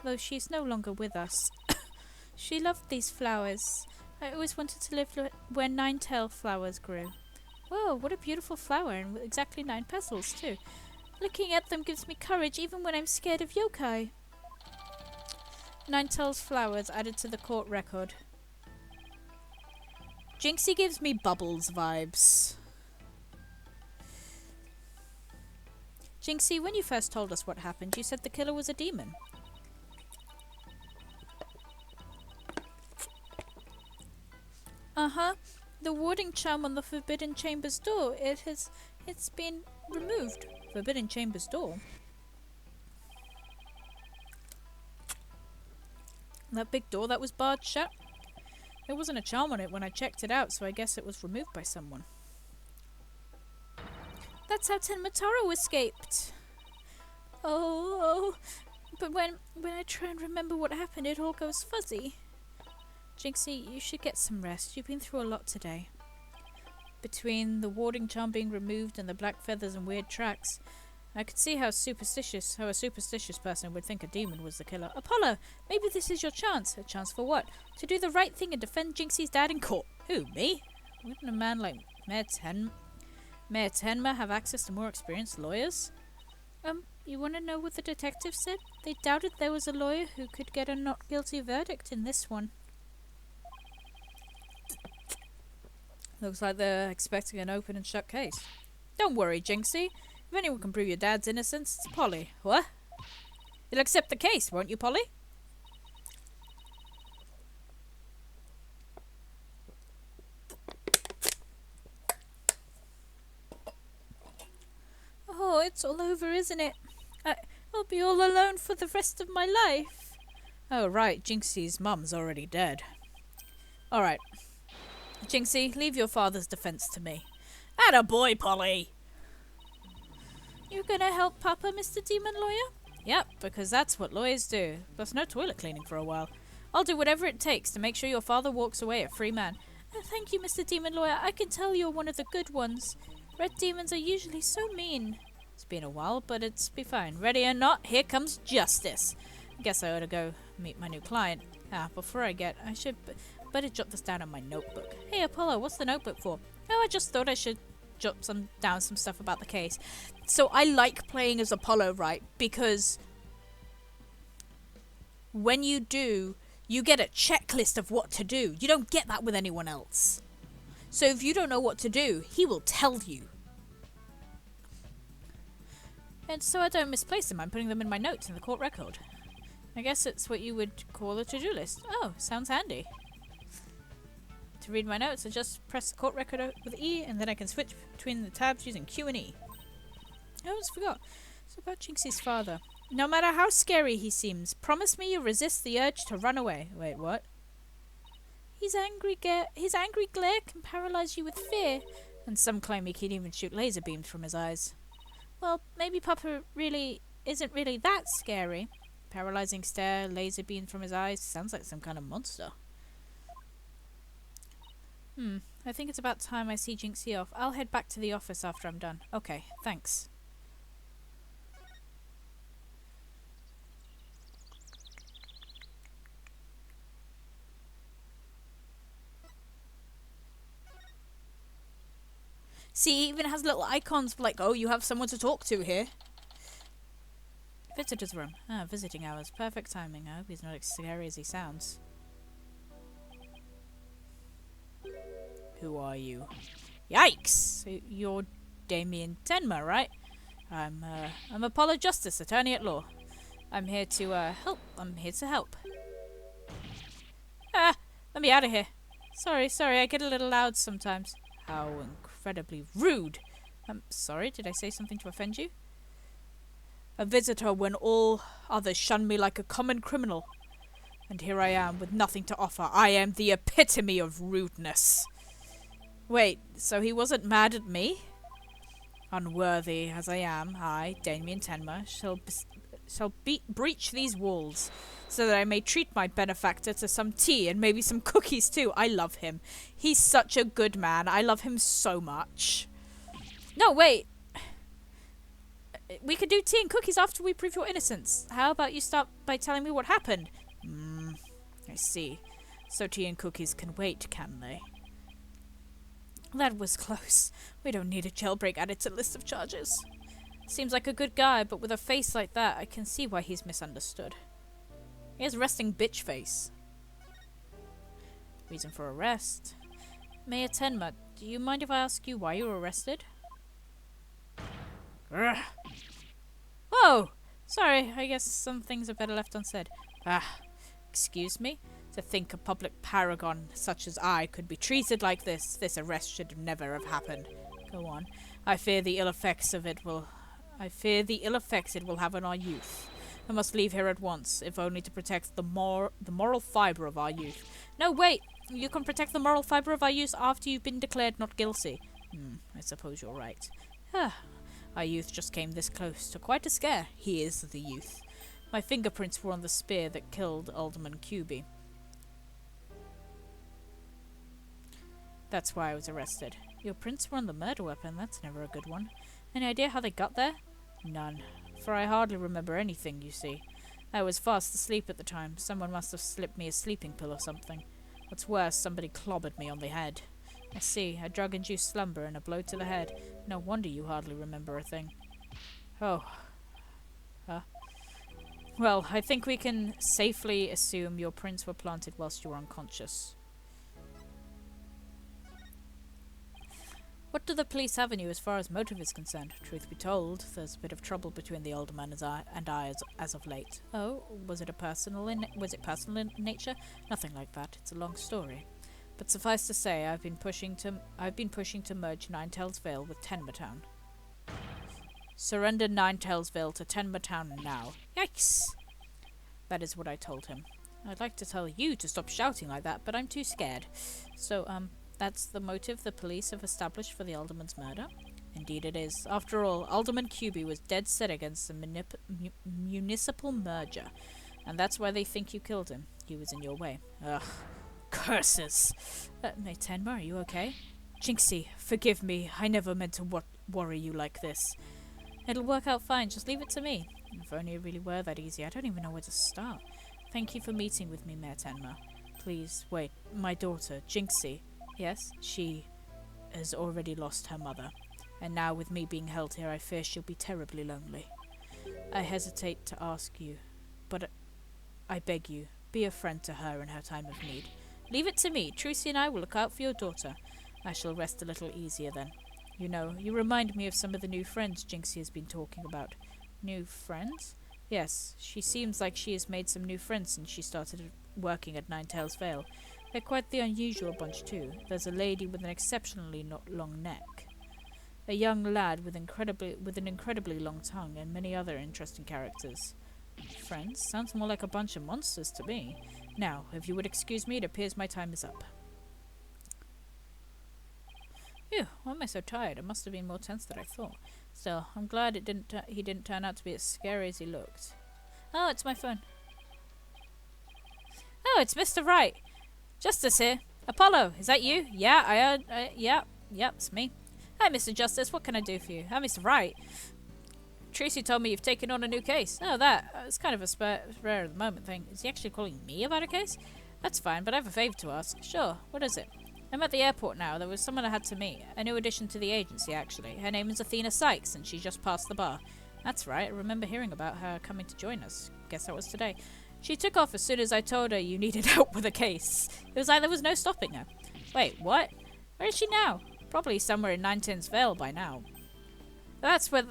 though she's no longer with us. She loved these flowers. I always wanted to live where Ninetail flowers grew. Whoa, what a beautiful flower, and with exactly 9 petals, too. Looking at them gives me courage, even when I'm scared of yokai. Ninetail's flowers added to the court record. Jinxie gives me Bubbles vibes. Jinxie, when you first told us what happened, you said the killer was a demon. Uh-huh. The warding charm on the Forbidden Chamber's door, it's been removed. Forbidden Chamber's door? That big door that was barred shut? There wasn't a charm on it when I checked it out, so I guess it was removed by someone. That's how Tenmataro escaped. Oh, but when I try and remember what happened, it all goes fuzzy. Jinxie, you should get some rest. You've been through a lot today. Between the warding charm being removed and the black feathers and weird tracks, I could see how a superstitious person would think a demon was the killer. Apollo, maybe this is your chance. A chance for what? To do the right thing and defend Jinxie's dad in court. Who, me? Wouldn't a man like Mayor Tenma have access to more experienced lawyers? You want to know what the detective said? They doubted there was a lawyer who could get a not guilty verdict in this one. Looks like they're expecting an open and shut case. Don't worry, Jinxie. If anyone can prove your dad's innocence, it's Polly. What? You'll accept the case, won't you, Polly? Oh, it's all over, isn't it? I'll be all alone for the rest of my life. Oh, right. Jinxie's mum's already dead. Alright. Jinxie, leave your father's defense to me. Attaboy, Polly! You're gonna help Papa, Mr. Demon Lawyer? Yep, because that's what lawyers do. Plus no toilet cleaning for a while. I'll do whatever it takes to make sure your father walks away a free man. Thank you, Mr. Demon Lawyer. I can tell you're one of the good ones. Red demons are usually so mean. It's been a while, but it's be fine. Ready or not, here comes justice. Guess I ought to go meet my new client. Before I should better jot this down on my notebook. Hey, Apollo, what's the notebook for? Oh, I just thought I should jot down some stuff about the case. So I like playing as Apollo, right? Because when you do, you get a checklist of what to do. You don't get that with anyone else. So if you don't know what to do, he will tell you. And so I don't misplace them. I'm putting them in my notes in the court record. I guess it's what you would call a to-do list. Oh, sounds handy. To read my notes, I just press the court record with E, and then I can switch between the tabs using Q and E. I almost forgot. It's about Jinxie's father. No matter how scary he seems, promise me you'll resist the urge to run away. Wait, what? His angry glare can paralyze you with fear, and some claim he can even shoot laser beams from his eyes. Well, maybe Papa isn't really that scary. Paralyzing stare, laser beam from his eyes. Sounds like some kind of monster. I think it's about time I see Jinxie off. I'll head back to the office after I'm done. Okay, thanks. See, it even has little icons like, oh, you have someone to talk to here. Visitor's room. Visiting hours. Perfect timing. I hope he's not as scary as he sounds. Who are you? Yikes! So you're Damien Tenma, right? I'm Apollo Justice, attorney at law. I'm here to help. Let me out of here. Sorry, I get a little loud sometimes. How incredibly rude. I'm sorry, did I say something to offend you? A visitor when all others shun me like a common criminal. And here I am with nothing to offer. I am the epitome of rudeness. Wait, so he wasn't mad at me? Unworthy as I am, I, Damien Tenma, shall breach these walls, so that I may treat my benefactor to some tea and maybe some cookies too. I love him. He's such a good man. I love him so much. No, wait. We could do tea and cookies after we prove your innocence. How about you start by telling me what happened? I see. So tea and cookies can wait, can they? That was close. We don't need a jailbreak added to the list of charges. Seems like a good guy, but with a face like that, I can see why he's misunderstood. He has a resting bitch face. Reason for arrest. Mayor Tenma, do you mind if I ask you why you were arrested? Urgh. Whoa! Sorry, I guess some things are better left unsaid. Excuse me? To think a public paragon such as I could be treated like this arrest should never have happened. Go on. I fear the ill effects it will have on our youth. I must leave here at once, if only to protect the moral fibre of our youth. No, wait! You can protect the moral fibre of our youth after you've been declared not guilty. I suppose you're right. Our youth just came this close to quite a scare. He is the youth. My fingerprints were on the spear that killed Alderman Cuby. That's why I was arrested. Your prints were on the murder weapon. That's never a good one. Any idea how they got there? None. For I hardly remember anything, you see. I was fast asleep at the time. Someone must have slipped me a sleeping pill or something. What's worse, somebody clobbered me on the head. I see. A drug-induced slumber and a blow to the head. No wonder you hardly remember a thing. Oh. Well, I think we can safely assume your prints were planted whilst you were unconscious. What do the police have in you as far as motive is concerned? Truth be told, there's a bit of trouble between the older man and I as of late. Oh, was it personal in nature? Nothing like that. It's a long story. But suffice to say, I've been pushing to merge Ninetales Vale with Tenma. Surrender Ninetales Vale to Tenma now. Yikes! That is what I told him. I'd like to tell you to stop shouting like that, but I'm too scared. So, that's the motive the police have established for the Alderman's murder? Indeed it is. After all, Alderman Cuby was dead set against the municipal merger, and that's why they think you killed him. He was in your way. Ugh. Curses! Mayor Tenma, are you okay? Jinxie, forgive me. I never meant to worry you like this. It'll work out fine. Just leave it to me. If only it really were that easy. I don't even know where to start. Thank you for meeting with me, Mayor Tenma. Please, wait. My daughter, Jinxie. Yes, she has already lost her mother. And now with me being held here, I fear she'll be terribly lonely. I hesitate to ask you, but I beg you, be a friend to her in her time of need. Leave it to me. Trucy and I will look out for your daughter. I shall rest a little easier then. You know, you remind me of some of the new friends Jinxie has been talking about. New friends? Yes, she seems like she has made some new friends since she started working at Ninetales Vale. They're quite the unusual bunch too. There's a lady with an exceptionally long neck, a young lad with an incredibly long tongue, and many other interesting characters. Friends? Sounds more like a bunch of monsters to me. Now, if you would excuse me, it appears my time is up. Phew, why am I so tired? It must have been more tense than I thought. Still, I'm glad he didn't turn out to be as scary as he looked. Oh, it's my phone. Oh, it's Mr. Wright. Justice here. Apollo, is that you? Yeah, I heard. Yep, it's me. Hi, Mr. Justice. What can I do for you? Hi, Mr. Wright. Tracy told me you've taken on a new case. Oh, that. It's kind of a spare at the moment thing. Is he actually calling me about a case? That's fine, but I have a favour to ask. Sure. What is it? I'm at the airport now. There was someone I had to meet. A new addition to the agency, actually. Her name is Athena Sykes, and she just passed the bar. That's right. I remember hearing about her coming to join us. Guess that was today. She took off as soon as I told her you needed help with a case. It was like there was no stopping her. Wait, what? Where is she now? Probably somewhere in Ninetales Vale by now. That's where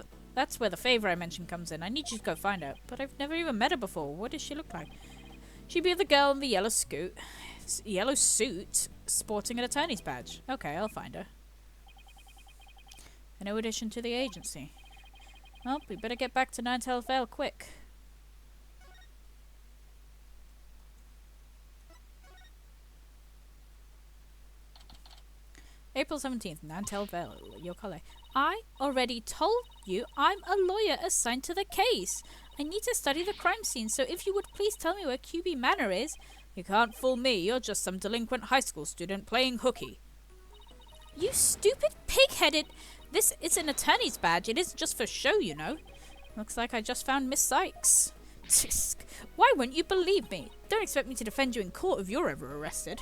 the favour I mentioned comes in. I need you to go find her. But I've never even met her before. What does she look like? She'd be the girl in the yellow suit, sporting an attorney's badge. Okay, I'll find her. A new addition to the agency. Well, we better get back to Ninetales Vale quick. April 17th, Ninetales Vale, Yokale. I already told you I'm a lawyer assigned to the case. I need to study the crime scene, so if you would please tell me where QB Manor is. You can't fool me. You're just some delinquent high school student playing hooky. You stupid pig-headed... This is an attorney's badge. It isn't just for show, you know. Looks like I just found Miss Sykes. Why won't you believe me? Don't expect me to defend you in court if you're ever arrested.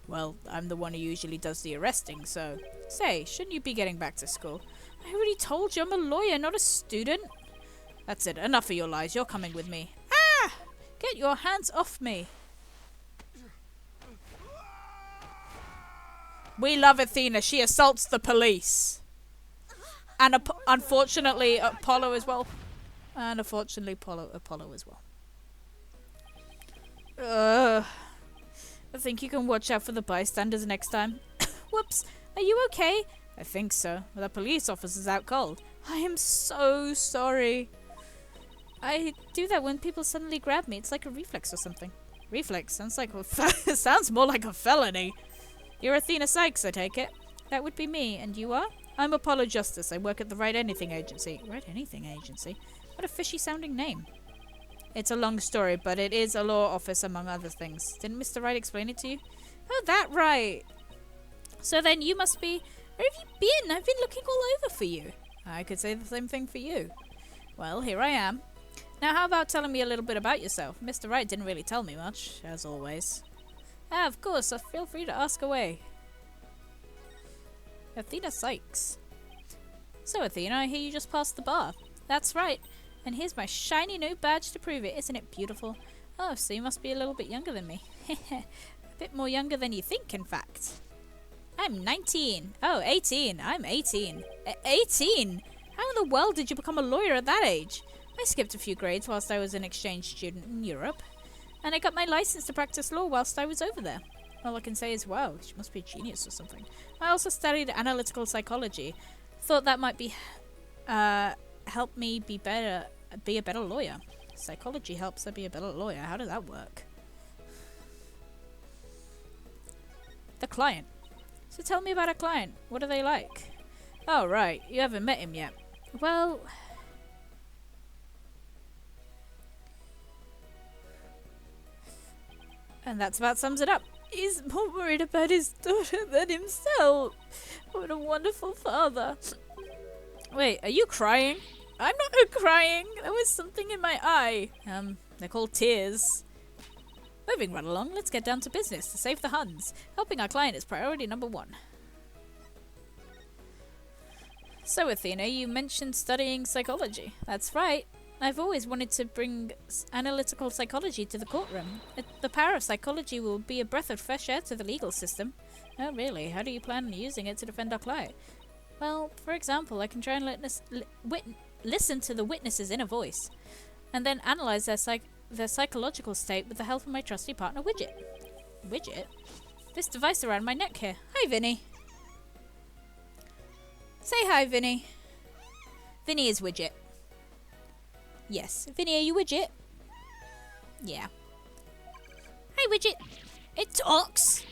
Well, I'm the one who usually does the arresting, so... Say, shouldn't you be getting back to school? I already told you I'm a lawyer, not a student. That's it. Enough of your lies. You're coming with me. Ah! Get your hands off me. We love Athena. She assaults the police. And unfortunately, Apollo as well. And unfortunately, Apollo as well. I think you can watch out for the bystanders next time. Whoops. Are you okay? I think so. The police officer's out cold. I am so sorry. I do that when people suddenly grab me. It's like a reflex or something. Reflex? Sounds like sounds more like a felony. You're Athena Sykes, I take it. That would be me. And you are? I'm Apollo Justice. I work at the Write Anything Agency. Write Anything Agency? What a fishy sounding name. It's a long story, but it is a law office among other things. Didn't Mr. Wright explain it to you? Oh, that right. So then you must be... Where have you been? I've been looking all over for you. I could say the same thing for you. Well, here I am. Now how about telling me a little bit about yourself? Mr. Wright didn't really tell me much, as always. Ah, of course, so feel free to ask away. Athena Sykes. So Athena, I hear you just passed the bar. That's right. And here's my shiny new badge to prove it. Isn't it beautiful? Oh, so you must be a little bit younger than me. A bit more younger than you think, in fact. I'm 19. Oh, 18. I'm 18. 18? How in the world did you become a lawyer at that age? I skipped a few grades whilst I was an exchange student in Europe. And I got my license to practice law whilst I was over there. All I can say is, wow, she must be a genius or something. I also studied analytical psychology. Thought that might be help me be a better lawyer. Psychology helps her be a better lawyer. How does that work? The client. So tell me about a client. What are they like? Oh, right. You haven't met him yet. Well... And that's about sums it up. He's more worried about his daughter than himself. What a wonderful father. Wait, are you crying? I'm not crying. There was something in my eye. They're called tears. Moving right along, let's get down to business to save the Huns. Helping our client is priority number 1. So, Athena, you mentioned studying psychology. That's right. I've always wanted to bring analytical psychology to the courtroom. The power of psychology will be a breath of fresh air to the legal system. Oh, really? How do you plan on using it to defend our client? Well, for example, I can try and listen to the witness's inner voice, and then analyze their psychological state with the help of my trusty partner, Widget. Widget? This device around my neck here. Hi, Vinny. Say hi, Vinny. Vinny is Widget. Yes. Vinny, are you Widget? Yeah. Hi, Widget. It talks.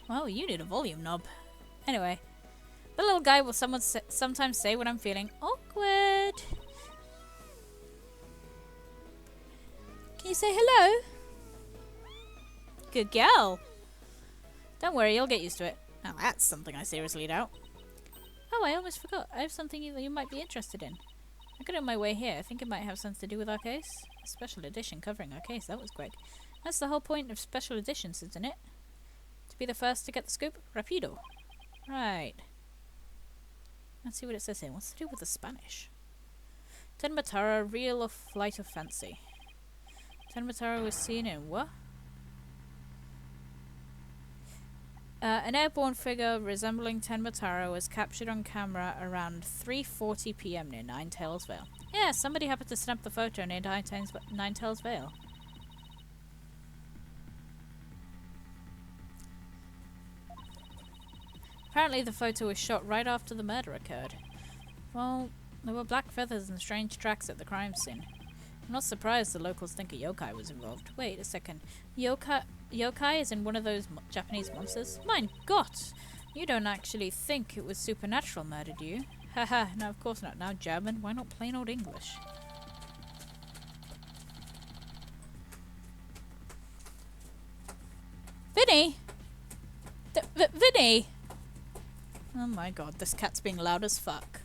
Well, you need a volume knob. Anyway, the little guy will sometimes say when I'm feeling awkward. Can you say hello? Good girl. Don't worry, you'll get used to it. Now that's something I seriously doubt. Oh, I almost forgot. I have something that you might be interested in. I got it on my way here. I think it might have something to do with our case. A special edition covering our case. That was quick. That's the whole point of special editions, isn't it? To be the first to get the scoop? Rapido. Right. Let's see what it says here. What's to do with the Spanish? Tenmatara, real or flight of fancy? Tenmatara was seen in what? An airborne figure resembling Tenmatara was captured on camera around 3:40 p.m. near Nine Tails Vale. Yeah, somebody happened to snap the photo near Nine Tails Vale. Apparently the photo was shot right after the murder occurred. Well, there were black feathers and strange tracks at the crime scene. I'm not surprised the locals think a yokai was involved. Wait a second. Yokai is in one of those Japanese monsters? My God! You don't actually think it was supernatural murder, do you? Haha, no, of course not. Now German, why not plain old English? Vinny! Vinny! Oh my God, this cat's being loud as fuck.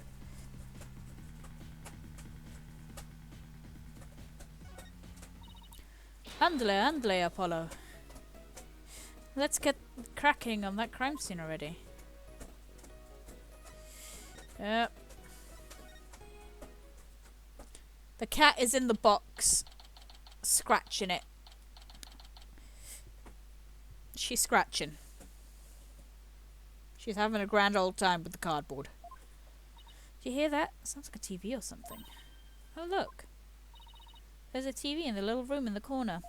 Andale, Apollo. Let's get cracking on that crime scene already. Yep. The cat is in the box, scratching it. She's scratching. She's having a grand old time with the cardboard. Do you hear that? Sounds like a TV or something. Oh, look. There's a TV in the little room in the corner.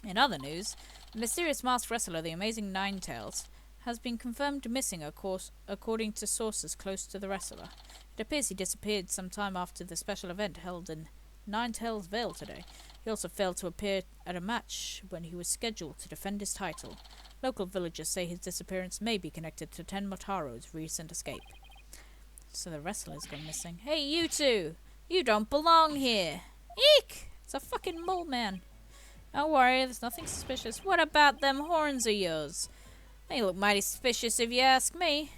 In other news, the mysterious masked wrestler, the amazing Ninetales, has been confirmed missing, of course, according to sources close to the wrestler. It appears he disappeared some time after the special event held in Ninetales Vale today. He also failed to appear at a match when he was scheduled to defend his title. Local villagers say his disappearance may be connected to Tenmataro's recent escape. So the wrestler's gone missing. Hey, you two! You don't belong here! Eek! It's a fucking mole man. Don't worry, there's nothing suspicious. What about them horns of yours? They look mighty suspicious if you ask me.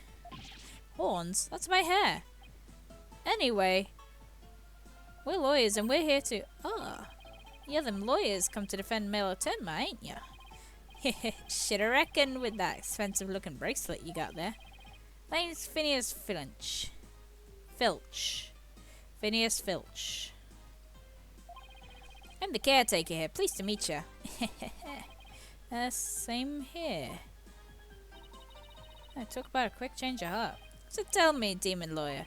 Horns? That's my hair. Anyway, we're lawyers and we're here to... Ah, yeah, them lawyers come to defend Mela Tenma, ain't ya? Shoulda reckoned with that expensive looking bracelet you got there. My name's Phineas Filch. Phineas Filch. I'm the caretaker here. Pleased to meet you. Same here. Talk about a quick change of heart. So tell me, demon lawyer.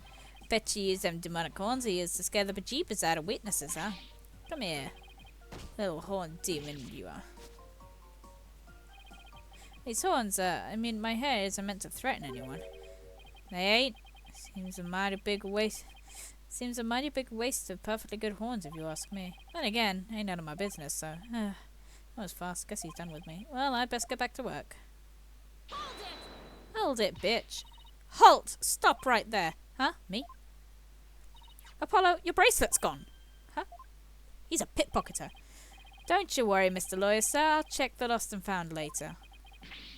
Bet you use them demonic horns of yours to scare the bejeepers out of witnesses, huh? Come here. Little horn demon you are. These horns my hair isn't meant to threaten anyone. They ain't. Seems a mighty big waste of perfectly good horns, if you ask me. Then again, ain't none of my business, so... that was fast. Guess he's done with me. Well, I best get back to work. Hold it, bitch. Halt! Stop right there. Huh? Me? Apollo, your bracelet's gone. Huh? He's a pickpocketer. Don't you worry, Mr. Lawyer, sir. I'll check the lost and found later.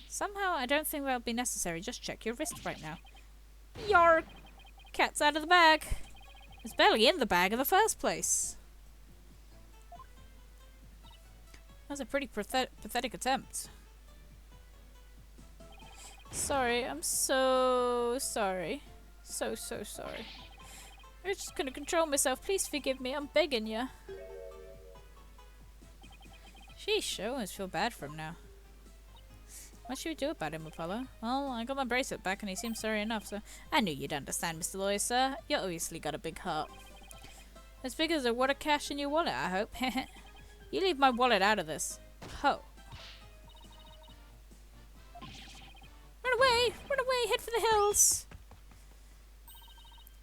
Somehow, I don't think that'll be necessary. Just check your wrist right now. Your cat's out of the bag. It's barely in the bag in the first place. That was a pretty pathetic attempt. Sorry, I'm so sorry. So sorry. I'm just gonna control myself. Please forgive me. I'm begging ya. Sheesh, I almost feel bad for him now. What should we do about him, Apollo? Well, I got my bracelet back and he seems sorry enough, so... I knew you'd understand, Mr. Lawyer, sir. You obviously got a big heart. As big as a wad of cash in your wallet, I hope. You leave my wallet out of this. Ho. Run away! Run away! Head for the hills!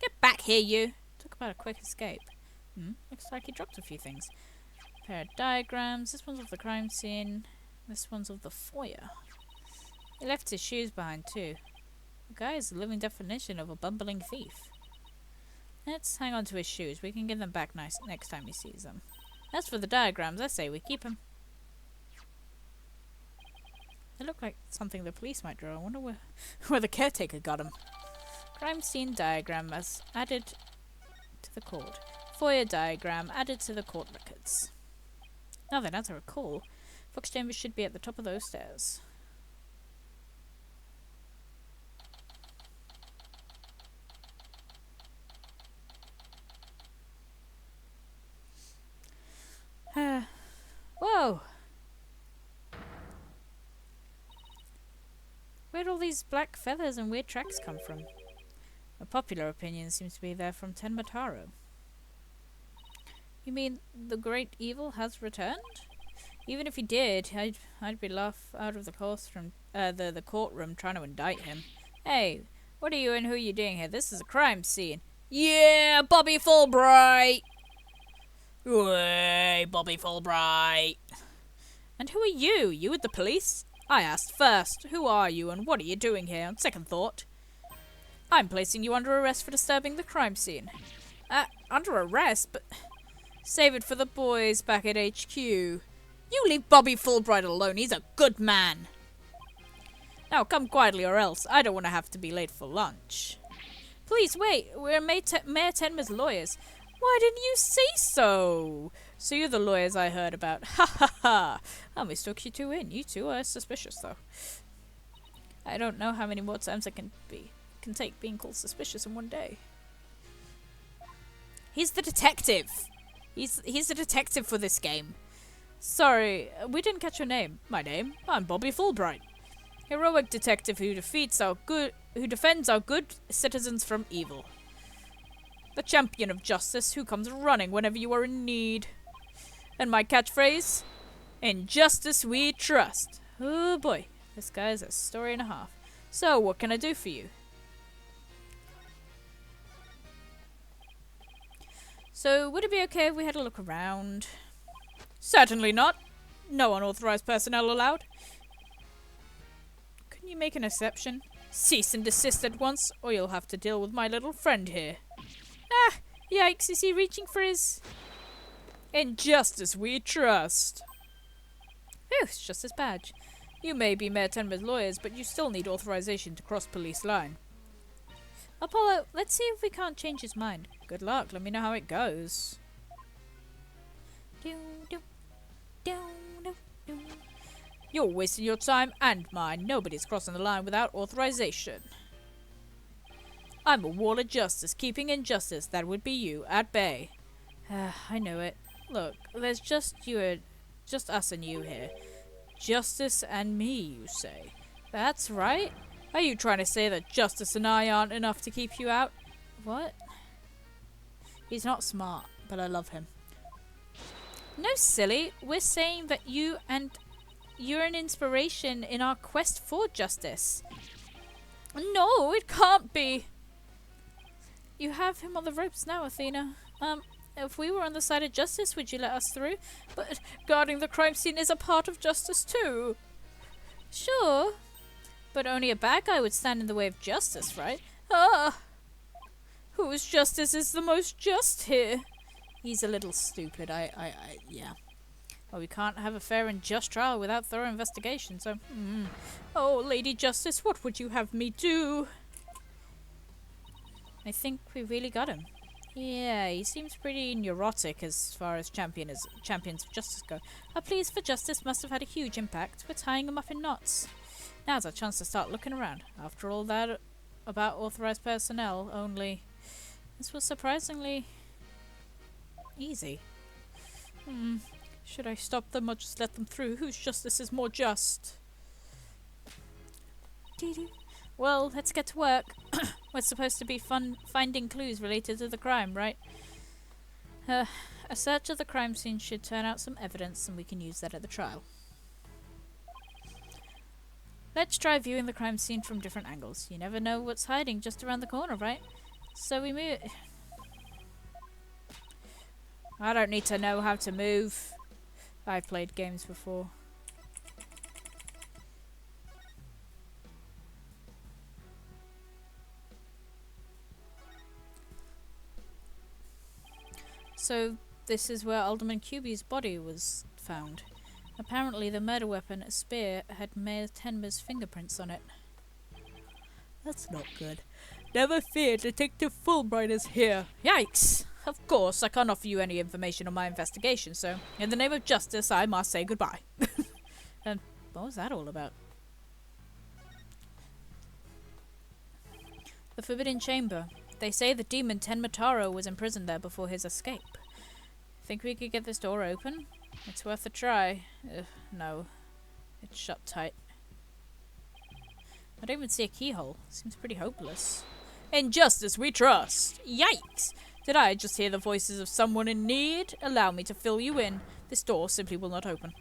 Get back here, you! Talk about a quick escape. Looks like he dropped a few things. A pair of diagrams. This one's of the crime scene. This one's of the foyer. He left his shoes behind too. The guy is the living definition of a bumbling thief. Let's hang on to his shoes. We can give them back next time he sees them. As for the diagrams, I say we keep them. They look like something the police might draw. I wonder where the caretaker got them. Crime scene diagram as added to the court. Foyer diagram added to the court records. Now then, as I recall, Fox Chambers should be at the top of those stairs. Whoa! Where'd all these black feathers and weird tracks come from? A popular opinion seems to be they're from Tenmataro. You mean the great evil has returned? Even if he did, I'd be laughed out of the courtroom trying to indict him. Hey, what are you and who are you doing here? This is a crime scene. Yeah, Bobby Fulbright! Way, Bobby Fulbright! And who are you? You with the police? I asked first. Who are you and what are you doing here? On second thought, I'm placing you under arrest for disturbing the crime scene. Under arrest? But save it for the boys back at HQ. You leave Bobby Fulbright alone. He's a good man. Now come quietly or else. I don't want to have to be late for lunch. Please wait. We're Mayor Tenma's lawyers. Why didn't you say so? So you're the lawyers I heard about. Ha ha ha. I mistook you two in. You two are suspicious though. I don't know how many more times I can take being called suspicious in one day. He's the detective. He's the detective for this game. Sorry, we didn't catch your name. My name? I'm Bobby Fulbright. Heroic detective who defends our good citizens from evil. The champion of justice who comes running whenever you are in need. And my catchphrase? In justice we trust. Oh boy, this guy's a story and a half. So, what can I do for you? So, would it be okay if we had a look around? Certainly not. No unauthorized personnel allowed. Can you make an exception? Cease and desist at once, or you'll have to deal with my little friend here. Ah! Yikes, is he reaching for his... In justice we trust. Phew, it's just his badge. You may be Mayor Tenma's lawyers, but you still need authorization to cross police line. Apollo, let's see if we can't change his mind. Good luck, let me know how it goes. You're wasting your time and mine. Nobody's crossing the line without authorization. I'm a wall of justice, keeping injustice, that would be you, at bay. I know it. Look, there's just us and you here. Justice and me, you say? That's right. Are you trying to say that Justice and I aren't enough to keep you out? What? He's not smart, but I love him. No, silly. We're saying that you're an inspiration in our quest for justice. No, it can't be. You have him on the ropes now, Athena. If we were on the side of justice, would you let us through? But guarding the crime scene is a part of justice too. Sure. But only a bad guy would stand in the way of justice, right? Ah! Whose justice is the most just here? He's a little stupid, yeah. Well, we can't have a fair and just trial without thorough investigation, so... Oh, Lady Justice, what would you have me do? I think we really got him. Yeah, he seems pretty neurotic as far as champions of justice go. Our pleas for justice must have had a huge impact. We're tying him up in knots. Now's our chance to start looking around. After all that about authorized personnel, only... This was surprisingly... easy. Should I stop them or just let them through? Whose justice is more just? Well, let's get to work. We're supposed to be finding clues related to the crime, right? A search of the crime scene should turn out some evidence and we can use that at the trial. Let's try viewing the crime scene from different angles. You never know what's hiding just around the corner, right? So we move... I don't need to know how to move. I've played games before. So, this is where Alderman Cuby's body was found. Apparently the murder weapon, a spear, had Mayor Tenma's fingerprints on it. That's not good. Never fear, Detective Fulbright is here. Yikes! Of course, I can't offer you any information on my investigation, so in the name of justice, I must say goodbye. And what was that all about? The Forbidden Chamber. They say the demon Tenma Taro was imprisoned there before his escape. Think we could get this door open? It's worth a try. No. It's shut tight. I don't even see a keyhole. Seems pretty hopeless. In justice we trust! Yikes! Did I just hear the voices of someone in need? Allow me to fill you in. This door simply will not open.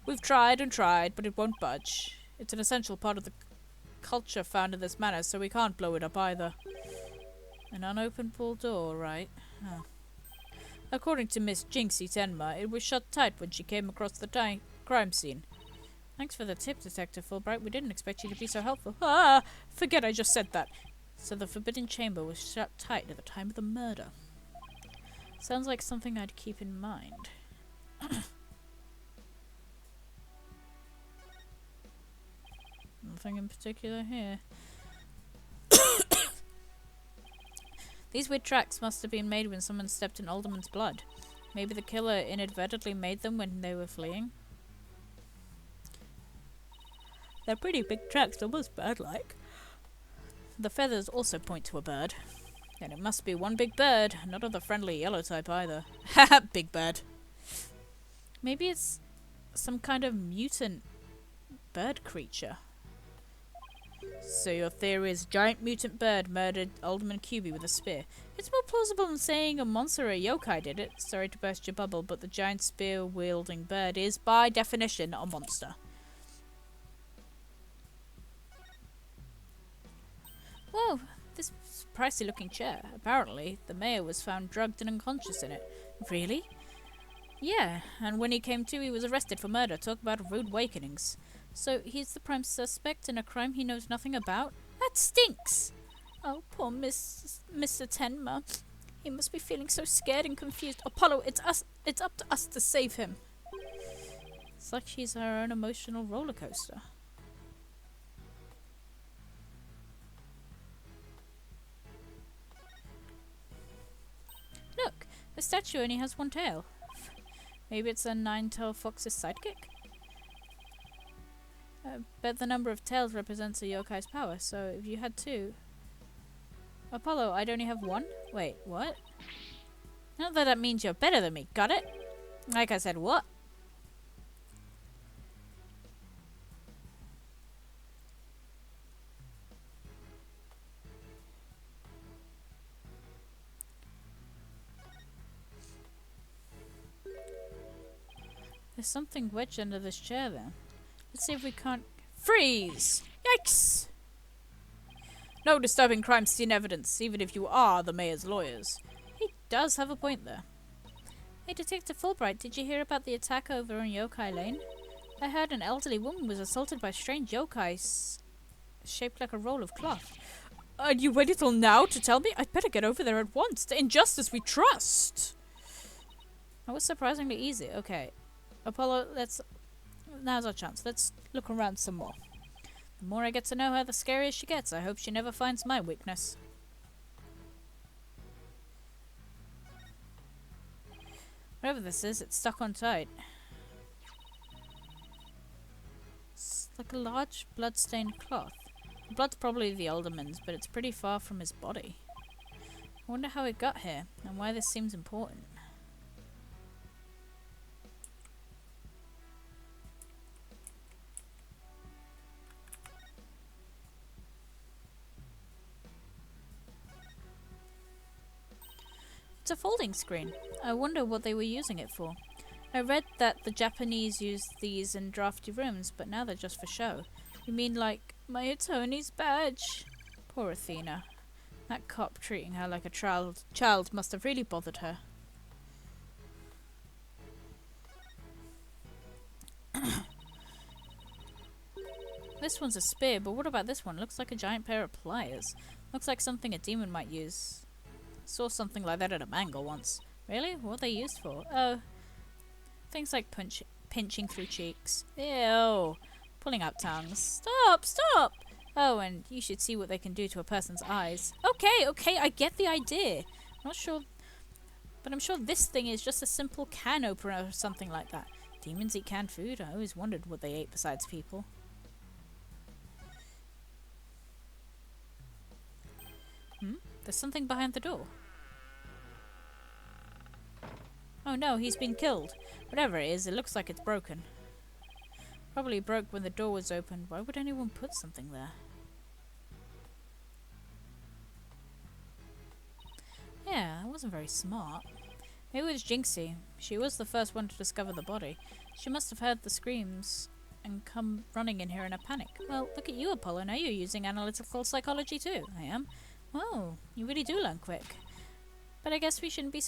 We've tried and tried, but it won't budge. It's an essential part of the culture found in this manor, so we can't blow it up either. An unopenable door, right? Huh. According to Miss Jinxie Tenma, it was shut tight when she came across the crime scene. Thanks for the tip, Detective Fulbright. We didn't expect you to be so helpful. Ah! Forget I just said that. So the Forbidden Chamber was shut tight at the time of the murder. Sounds like something I'd keep in mind. Nothing in particular here. These weird tracks must have been made when someone stepped in Alderman's blood. Maybe the killer inadvertently made them when they were fleeing. They're pretty big tracks, almost bird-like. The feathers also point to a bird. And it must be one big bird, not of the friendly yellow type either. Haha, big bird. Maybe it's some kind of mutant bird creature. So your theory is a giant mutant bird murdered Alderman QB with a spear. It's more plausible than saying a monster or a yokai did it. Sorry to burst your bubble, but the giant spear-wielding bird is, by definition, a monster. Whoa, this pricey-looking chair. Apparently, the mayor was found drugged and unconscious in it. Really? Yeah, and when he came to, he was arrested for murder. Talk about rude awakenings. So he's the prime suspect in a crime he knows nothing about? That stinks! Oh, poor Mr. Tenma. He must be feeling so scared and confused. Apollo, it's us. It's up to us to save him. It's like she's our own emotional roller coaster. Look, the statue only has one tail. Maybe it's a nine-tailed fox's sidekick? Bet the number of tails represents a yokai's power, so if you had two... Apollo, I'd only have one? Wait, what? Not that that means you're better than me, got it? Like I said, what? There's something wedged under this chair then. Let's see if we can't... Freeze! Yikes! No disturbing crime scene evidence, even if you are the mayor's lawyers. He does have a point there. Hey, Detective Fulbright, did you hear about the attack over on Yokai Lane? I heard an elderly woman was assaulted by strange yokais shaped like a roll of cloth. And you waited till now to tell me? I'd better get over there at once. The injustice we trust! That was surprisingly easy. Okay. Apollo, now's our chance. Let's look around some more. The more I get to know her, the scarier she gets. I hope she never finds my weakness. Whatever this is, it's stuck on tight. It's like a large blood-stained cloth. The blood's probably the alderman's, but it's pretty far from his body. I wonder how it got here, and why this seems important. It's a folding screen. I wonder what they were using it for. I read that the Japanese used these in drafty rooms, but now they're just for show. You mean like my attorney's badge? Poor Athena. That cop treating her like a child must have really bothered her. This one's a spear, but what about this one? Looks like a giant pair of pliers. Looks like something a demon might use. Saw something like that at a manga once. Really? What are they used for? Oh, things like pinching through cheeks. Ew. Pulling out tongues. Stop! Stop! Oh, and you should see what they can do to a person's eyes. Okay, I get the idea. Not sure, but I'm sure this thing is just a simple can opener or something like that. Demons eat canned food? I always wondered what they ate besides people. There's something behind the door. Oh no, he's been killed. Whatever it is, it looks like it's broken. Probably broke when the door was opened. Why would anyone put something there? Yeah, that wasn't very smart. Maybe it was Jinxie. She was the first one to discover the body. She must have heard the screams and come running in here in a panic. Well, look at you, Apollo. Now you're using analytical psychology too. I am. Oh, you really do learn quick. But I guess we shouldn't be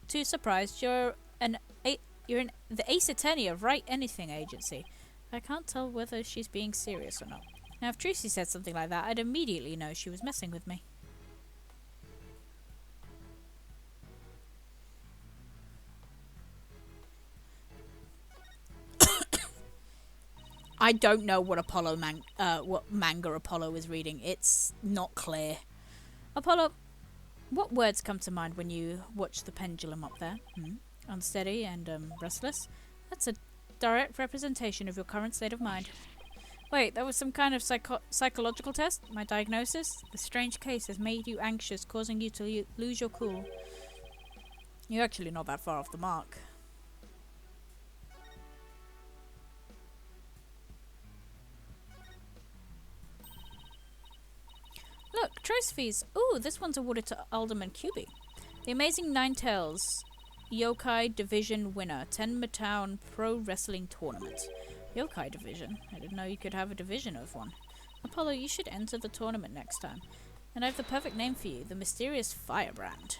too surprised. You're the Ace Attorney of Write Anything Agency. I can't tell whether she's being serious or not. Now, if Tracy said something like that, I'd immediately know she was messing with me. I don't know what what manga Apollo is reading. It's not clear. Apollo, what words come to mind when you watch the pendulum up there? Unsteady and restless? That's a direct representation of your current state of mind. Wait, that was some kind of psychological test? My diagnosis? The strange case has made you anxious, causing you to lose your cool. You're actually not that far off the mark. fees. Ooh, this one's awarded to Alderman QB. The Amazing Nine Tails Yokai Division winner, Tenma Town Pro Wrestling Tournament. Yokai Division? I didn't know you could have a division of one. Apollo, you should enter the tournament next time. And I have the perfect name for you, the Mysterious Firebrand.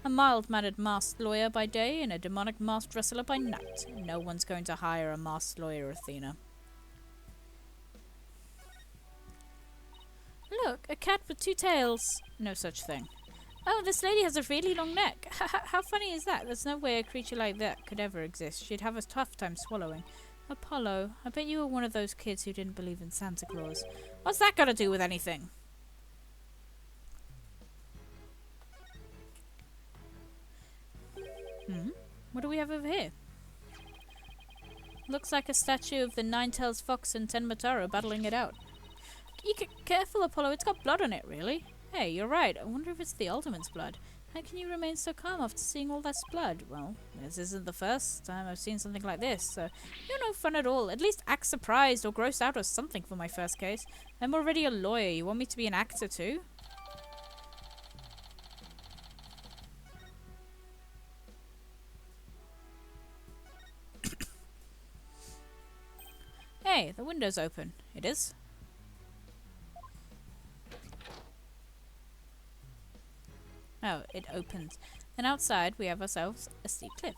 A mild-mannered masked lawyer by day and a demonic masked wrestler by night. No one's going to hire a masked lawyer, Athena. Look, a cat with two tails. No such thing. Oh, this lady has a really long neck. How funny is that? There's no way a creature like that could ever exist. She'd have a tough time swallowing. Apollo, I bet you were one of those kids who didn't believe in Santa Claus. What's that got to do with anything? What do we have over here? Looks like a statue of the Nine-Tails Fox and Tenmataro battling it out. You careful, Apollo. It's got blood on it, really. Hey, you're right. I wonder if it's the Alderman's blood. How can you remain so calm after seeing all that blood? Well, this isn't the first time I've seen something like this, so you're no fun at all. At least act surprised or grossed out or something for my first case. I'm already a lawyer. You want me to be an actor too? Hey, the window's open. It is? Oh, it opens. Then outside we have ourselves a steep cliff.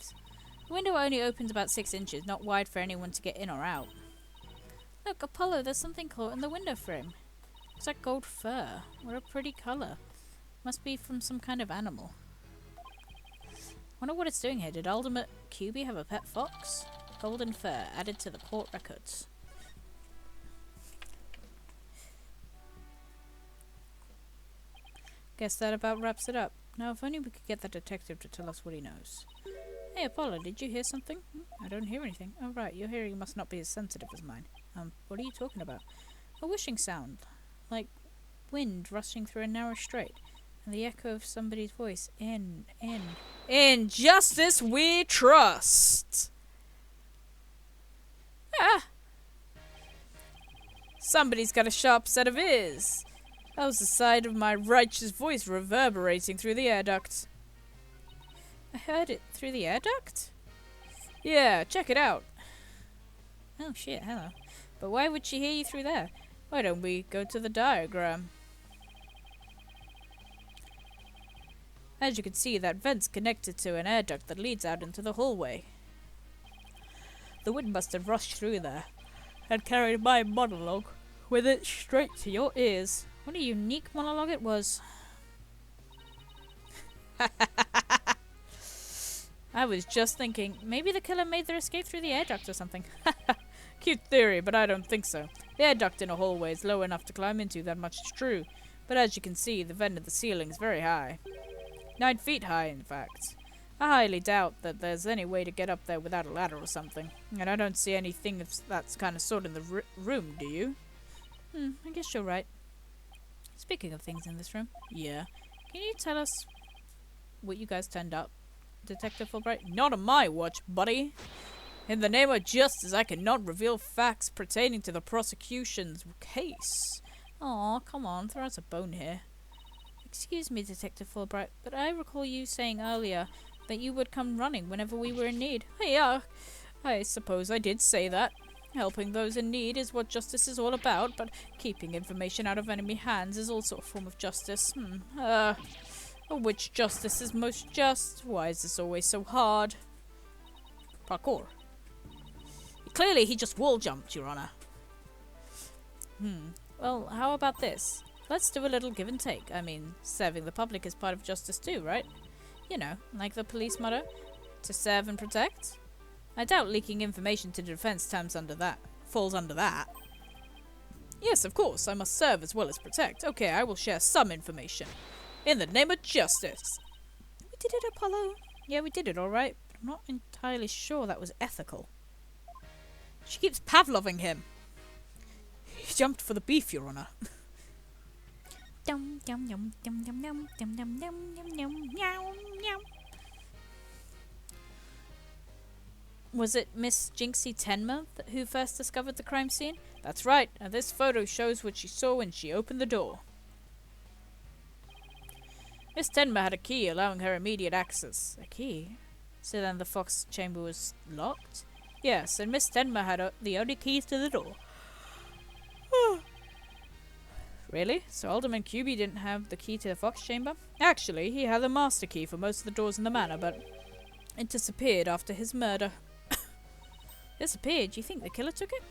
The window only opens about 6 inches, not wide for anyone to get in or out. Look, Apollo, there's something caught in the window frame. Looks like gold fur. What a pretty colour. Must be from some kind of animal. Wonder what it's doing here. Did Alderman QB have a pet fox? Golden fur added to the court records. Guess that about wraps it up. Now, if only we could get that detective to tell us what he knows. Hey, Apollo, did you hear something? I don't hear anything. Oh, right, your hearing must not be as sensitive as mine. What are you talking about? A whooshing sound. Like wind rushing through a narrow strait. And the echo of somebody's voice. In justice we trust! Ah! Somebody's got a sharp set of ears. That was the sound of my righteous voice reverberating through the air duct. I heard it through the air duct? Yeah, check it out. Oh shit, hello. But why would she hear you through there? Why don't we go to the diagram? As you can see, that vent's connected to an air duct that leads out into the hallway. The wind must have rushed through there and carried my monologue with it straight to your ears. What a unique monologue it was. I was just thinking, maybe the killer made their escape through the air duct or something. Cute theory, but I don't think so. The air duct in a hallway is low enough to climb into, that much is true. But as you can see, the vent at the ceiling is very high. 9 feet high, in fact. I highly doubt that there's any way to get up there without a ladder or something. And I don't see anything of that kind of sort in the room, do you? I guess you're right. Speaking of things in this room. Yeah. Can you tell us what you guys turned up, Detective Fulbright? Not on my watch, buddy. In the name of justice, I cannot reveal facts pertaining to the prosecution's case. Aw, come on, throw us a bone here. Excuse me, Detective Fulbright, but I recall you saying earlier that you would come running whenever we were in need. Yeah, I suppose I did say that. Helping those in need is what justice is all about, but keeping information out of enemy hands is also a form of justice. Which justice is most just? Why is this always so hard? Parkour. Clearly he just wall jumped, Your Honor. Well, how about this? Let's do a little give and take. I mean, serving the public is part of justice too, right? You know, like the police motto, to serve and protect. I doubt leaking information to the defense falls under that. Yes, of course, I must serve as well as protect. Okay, I will share some information. In the name of justice. We did it, Apollo. Yeah, we did it, alright. But I'm not entirely sure that was ethical. She keeps Pavloving him. He jumped for the beef, Your Honor. Dum dum dum dum dum dum dum dum dum dum dum meow meow. Was it Miss Jinxie Tenma who first discovered the crime scene? That's right, and this photo shows what she saw when she opened the door. Miss Tenma had a key allowing her immediate access. A key? So then the fox chamber was locked? Yes, and Miss Tenma had the only keys to the door. Really? So Alderman Cuby didn't have the key to the fox chamber? Actually, he had the master key for most of the doors in the manor, but it disappeared after his murder. Disappeared? You think the killer took it?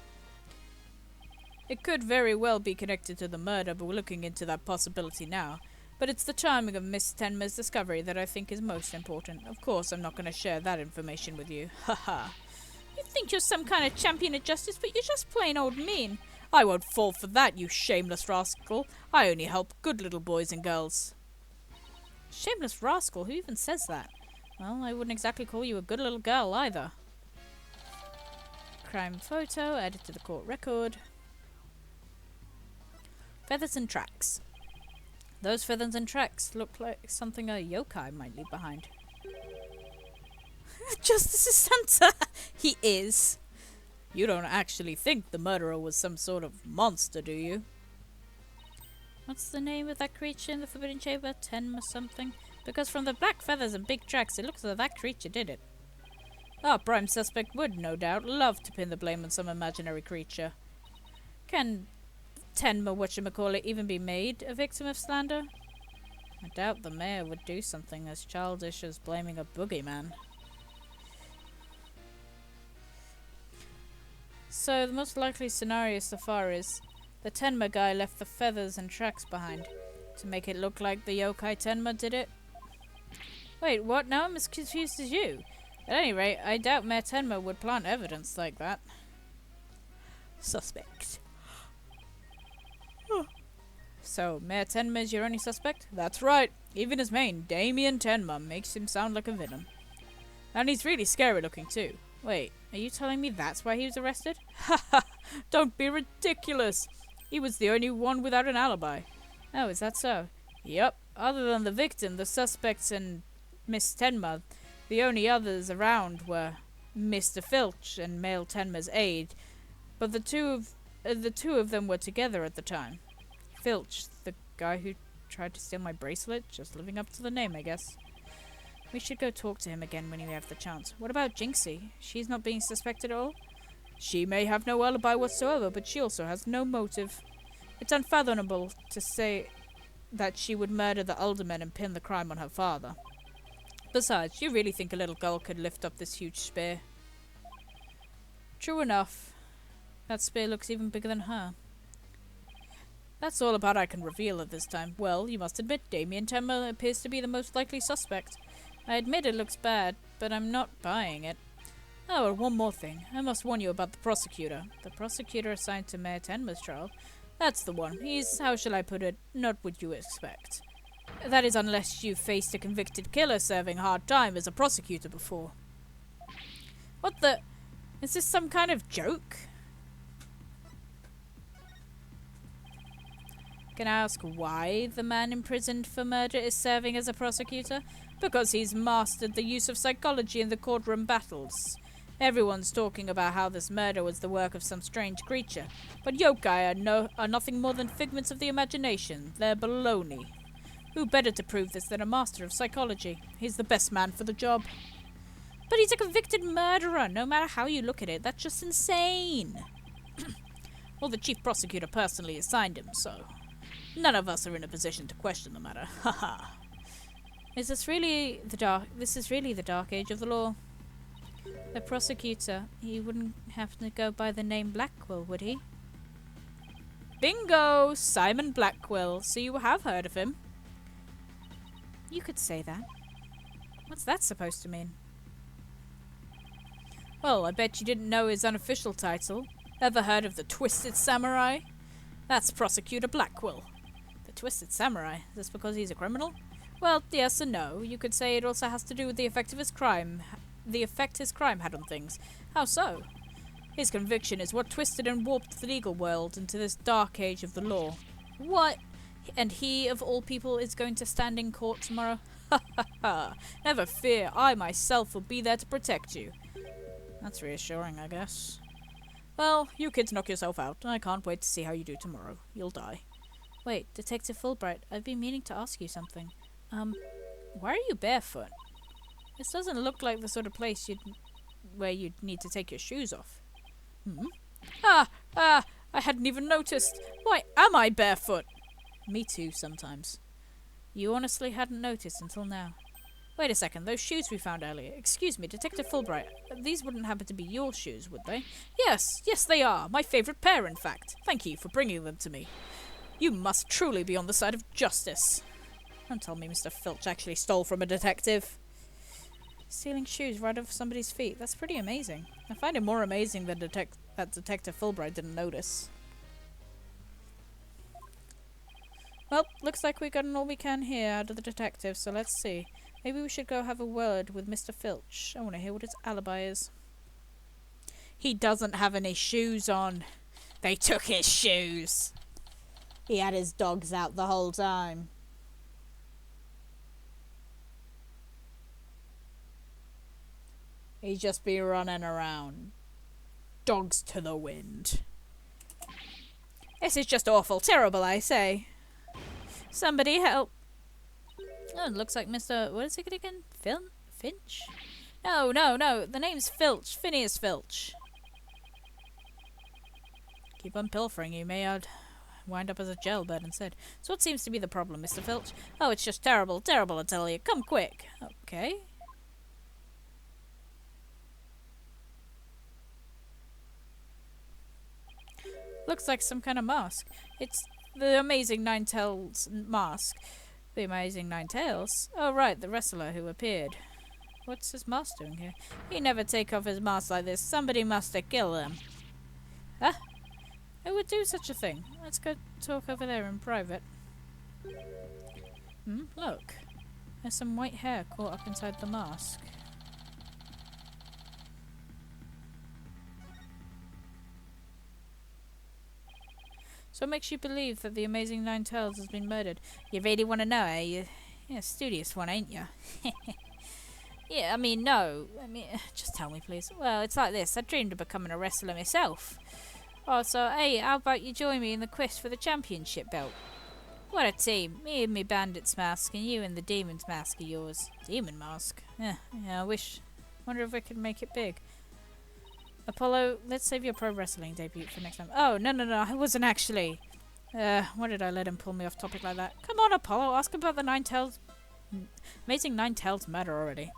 It could very well be connected to the murder, but we're looking into that possibility now. But it's the timing of Miss Tenma's discovery that I think is most important. Of course, I'm not going to share that information with you. Haha. You think you're some kind of champion of justice, but you're just plain old mean. I won't fall for that, you shameless rascal. I only help good little boys and girls. Shameless rascal? Who even says that? Well, I wouldn't exactly call you a good little girl either. Crime photo, added to the court record. Feathers and tracks. Those feathers and tracks look like something a yokai might leave behind. Justice is Santa! He is. You don't actually think the murderer was some sort of monster, do you? What's the name of that creature in the Forbidden Chamber? Tenma something? Because from the black feathers and big tracks, it looks as though that creature did it. Our prime suspect would, no doubt, love to pin the blame on some imaginary creature. Can Tenma, whatchamacallit, even be made a victim of slander? I doubt the mayor would do something as childish as blaming a boogeyman. So, the most likely scenario so far is the Tenma guy left the feathers and tracks behind to make it look like the yokai Tenma did it. Wait, what? Now I'm as confused as you. At any rate, I doubt Mayor Tenma would plant evidence like that. Suspect. So, Mayor Tenma is your only suspect? That's right. Even his main, Damien Tenma, makes him sound like a villain. And he's really scary looking too. Wait, are you telling me that's why he was arrested? Ha ha! Don't be ridiculous! He was the only one without an alibi. Oh, is that so? Yep. Other than the victim, the suspects and Miss Tenma, the only others around were Mr. Filch and male Tenma's aide, but the two of them were together at the time. Filch, the guy who tried to steal my bracelet, just living up to the name, I guess. We should go talk to him again when we have the chance. What about Jinxie? She's not being suspected at all? She may have no alibi whatsoever, but she also has no motive. It's unfathomable to say that she would murder the alderman and pin the crime on her father. Besides, you really think a little girl could lift up this huge spear? True enough. That spear looks even bigger than her. That's all about I can reveal at this time. Well, you must admit, Damien Tenma appears to be the most likely suspect. I admit it looks bad, but I'm not buying it. Oh, and one more thing. I must warn you about the prosecutor. The prosecutor assigned to Mayor Tenma's trial? That's the one. He's, how shall I put it, not what you expect. That is, unless you've faced a convicted killer serving hard time as a prosecutor before. What the... Is this some kind of joke? Can I ask why the man imprisoned for murder is serving as a prosecutor? Because he's mastered the use of psychology in the courtroom battles. Everyone's talking about how this murder was the work of some strange creature, but yokai are nothing more than figments of the imagination. They're baloney. Who better to prove this than a master of psychology? He's the best man for the job. But he's a convicted murderer, no matter how you look at it. That's just insane. Well, the chief prosecutor personally assigned him, so none of us are in a position to question the matter. Haha. This is really the dark age of the law. The prosecutor, he wouldn't have to go by the name Blackwell, would he? Bingo! Simon Blackwell. So you have heard of him? You could say that. What's that supposed to mean? Well, I bet you didn't know his unofficial title. Ever heard of the Twisted Samurai? That's Prosecutor Blackwell. The Twisted Samurai? Is this because he's a criminal? Well, yes and no. You could say it also has to do with the effect his crime had on things. How so? His conviction is what twisted and warped the legal world into this dark age of the law. What? And he, of all people, is going to stand in court tomorrow? Ha ha ha. Never fear, I myself will be there to protect you. That's reassuring, I guess. Well, you kids knock yourself out. I can't wait to see how you do tomorrow. You'll die. Wait, Detective Fulbright, I've been meaning to ask you something. Why are you barefoot? This doesn't look like the sort of place where you'd need to take your shoes off. I hadn't even noticed. Why am I barefoot? Me too, sometimes. You honestly hadn't noticed until now. Wait a second, those shoes we found earlier. Excuse me, Detective Fulbright. These wouldn't happen to be your shoes, would they? Yes, they are. My favourite pair, in fact. Thank you for bringing them to me. You must truly be on the side of justice. Don't tell me Mr. Filch actually stole from a detective. Stealing shoes right off somebody's feet. That's pretty amazing. I find it more amazing that Detective Fulbright didn't notice. Well, looks like we've gotten all we can here out of the detective, so let's see. Maybe we should go have a word with Mr. Filch. I want to hear what his alibi is. He doesn't have any shoes on. They took his shoes. He had his dogs out the whole time. He'd just be running around. Dogs to the wind. This is just awful. Terrible, I say. Somebody help. Oh, it looks like Mr. What is it again? Finch? No. The name's Filch. Phineas Filch. Keep on pilfering. You may wind up as a jailbird instead. So what seems to be the problem, Mr. Filch? Oh, it's just terrible. Terrible, I tell you. Come quick. Okay. Looks like some kind of mask. It's the Amazing Nine Tails mask. The Amazing Nine Tails? Oh, right, the wrestler who appeared. What's his mask doing here? He never take off his mask like this. Somebody must have killed him. Huh? Who would do such a thing? Let's go talk over there in private. Look. There's some white hair caught up inside the mask. So what makes you believe that the Amazing Nine Tails has been murdered? You really want to know, eh? You're a studious one, ain't you? Yeah, I mean, no. Just tell me, please. Well, it's like this. I dreamed of becoming a wrestler myself. Oh, so, hey, how about you join me in the quest for the championship belt? What a team. Me and me bandit's mask, and you and the demon's mask of yours. Demon mask? Yeah, I wish. Wonder if I could make it big. Apollo, let's save your pro wrestling debut for next time. Oh, no, I wasn't actually. Why did I let him pull me off topic like that? Come on, Apollo, ask about the Nine Tails. Amazing Nine Tails murder already.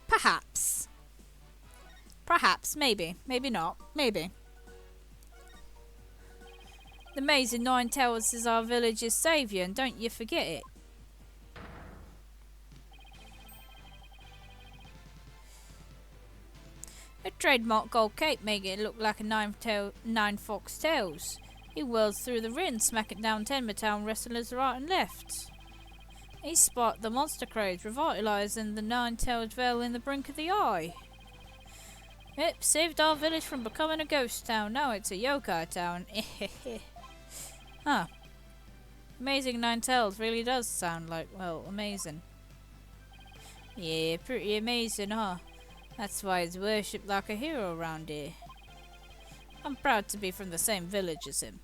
Perhaps. Perhaps, maybe. Maybe not. Maybe. The Amazing Nine Tails is our village's saviour, and don't you forget it. A trademark gold cape making it look like a nine fox tails. He whirls through the ring, smacking down Tenma wrestlers right and left. He spot the monster craze, revitalising the nine-tailed veil in the brink of the eye. Yep, saved our village from becoming a ghost town. Now it's a yokai town. Huh. Amazing Nine Tails really does sound like, well, amazing. Yeah, pretty amazing, huh? That's why he's worshipped like a hero around here. I'm proud to be from the same village as him.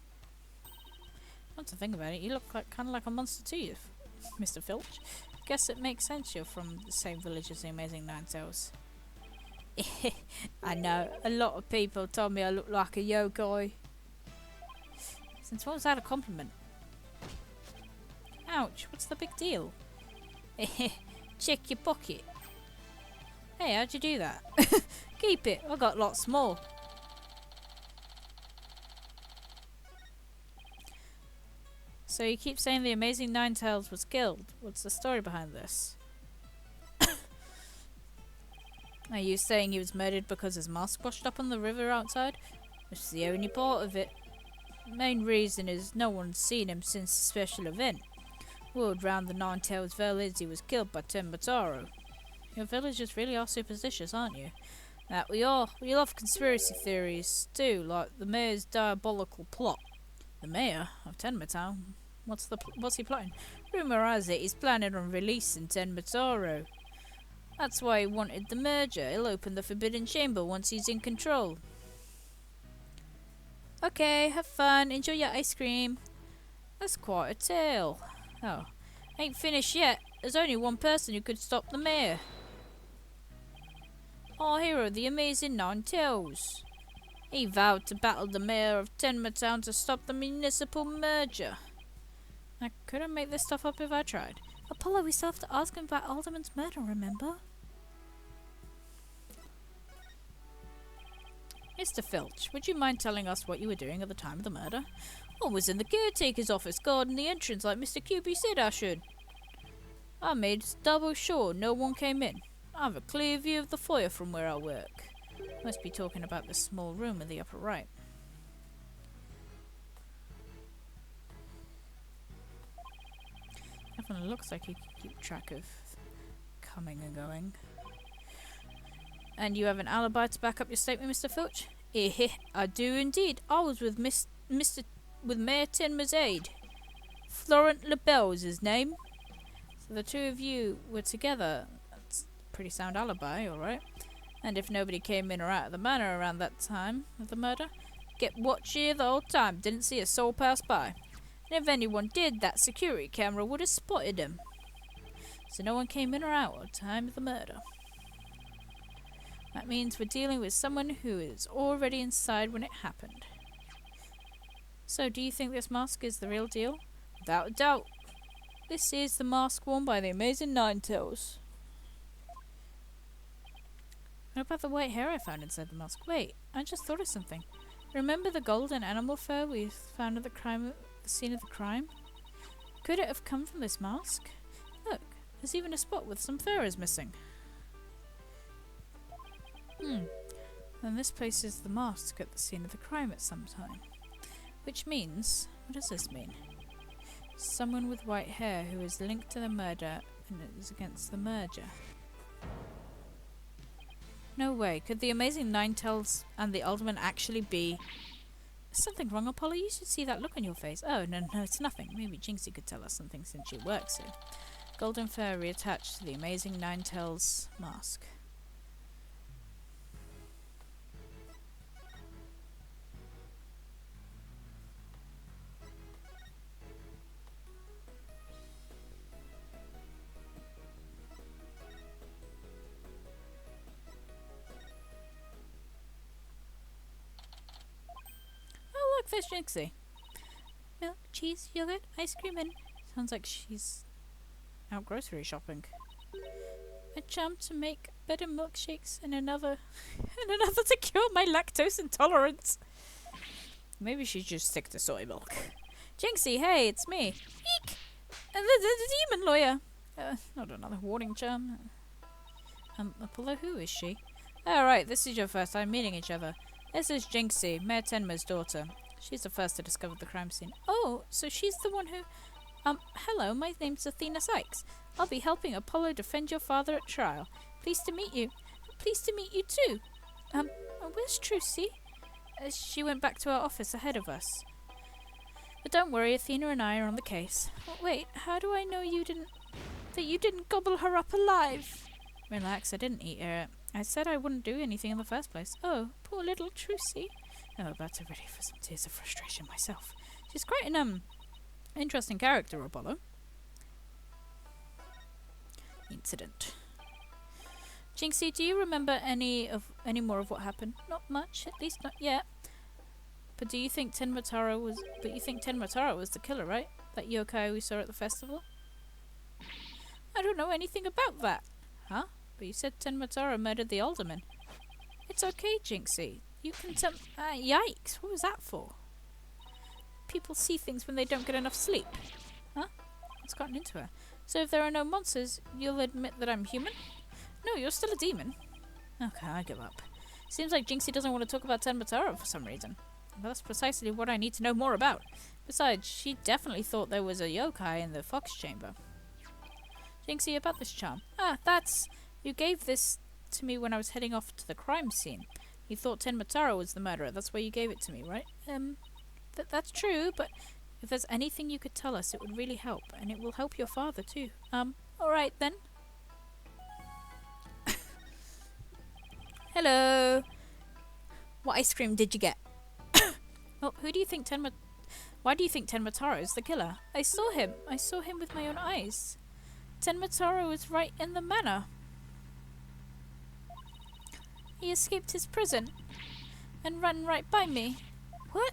Not to think about it, you look kind of like a monster to you, Mr. Filch. Guess it makes sense you're from the same village as the Amazing Nine Tails. I know, a lot of people told me I look like a yokai. Since when was that a compliment? Ouch, what's the big deal? Check your pocket. Hey, how'd you do that? Keep it, I got lots more. So you keep saying the Amazing Nine Tails was killed. What's the story behind this? Are you saying he was murdered because his mask washed up on the river outside? Which is the only part of it. The main reason is no one's seen him since the special event. Word round the Nine Tails Vale is he was killed by Tenma. Your villagers really are superstitious, aren't you? That we are. We love conspiracy theories too, like the mayor's diabolical plot. The mayor of Tenma? What's he plotting? Rumour has it he's planning on releasing Tenma. That's why he wanted the merger. He'll open the Forbidden Chamber once he's in control. Okay, have fun. Enjoy your ice cream. That's quite a tale. Oh, ain't finished yet. There's only one person who could stop the mayor. Our hero, the amazing Nine-Tails. He vowed to battle the mayor of Tenma to stop the municipal merger. I couldn't make this stuff up if I tried. Apollo, we still have to ask him about Alderman's murder, remember? Mr. Filch, would you mind telling us what you were doing at the time of the murder? I was in the caretaker's office guarding the entrance like Mr. QB said I should. I made double sure no one came in. I have a clear view of the foyer from where I work. Must be talking about the small room in the upper right. Definitely looks like you can keep track of coming and going. And you have an alibi to back up your statement, Mr. Filch? I do indeed. I was with with Mayor Tenma's aide. Florent LaBelle is his name. So the two of you were together. That's a pretty sound alibi, alright. And if nobody came in or out of the manor around that time of the murder, get watch here the whole time, didn't see a soul pass by. And if anyone did, that security camera would have spotted him. So no one came in or out at the time of the murder. That means we're dealing with someone who is already inside when it happened. So do you think this mask is the real deal? Without a doubt. This is the mask worn by the amazing Nine-Tails. What about the white hair I found inside the mask? Wait, I just thought of something. Remember the golden animal fur we found at the scene of the crime? Could it have come from this mask? Look, there's even a spot with some fur is missing. Then this places the mask at the scene of the crime at some time. Which means, what does this mean? Someone with white hair who is linked to the murder and is against the merger. No way. Could the amazing Nine-Tails and the Alderman actually be... Is something wrong, Apollo? You should see that look on your face. Oh, no, it's nothing. Maybe Jinxie could tell us something since she works here. Golden fur reattached to the amazing Nine-Tails mask. Look, there's Jinxie. Milk, cheese, yogurt, ice cream, and... Sounds like she's out grocery shopping. A charm to make better milkshakes and another... to cure my lactose intolerance. Maybe she's just sick to soy milk. Jinxie, hey, it's me. Eek! The demon lawyer. Not another warning charm. Apollo, who is she? Alright, this is your first time meeting each other. This is Jinxie, Mayor Tenma's daughter. She's the first to discover the crime scene. Oh, so she's the one who... hello, my name's Athena Sykes. I'll be helping Apollo defend your father at trial. Pleased to meet you. Pleased to meet you too. Where's Trucy? She went back to our office ahead of us. But don't worry, Athena and I are on the case. Oh, wait, how do I know that you didn't gobble her up alive? Relax, I didn't eat her. I said I wouldn't do anything in the first place. Oh, poor little Trucy. I'm about to ready for some tears of frustration myself. She's quite an, interesting character, Apollo. Incident. Jinxie, do you remember any more of what happened? Not much, at least not yet. But you think Tenma was the killer, right? That yokai we saw at the festival? I don't know anything about that. Huh? But you said Tenma murdered the alderman. It's okay, Jinxie. You can tell... yikes, what was that for? People see things when they don't get enough sleep. Huh? What's gotten into her? So if there are no monsters, you'll admit that I'm human? No, you're still a demon. Okay, I give up. Seems like Jinxie doesn't want to talk about Tenma for some reason. But that's precisely what I need to know more about. Besides, she definitely thought there was a yokai in the fox chamber. Jinxie, about this charm. That's... You gave this to me when I was heading off to the crime scene. You thought Tenma was the murderer. That's why you gave it to me, right? That's true, but if there's anything you could tell us, it would really help. And it will help your father, too. Alright then. Hello. What ice cream did you get? Well, who do you think why do you think Tenmataro is the killer? I saw him. I saw him with my own eyes. Tenmataro was right in the manor. He escaped his prison and ran right by me. What?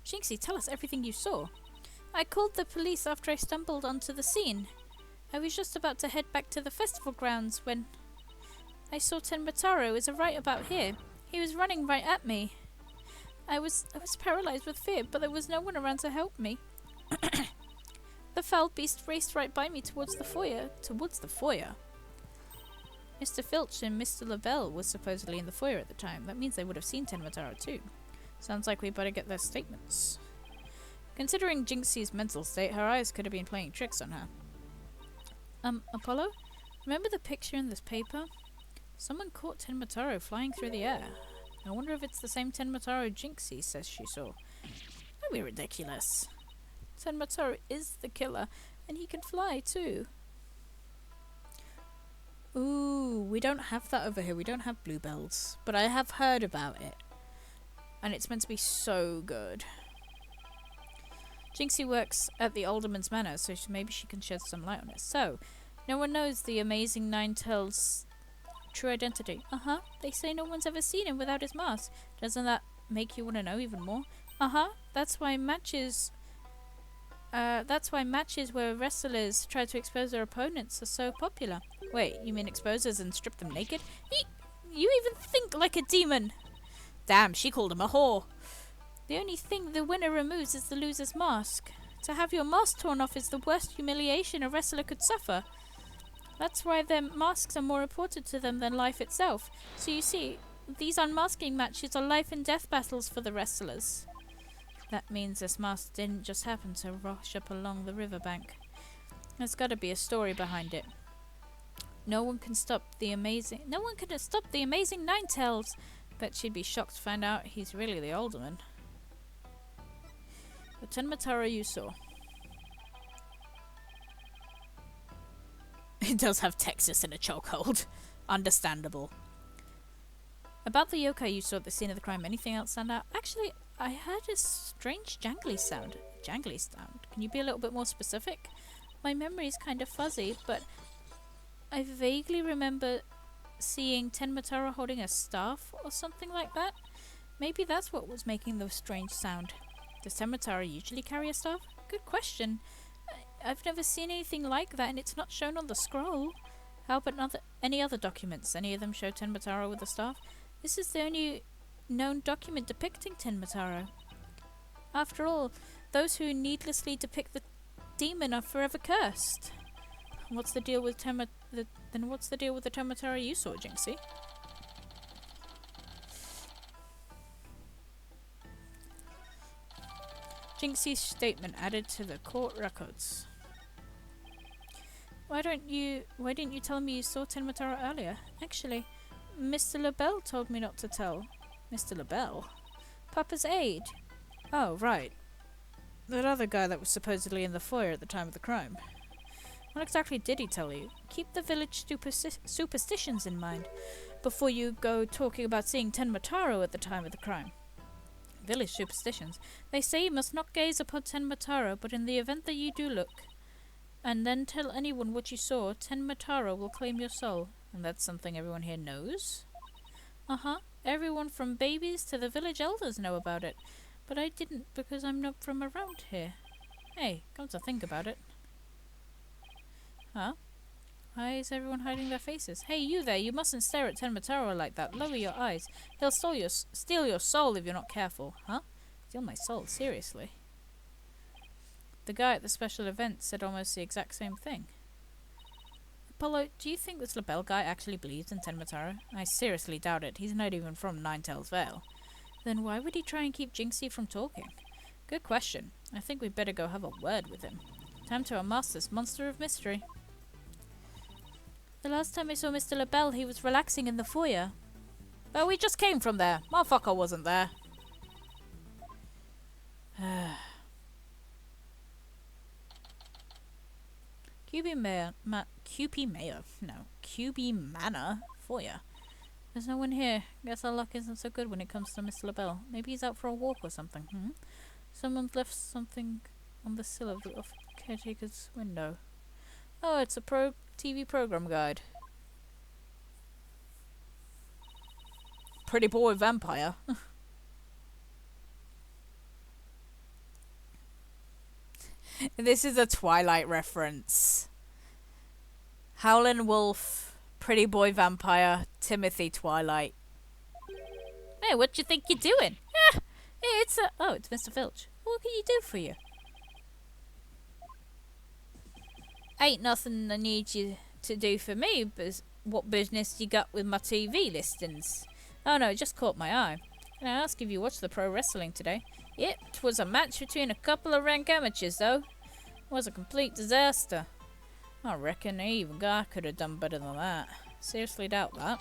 Jinxie, tell us everything you saw. I called the police after I stumbled onto the scene. I was just about to head back to the festival grounds when I saw Tenmataro was right about here. He was running right at me. I was paralyzed with fear, but there was no one around to help me. The foul beast raced right by me towards the foyer. Towards the foyer? Mr. Filch and Mr. Lavelle was supposedly in the foyer at the time. That means they would have seen Tenmataro too. Sounds like we better get their statements. Considering Jinxie's mental state, her eyes could have been playing tricks on her. Apollo? Remember the picture in this paper? Someone caught Tenmataro flying through the air. I wonder if it's the same Tenmataro Jinxie says she saw. That'd be ridiculous. Tenmataro is the killer, and he can fly too. Ooh, we don't have that over here. We don't have bluebells. But I have heard about it. And it's meant to be so good. Jinxie works at the Alderman's Manor, so maybe she can shed some light on it. So, no one knows the amazing Ninetales' true identity. They say no one's ever seen him without his mask. Doesn't that make you want to know even more? That's why matches where wrestlers try to expose their opponents are so popular. Wait, you mean exposers and strip them naked? You even think like a demon! Damn, she called him a whore. The only thing the winner removes is the loser's mask. To have your mask torn off is the worst humiliation a wrestler could suffer. That's why their masks are more important to them than life itself. So you see, these unmasking matches are life and death battles for the wrestlers. That means this mask didn't just happen to rush up along the riverbank. There's gotta be a story behind it. No one can stop the amazing Ninetales! Bet she'd be shocked to find out he's really the Alderman. The Tenmataro you saw. It does have Texas in a chokehold. Understandable. About the yokai you saw at the scene of the crime, anything else stand out? Actually, I heard a strange jangly sound. Jangly sound? Can you be a little bit more specific? My memory is kind of fuzzy, but I vaguely remember seeing Tenmataro holding a staff or something like that. Maybe that's what was making the strange sound. Does Tenmataro usually carry a staff? Good question. I've never seen anything like that, and it's not shown on the scroll. How about any other documents? Any of them show Tenmataro with a staff? This is the only known document depicting Tenmataro. After all, those who needlessly depict the demon are forever cursed. What's the deal with then what's the deal with the Tenmataro you saw, Jinxie? Jinxie's statement added to the court records. Why didn't you tell me you saw Tenmataro earlier? Actually, Mr. LaBelle told me not to tell. Mr. LaBelle? Papa's aide. Oh, right. That other guy that was supposedly in the foyer at the time of the crime. What exactly did he tell you? Keep the village superstitions in mind before you go talking about seeing Tenmataro at the time of the crime. Village superstitions. They say you must not gaze upon Tenmataro, but in the event that you do look, and then tell anyone what you saw, Tenmataro will claim your soul. And that's something everyone here knows? Everyone from babies to the village elders know about it. But I didn't because I'm not from around here. Hey, come to think about it. Huh? Why is everyone hiding their faces? Hey, you there, you mustn't stare at Tenmataro like that. Lower your eyes. He'll steal your soul if you're not careful. Huh? Steal my soul? Seriously? The guy at the special event said almost the exact same thing. Apollo, do you think this LaBelle guy actually believes in Tenmataro? I seriously doubt it. He's not even from Ninetales Vale. Then why would he try and keep Jinxie from talking? Good question. I think we'd better go have a word with him. Time to unmask this monster of mystery. The last time I saw Mr. LaBelle, he was relaxing in the foyer. But we just came from there. Motherfucker wasn't there. QB Manor foyer. There's no one here. Guess our luck isn't so good when it comes to Mr. LaBelle. Maybe he's out for a walk or something, Someone's left something on the sill of the caretaker's window. Oh, it's a TV program guide. Pretty boy vampire. This is a Twilight reference. Howlin' Wolf, Pretty Boy Vampire, Timothy Twilight. Hey, what you think you're doing? Hey, it's Mr. Filch. What can you do for you? Ain't nothing I need you to do for me, but what business you got with my TV listings? Oh no, it just caught my eye. Can I ask if you watched the pro wrestling today? Yep, 'twas a match between a couple of rank amateurs, though. It was a complete disaster. I reckon even I could have done better than that. Seriously doubt that.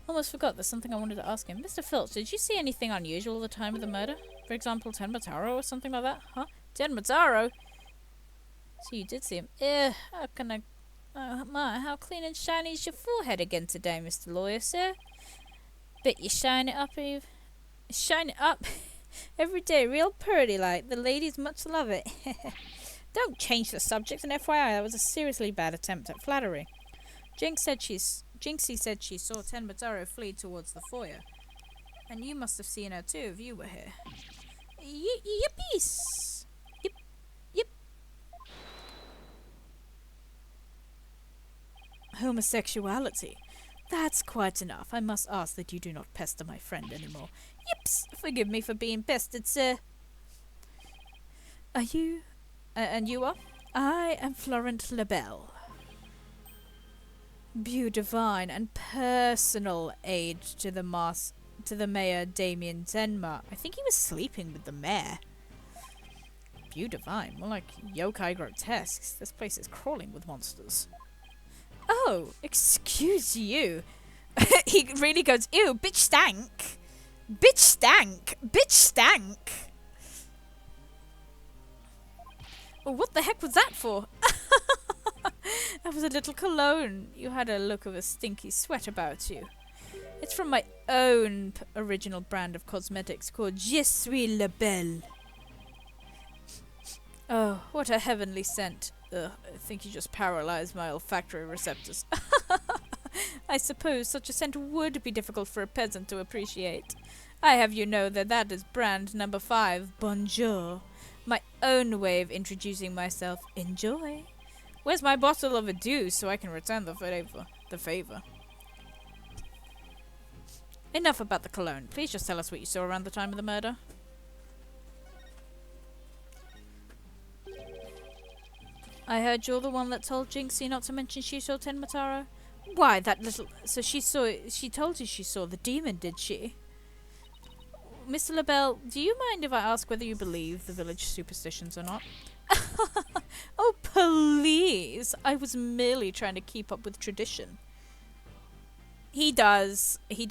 Almost forgot there's something I wanted to ask him. Mr. Filch, did you see anything unusual at the time of the murder? For example, Tenmataro or something like that? Huh? Tenmataro? So you did see him. How can I... Oh my, how clean and shiny is your forehead again today, Mr. Lawyer, sir? Bet you shine it up every day, real purty like. The ladies much love it. Don't change the subject, and FYI, that was a seriously bad attempt at flattery. Jinxie said she saw Tenmataro flee towards the foyer. And you must have seen her too if you were here. Yippies! Yip. Homosexuality. That's quite enough. I must ask that you do not pester my friend anymore. Yips! Forgive me for being pestered, sir. Are you... and you are? I am Florent LaBelle. Beau divine and personal aid to the mayor Damien Tenma. I think he was sleeping with the mayor. Beau divine, more like yokai grotesques. This place is crawling with monsters. Oh, excuse you. He really goes, ew, bitch stank. Bitch stank. Bitch stank. Well, what the heck was that for? That was a little cologne. You had a look of a stinky sweat about you. It's from my own original brand of cosmetics called Je suis la belle. Oh, what a heavenly scent. Ugh, I think you just paralyzed my olfactory receptors. I suppose such a scent would be difficult for a peasant to appreciate. I have you know that is brand number 5, Bonjour. My own way of introducing myself. Enjoy. Where's my bottle of adieu so I can return the favor? Enough about the cologne. Please just tell us what you saw around the time of the murder. I heard you're the one that told Jinxie not to mention she saw Tenmataro. Why, that little... So she told you she saw the demon, did she? Mr. LaBelle, do you mind if I ask whether you believe the village superstitions or not? Oh, please! I was merely trying to keep up with tradition. He does. He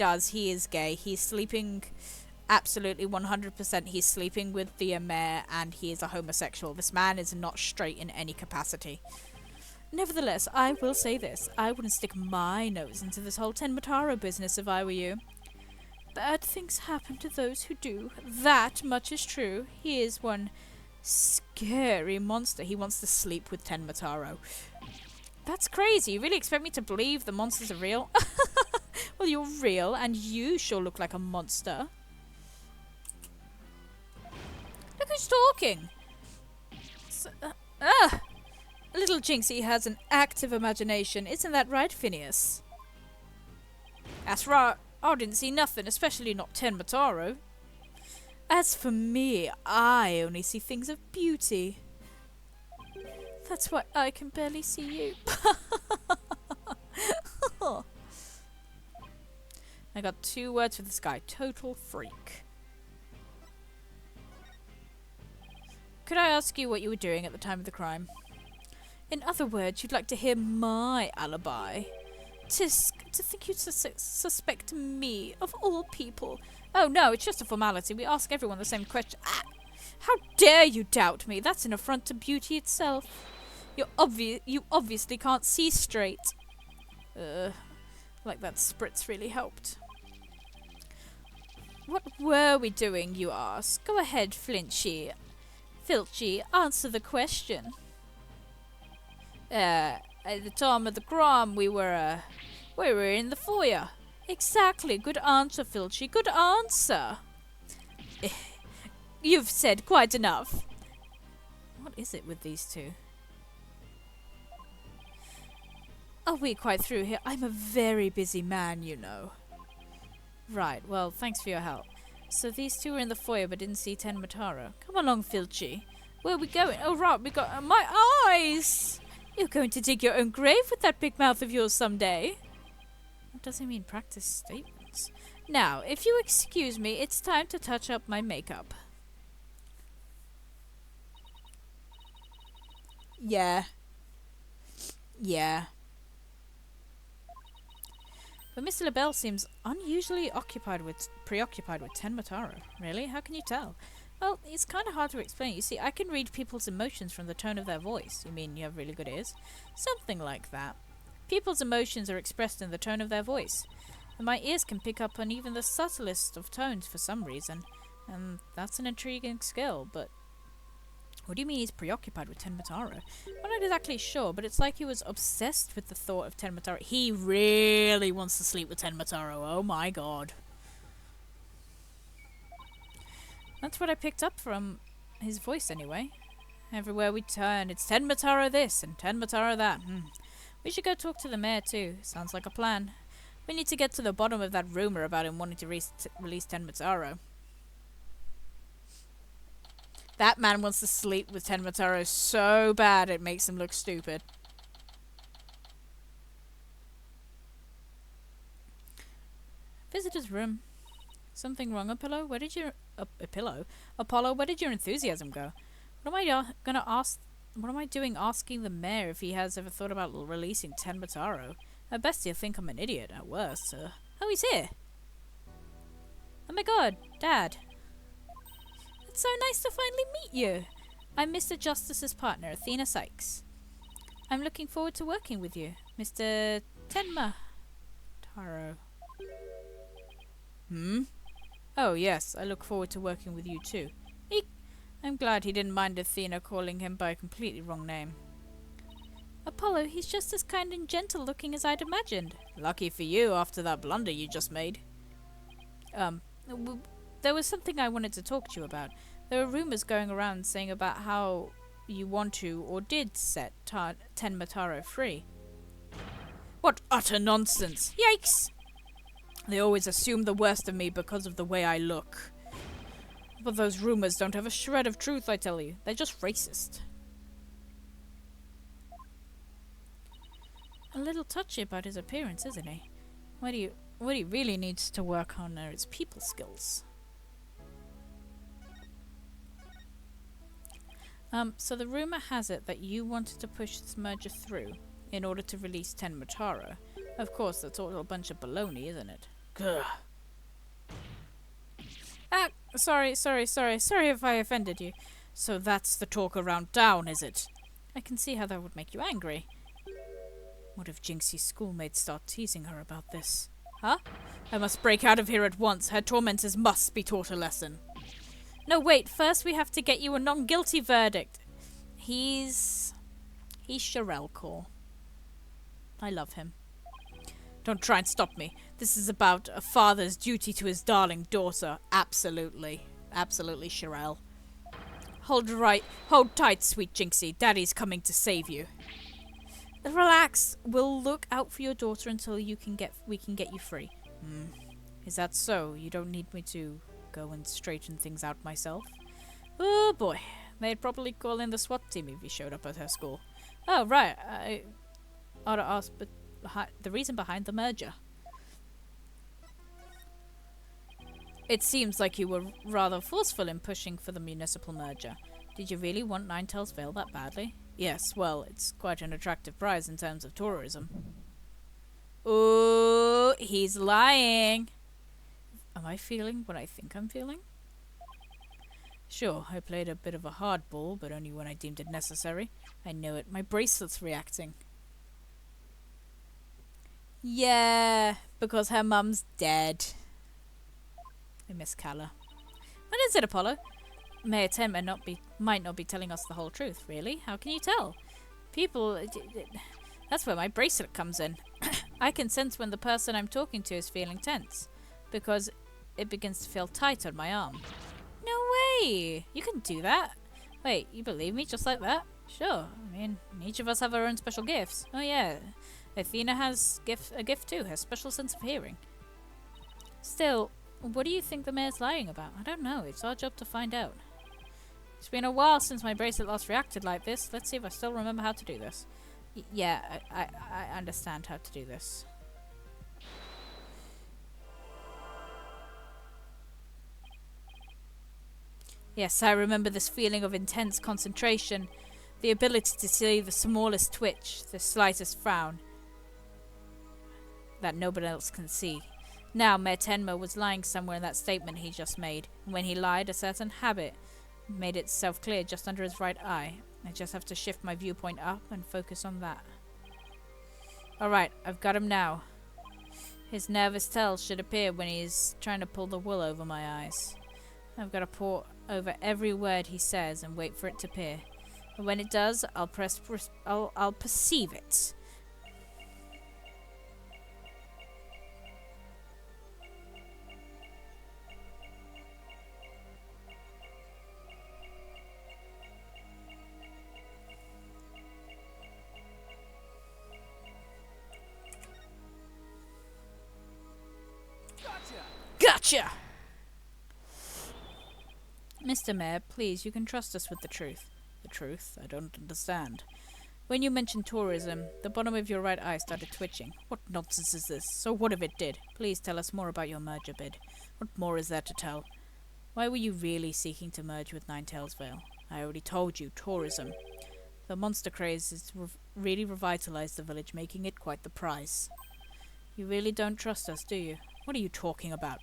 is gay. He's sleeping... Absolutely 100% he's sleeping with the mayor, and he is a homosexual. This man is not straight in any capacity. Nevertheless, I will say this. I wouldn't stick my nose into this whole Tenmataro business if I were you. Bad things happen to those who do. That much is true. He is one scary monster. He wants to sleep with Tenmataro. That's crazy. You really expect me to believe the monsters are real? Well, you're real, and you sure look like a monster. Look who's talking! Little Jinxie has an active imagination. Isn't that right, Phineas? That's right. I didn't see nothing, especially not Tenmataro. As for me, I only see things of beauty. That's why I can barely see you. I got 2 words for this guy. Total freak. Could I ask you what you were doing at the time of the crime? In other words, you'd like to hear my alibi. To think you'd suspect me, of all people. Oh no, it's just a formality. We ask everyone the same question. Ah! How dare you doubt me? That's an affront to beauty itself. You obviously can't see straight. Like that spritz really helped. What were we doing, you ask? Go ahead, Filchy, answer the question. At the time of the crime, we were in the foyer. Exactly. Good answer, Filchy. Good answer. You've said quite enough. What is it with these two? Are we quite through here? I'm a very busy man, you know. Right, well, thanks for your help. So these two were in the foyer but didn't see Tenmataro. Come along, Filchy. Where are we going? Oh, right, we got... my eyes! You're going to dig your own grave with that big mouth of yours someday. What does he mean, practice statements? Now, if you excuse me, it's time to touch up my makeup. Yeah. But Mr. LaBelle seems unusually preoccupied with Tenmataro. Really? How can you tell? Well, it's kind of hard to explain. You see, I can read people's emotions from the tone of their voice. You mean you have really good ears? Something like that. People's emotions are expressed in the tone of their voice. And my ears can pick up on even the subtlest of tones for some reason. And that's an intriguing skill, but... What do you mean he's preoccupied with Tenmataro? I'm not exactly sure, but it's like he was obsessed with the thought of Tenmataro. He really wants to sleep with Tenmataro. Oh my god. That's what I picked up from his voice anyway. Everywhere we turn, it's Tenmataro this and Tenmataro that. We should go talk to the mayor too. Sounds like a plan. We need to get to the bottom of that rumor about him wanting to release Tenmataro. That man wants to sleep with Tenmataro so bad it makes him look stupid. Visitor's room. Something wrong, Apollo? Where did your... Apollo, where did your enthusiasm go? What am I doing asking the mayor if he has ever thought about releasing Tenmataro? At best he'll think I'm an idiot. At worst, oh, he's here! Oh my god, Dad. It's so nice to finally meet you. I'm Mr. Justice's partner, Athena Sykes. I'm looking forward to working with you, Mr. Tenmataro. Oh, yes, I look forward to working with you too. Eek! I'm glad he didn't mind Athena calling him by a completely wrong name. Apollo, he's just as kind and gentle looking as I'd imagined. Lucky for you after that blunder you just made. There was something I wanted to talk to you about. There are rumors going around saying about how you want to or did set Tenmataro free. What utter nonsense! Yikes! They always assume the worst of me because of the way I look. But those rumors don't have a shred of truth, I tell you. They're just racist. A little touchy about his appearance, isn't he? What he really needs to work on are his people skills. So the rumor has it that you wanted to push this merger through in order to release Tenmataro. Of course, that's all a bunch of baloney, isn't it? Gah. Ah, sorry if I offended you. So that's the talk around town, is it? I can see how that would make you angry. What if Jinxie's schoolmates start teasing her about this? Huh? I must break out of here at once. Her tormentors must be taught a lesson. No, wait. First we have to get you a non-guilty verdict. He's Sherelle Core. I love him. Don't try and stop me. This is about a father's duty to his darling daughter. Absolutely. Absolutely, Sherelle. Hold tight, sweet Jinxie. Daddy's coming to save you. Relax. We'll look out for your daughter until we can get you free. Is that so? You don't need me to go and straighten things out myself? Oh boy. They'd probably call in the SWAT team if he showed up at her school. Oh, right. I ought to ask, but the reason behind the merger. It seems like you were rather forceful in pushing for the municipal merger. Did you really want Ninetales Vale that badly? Yes, well, it's quite an attractive prize in terms of tourism. Ooh, he's lying. Am I feeling what I think I'm feeling? Sure, I played a bit of a hardball, but only when I deemed it necessary. I know it. My bracelet's reacting. Yeah, because her mum's dead. I miss Calla. What is it, Apollo? Mayor Tenma might not be telling us the whole truth, really. How can you tell? People... That's where my bracelet comes in. I can sense when the person I'm talking to is feeling tense, because it begins to feel tight on my arm. No way! You can do that? Wait, you believe me just like that? Sure. I mean, each of us have our own special gifts. Oh yeah, Athena has a gift too, her special sense of hearing. Still, what do you think the mayor's lying about? I don't know. It's our job to find out. It's been a while since my bracelet last reacted like this. Let's see if I still remember how to do this. Yeah, I understand how to do this. Yes, I remember this feeling of intense concentration, the ability to see the smallest twitch, the slightest frown, that nobody else can see. Now, Mayor Tenma was lying somewhere in that statement he just made. When he lied, a certain habit made itself clear just under his right eye. I just have to shift my viewpoint up and focus on that. Alright, I've got him now. His nervous tells should appear when he's trying to pull the wool over my eyes. I've got to pore over every word he says and wait for it to appear. And when it does, I'll perceive it. Gotcha! Mr. Mayor, please, you can trust us with the truth. The truth? I don't understand. When you mentioned tourism, the bottom of your right eye started twitching. What nonsense is this? So what if it did? Please tell us more about your merger bid. What more is there to tell? Why were you really seeking to merge with Ninetales Vale? I already told you, tourism. The monster craze has really revitalized the village, making it quite the prize. You really don't trust us, do you? What are you talking about?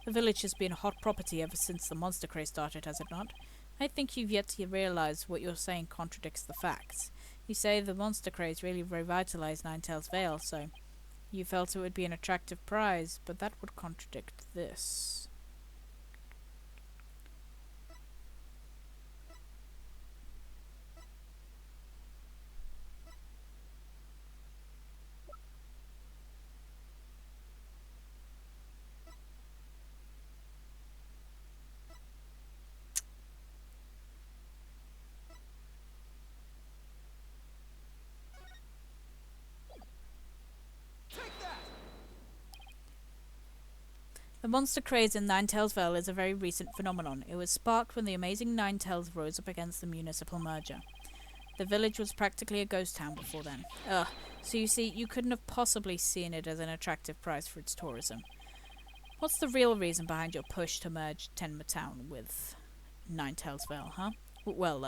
The village has been a hot property ever since the monster craze started, has it not? I think you've yet to realize what you're saying contradicts the facts. You say the monster craze really revitalized Ninetales Vale, so you felt it would be an attractive prize, but that would contradict this. The monster craze in Ninetales Vale is a very recent phenomenon. It was sparked when the amazing Ninetales rose up against the municipal merger. The village was practically a ghost town before then. Ugh. So you see, you couldn't have possibly seen it as an attractive prize for its tourism. What's the real reason behind your push to merge Tenma Town with Ninetales Vale, huh? Well,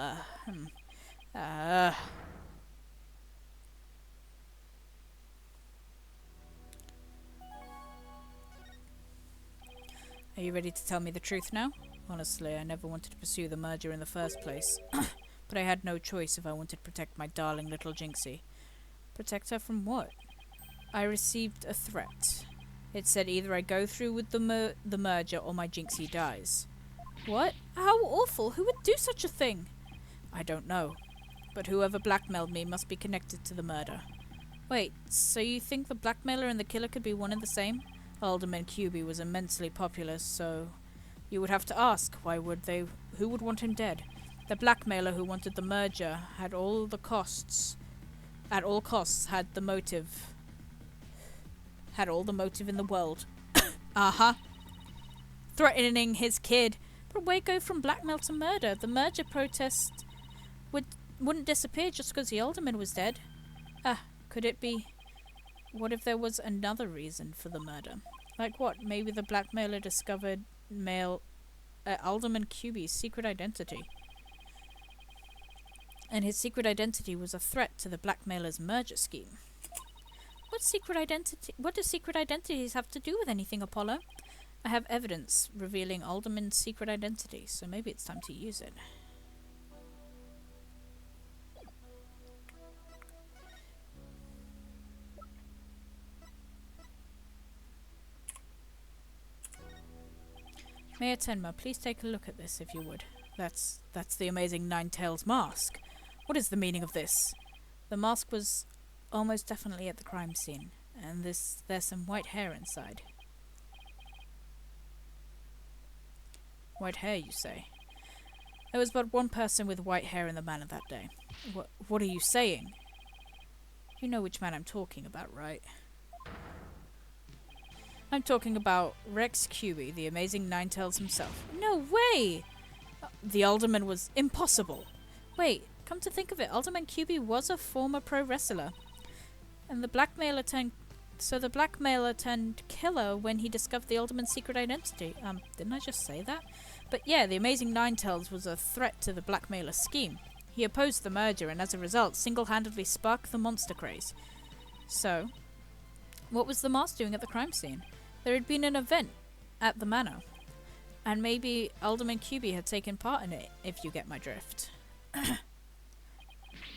Are you ready to tell me the truth now? Honestly, I never wanted to pursue the merger in the first place. But I had no choice if I wanted to protect my darling little Jinxie. Protect her from what? I received a threat. It said either I go through with the merger or my Jinxie dies. What? How awful! Who would do such a thing? I don't know. But whoever blackmailed me must be connected to the murder. Wait, so you think the blackmailer and the killer could be one and the same? Alderman QB was immensely popular, so you would have to ask, who would want him dead? The blackmailer who wanted the merger had all costs had the motive in the world. Uh-huh. Threatening his kid. But why go from blackmail to murder? The merger protest wouldn't disappear just because the alderman was dead. Could it be? What if there was another reason for the murder? Like what? Maybe the blackmailer discovered Alderman QB's secret identity. And his secret identity was a threat to the blackmailer's merger scheme. What do secret identities have to do with anything, Apollo? I have evidence revealing Alderman's secret identity, so maybe it's time to use it. Mayor Tenma, please take a look at this if you would. That's the amazing Nine-Tails mask. What is the meaning of this? The mask was almost definitely at the crime scene, and there's some white hair inside. White hair, you say? There was but one person with white hair in the manor that day. What are you saying? You know which man I'm talking about, right? I'm talking about Rex Cuby, the amazing Nine-Tails himself. No way! The Alderman was impossible. Wait, come to think of it, Alderman Cuby was a former pro wrestler. And the blackmailer turned killer when he discovered the Alderman's secret identity. Didn't I just say that? But yeah, the amazing Nine-Tails was a threat to the blackmailer's scheme. He opposed the merger and as a result single-handedly sparked the monster craze. So, what was the mask doing at the crime scene? There had been an event at the manor, and maybe Alderman Cuby had taken part in it, if you get my drift.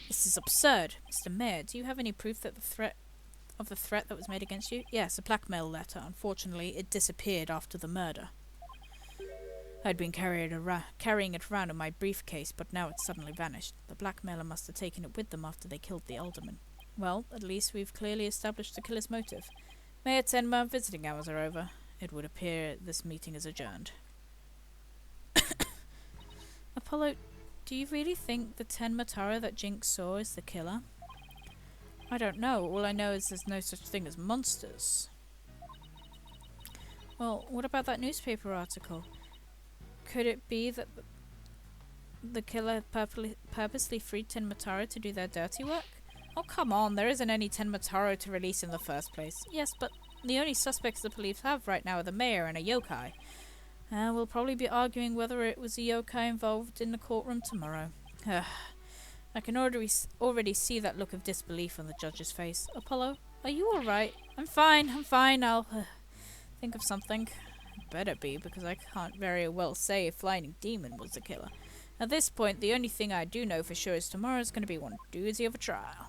This is absurd. Mr. Mayor, do you have any proof that the threat that was made against you? Yes, a blackmail letter. Unfortunately, it disappeared after the murder. I'd been carrying it around in my briefcase, but now it's suddenly vanished. The blackmailer must have taken it with them after they killed the Alderman. Well, at least we've clearly established the killer's motive. Mayor Tenma, visiting hours are over. It would appear this meeting is adjourned. Apollo, do you really think the Tenma Taro that Jinx saw is the killer? I don't know. All I know is there's no such thing as monsters. Well, what about that newspaper article? Could it be that the killer purposely freed Tenma Taro to do their dirty work? Oh, come on, there isn't any Tenma Taro to release in the first place. Yes, but the only suspects the police have right now are the mayor and a yokai. We'll probably be arguing whether it was a yokai involved in the courtroom tomorrow. I can already see that look of disbelief on the judge's face. Apollo, are you alright? I'm fine. I'll think of something. Better be, because I can't very well say if Flying Demon was the killer. At this point, the only thing I do know for sure is tomorrow's going to be one doozy of a trial.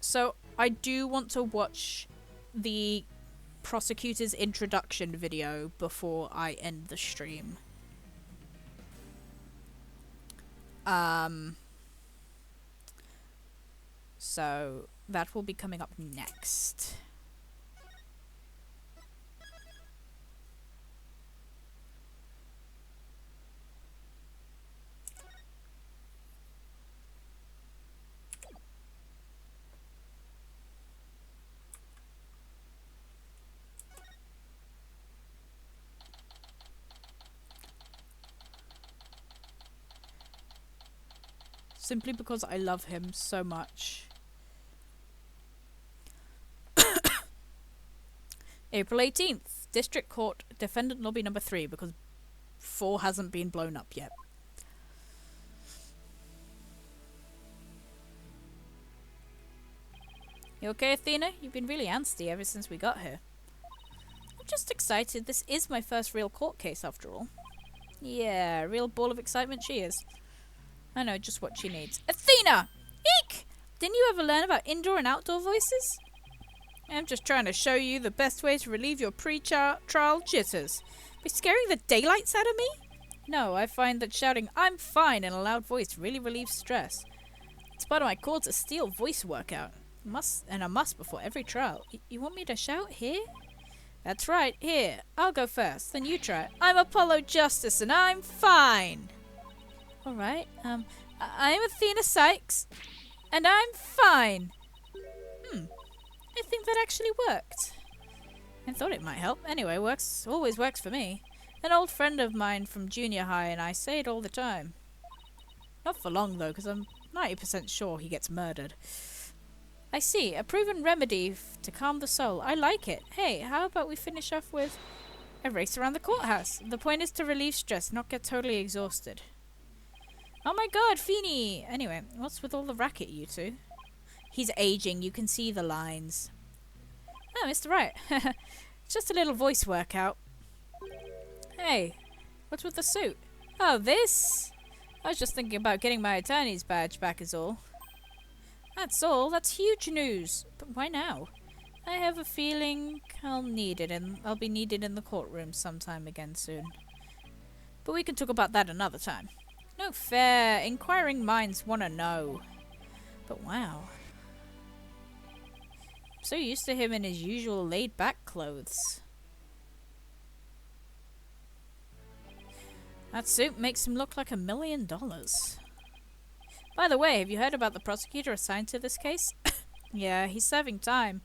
So, I do want to watch the prosecutor's introduction video before I end the stream. So, that will be coming up next. Simply because I love him so much. April 18th. District Court, Defendant Lobby number 3, because 4 hasn't been blown up yet. You okay, Athena? You've been really angsty ever since we got here. I'm just excited. This is my first real court case, after all. Yeah, real ball of excitement she is. I know just what she needs. Athena! Eek! Didn't you ever learn about indoor and outdoor voices? I'm just trying to show you the best way to relieve your pre-trial jitters. By scaring the daylights out of me? No, I find that shouting "I'm fine" in a loud voice really relieves stress. It's part of my Chords of Steel voice workout. A must before every trial. You want me to shout here? That's right, here. I'll go first, then you try. I'm Apollo Justice and I'm fine! Alright, I'm Athena Sykes, and I'm fine. I think that actually worked. I thought it might help. Anyway, always works for me. An old friend of mine from junior high and I say it all the time. Not for long though, because I'm 90% sure he gets murdered. I see, a proven remedy to calm the soul. I like it. Hey, how about we finish off with a race around the courthouse? The point is to relieve stress, not get totally exhausted. Oh my god, Feeny! Anyway, what's with all the racket, you two? He's aging, you can see the lines. Oh, Mr. Wright. Just a little voice workout. Hey, what's with the suit? Oh, this? I was just thinking about getting my attorney's badge back is all. That's all? That's huge news. But why now? I have a feeling I'll be needed in the courtroom sometime again soon. But we can talk about that another time. No fair. Inquiring minds want to know. But wow. I'm so used to him in his usual laid-back clothes. That suit makes him look like $1 million. By the way, have you heard about the prosecutor assigned to this case? Yeah, he's serving time.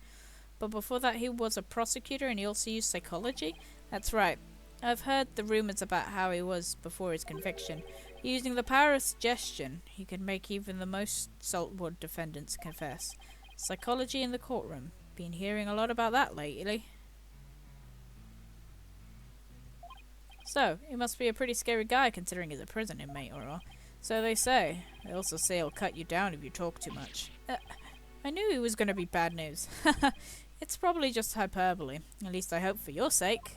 But before that he was a prosecutor and he also used psychology? That's right. I've heard the rumors about how he was before his conviction. Using the power of suggestion, he could make even the most saltwood defendants confess. Psychology in the courtroom. Been hearing a lot about that lately. So, he must be a pretty scary guy considering he's a prison inmate, or so they say. They also say he'll cut you down if you talk too much. I knew he was going to be bad news. It's probably just hyperbole. At least I hope for your sake.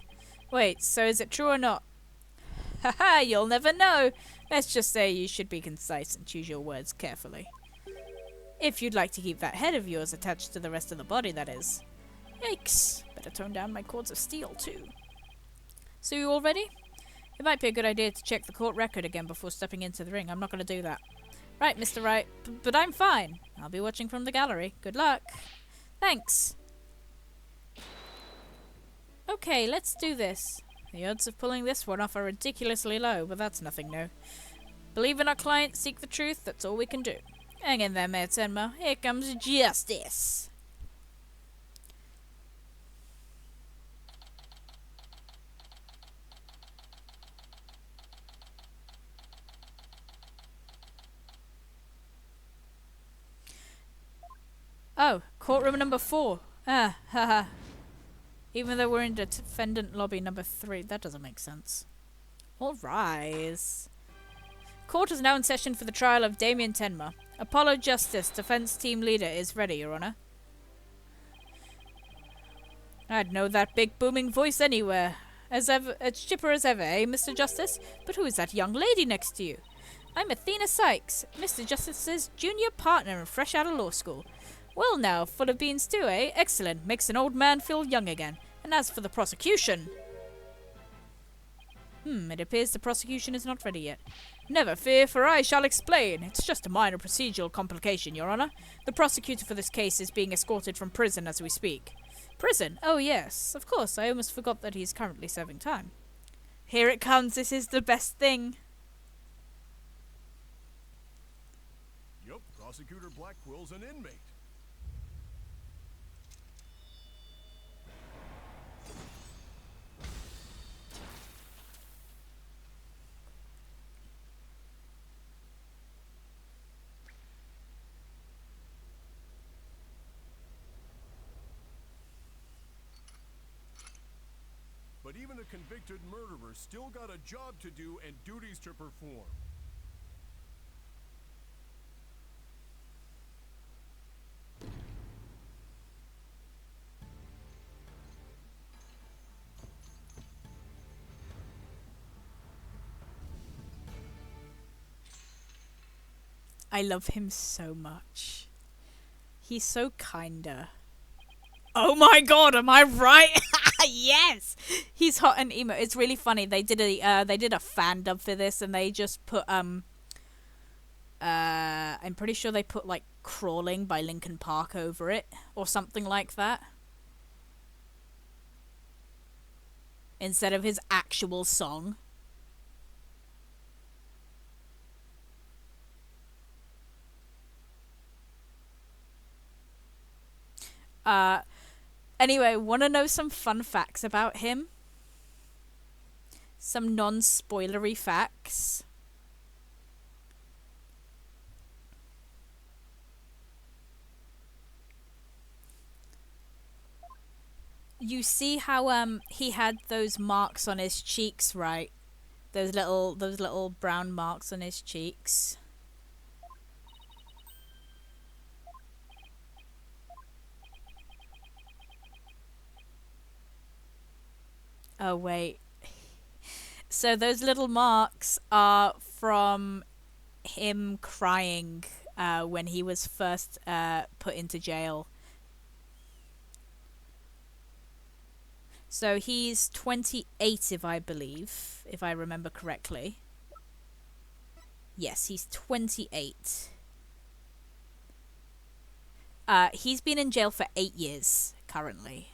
Wait, so is it true or not? Haha, you'll never know. Let's just say you should be concise and choose your words carefully. If you'd like to keep that head of yours attached to the rest of the body, that is. Yikes. Better tone down my cords of steel, too. So you all ready? It might be a good idea to check the court record again before stepping into the ring. I'm not going to do that. Right, Mr. Wright. But I'm fine. I'll be watching from the gallery. Good luck. Thanks. Okay, let's do this. The odds of pulling this one off are ridiculously low, but that's nothing new. Believe in our client, seek the truth, that's all we can do. Hang in there, Mayor Tenma. Here comes justice. Oh, courtroom number 4. Haha. Even though we're in defendant lobby number 3, that doesn't make sense. All rise. Court is now in session for the trial of Damien Tenma. Apollo Justice, defense team leader, is ready, Your Honor. I'd know that big booming voice anywhere. As chipper as ever, eh, Mr. Justice? But who is that young lady next to you? I'm Athena Sykes, Mr. Justice's junior partner and fresh out of law school. Well now, full of beans too, eh? Excellent. Makes an old man feel young again. And as for the prosecution... it appears the prosecution is not ready yet. Never fear, for I shall explain. It's just a minor procedural complication, Your Honor. The prosecutor for this case is being escorted from prison as we speak. Prison? Oh yes, of course. I almost forgot that he's currently serving time. Here it comes. This is the best thing. Yup, Prosecutor Blackwell's an inmate. But even a convicted murderer still got a job to do and duties to perform. I love him so much. He's so kinda. Oh my god, am I right? Yes! He's hot and emo. It's really funny. They did a fan dub for this and they just put I'm pretty sure they put like Crawling by Linkin Park over it or something like that. Instead of his actual song. Anyway, want to know some fun facts about him? Some non-spoilery facts. You see how he had those marks on his cheeks, right? Those little brown marks on his cheeks. Oh, wait. So those little marks are from him crying when he was first put into jail. So he's 28, if I remember correctly. Yes, he's 28. He's been in jail for 8 years currently.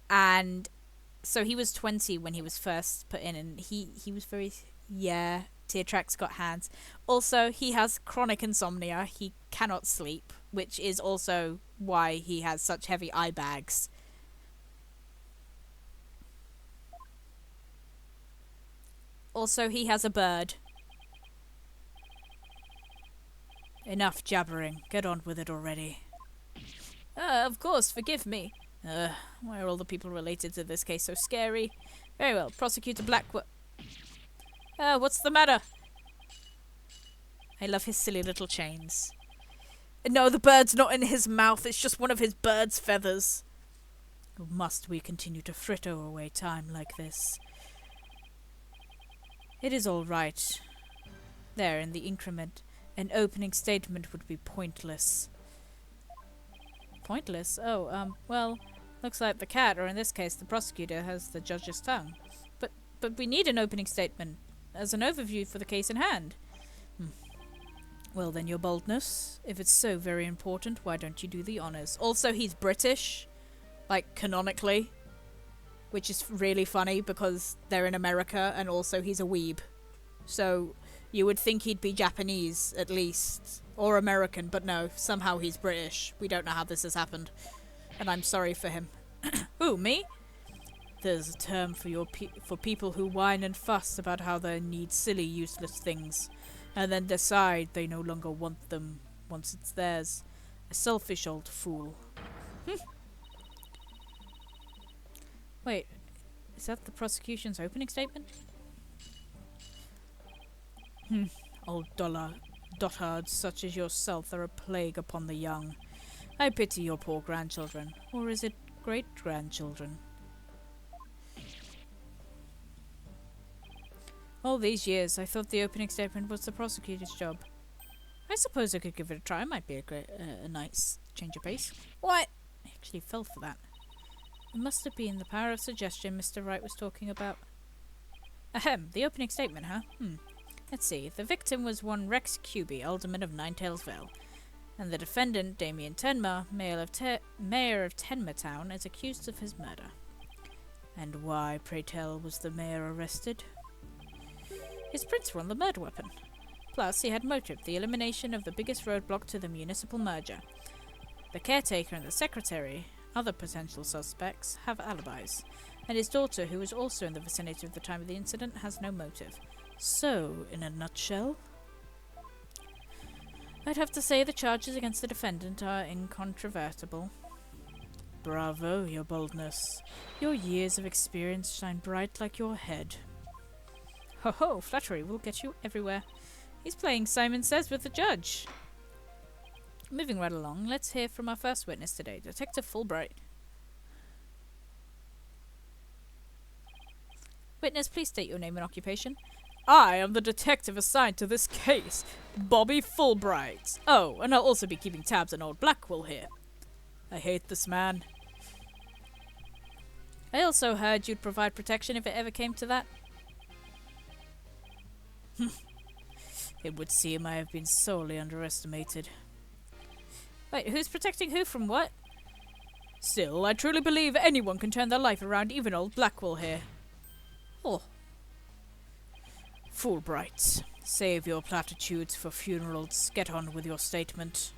And so he was 20 when he was first put in, and he was very, yeah, tear tracks got hands. Also, he has chronic insomnia. He cannot sleep, which is also why he has such heavy eye bags. Also, he has a bird. Enough jabbering. Get on with it already. Of course, forgive me. Why are all the people related to this case so scary? Very well, Prosecutor Blackwood. What's the matter? I love his silly little chains. No, the bird's not in his mouth. It's just one of his bird's feathers. Must we continue to fritter away time like this? It is all right. There, in the increment, an opening statement would be pointless. Pointless? Oh, well, looks like the cat, or in this case, the prosecutor, has the judge's tongue. But we need an opening statement as an overview for the case in hand. Well then, your boldness. If it's so very important, why don't you do the honours? Also, he's British. Like, canonically. Which is really funny because they're in America and also he's a weeb. So, you would think he'd be Japanese, at least. Or American, but no. Somehow he's British. We don't know how this has happened. And I'm sorry for him. Who, me? There's a term for people who whine and fuss about how they need silly, useless things, and then decide they no longer want them once it's theirs. A selfish old fool. Wait, is that the prosecution's opening statement? Old dotards such as yourself are a plague upon the young. I pity your poor grandchildren. Or is it great-grandchildren? All these years, I thought the opening statement was the prosecutor's job. I suppose I could give it a try. Might be a nice change of pace. What? I actually fell for that. It must have been the power of suggestion Mr. Wright was talking about. Ahem, the opening statement, huh? Let's see. The victim was one Rex Cuby, alderman of Ninetails Vale, and the defendant, Damien Tenma, mayor of Tenma Town, is accused of his murder. And why, pray tell, was the mayor arrested? His prints were on the murder weapon. Plus, he had motive, the elimination of the biggest roadblock to the municipal merger. The caretaker and the secretary, other potential suspects, have alibis, and his daughter, who was also in the vicinity at the time of the incident, has no motive. So, in a nutshell, I'd have to say the charges against the defendant are incontrovertible. Bravo, your boldness. Your years of experience shine bright like your head. Ho ho, flattery will get you everywhere. He's playing Simon Says with the judge. Moving right along, let's hear from our first witness today, Detective Fulbright. Witness, please state your name and occupation. I am the detective assigned to this case, Bobby Fulbright. Oh, and I'll also be keeping tabs on old Blackwell here. I hate this man. I also heard you'd provide protection if it ever came to that. It would seem I have been sorely underestimated. Wait, who's protecting who from what? Still, I truly believe anyone can turn their life around, even old Blackwell here. Oh. Fulbright, save your platitudes for funerals. Get on with your statement.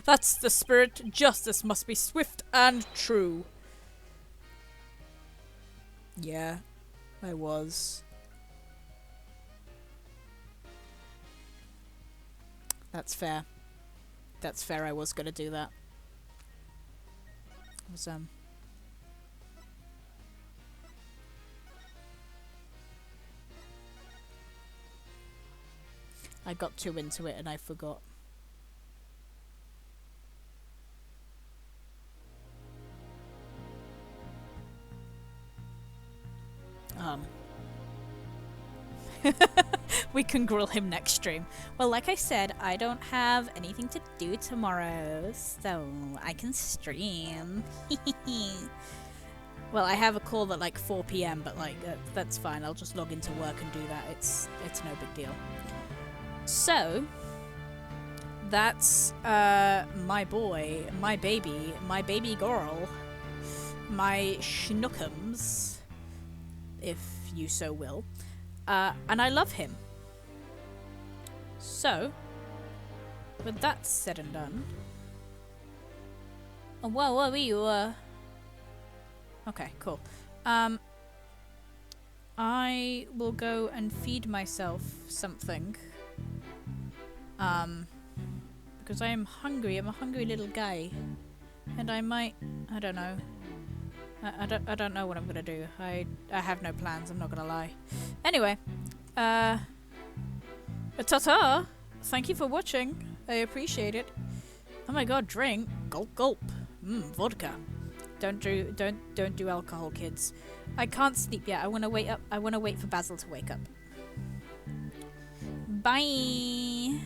That's the spirit. Justice must be swift and true. Yeah, I was. That's fair. That's fair, I was gonna do that. It was, I got too into it and I forgot. We can grill him next stream. Well, like I said, I don't have anything to do tomorrow, so I can stream. Well, I have a call at like 4 p.m, but like that's fine. I'll just log into work and do that. It's no big deal. So that's my boy, my baby girl, my schnookums, if you so will. And I love him. So, with that said and done... Oh, whoa, what were you, Okay, cool. I will go and feed myself something. Because I am hungry. I'm a hungry little guy. And I might... I don't know. I don't know what I'm gonna do. I have no plans, I'm not gonna lie. Anyway, ta-ta! Thank you for watching. I appreciate it. Oh my god, drink. Gulp gulp. Vodka. Don't do alcohol, kids. I can't sleep yet. I wanna wait up. I wanna wait for Basil to wake up. Bye.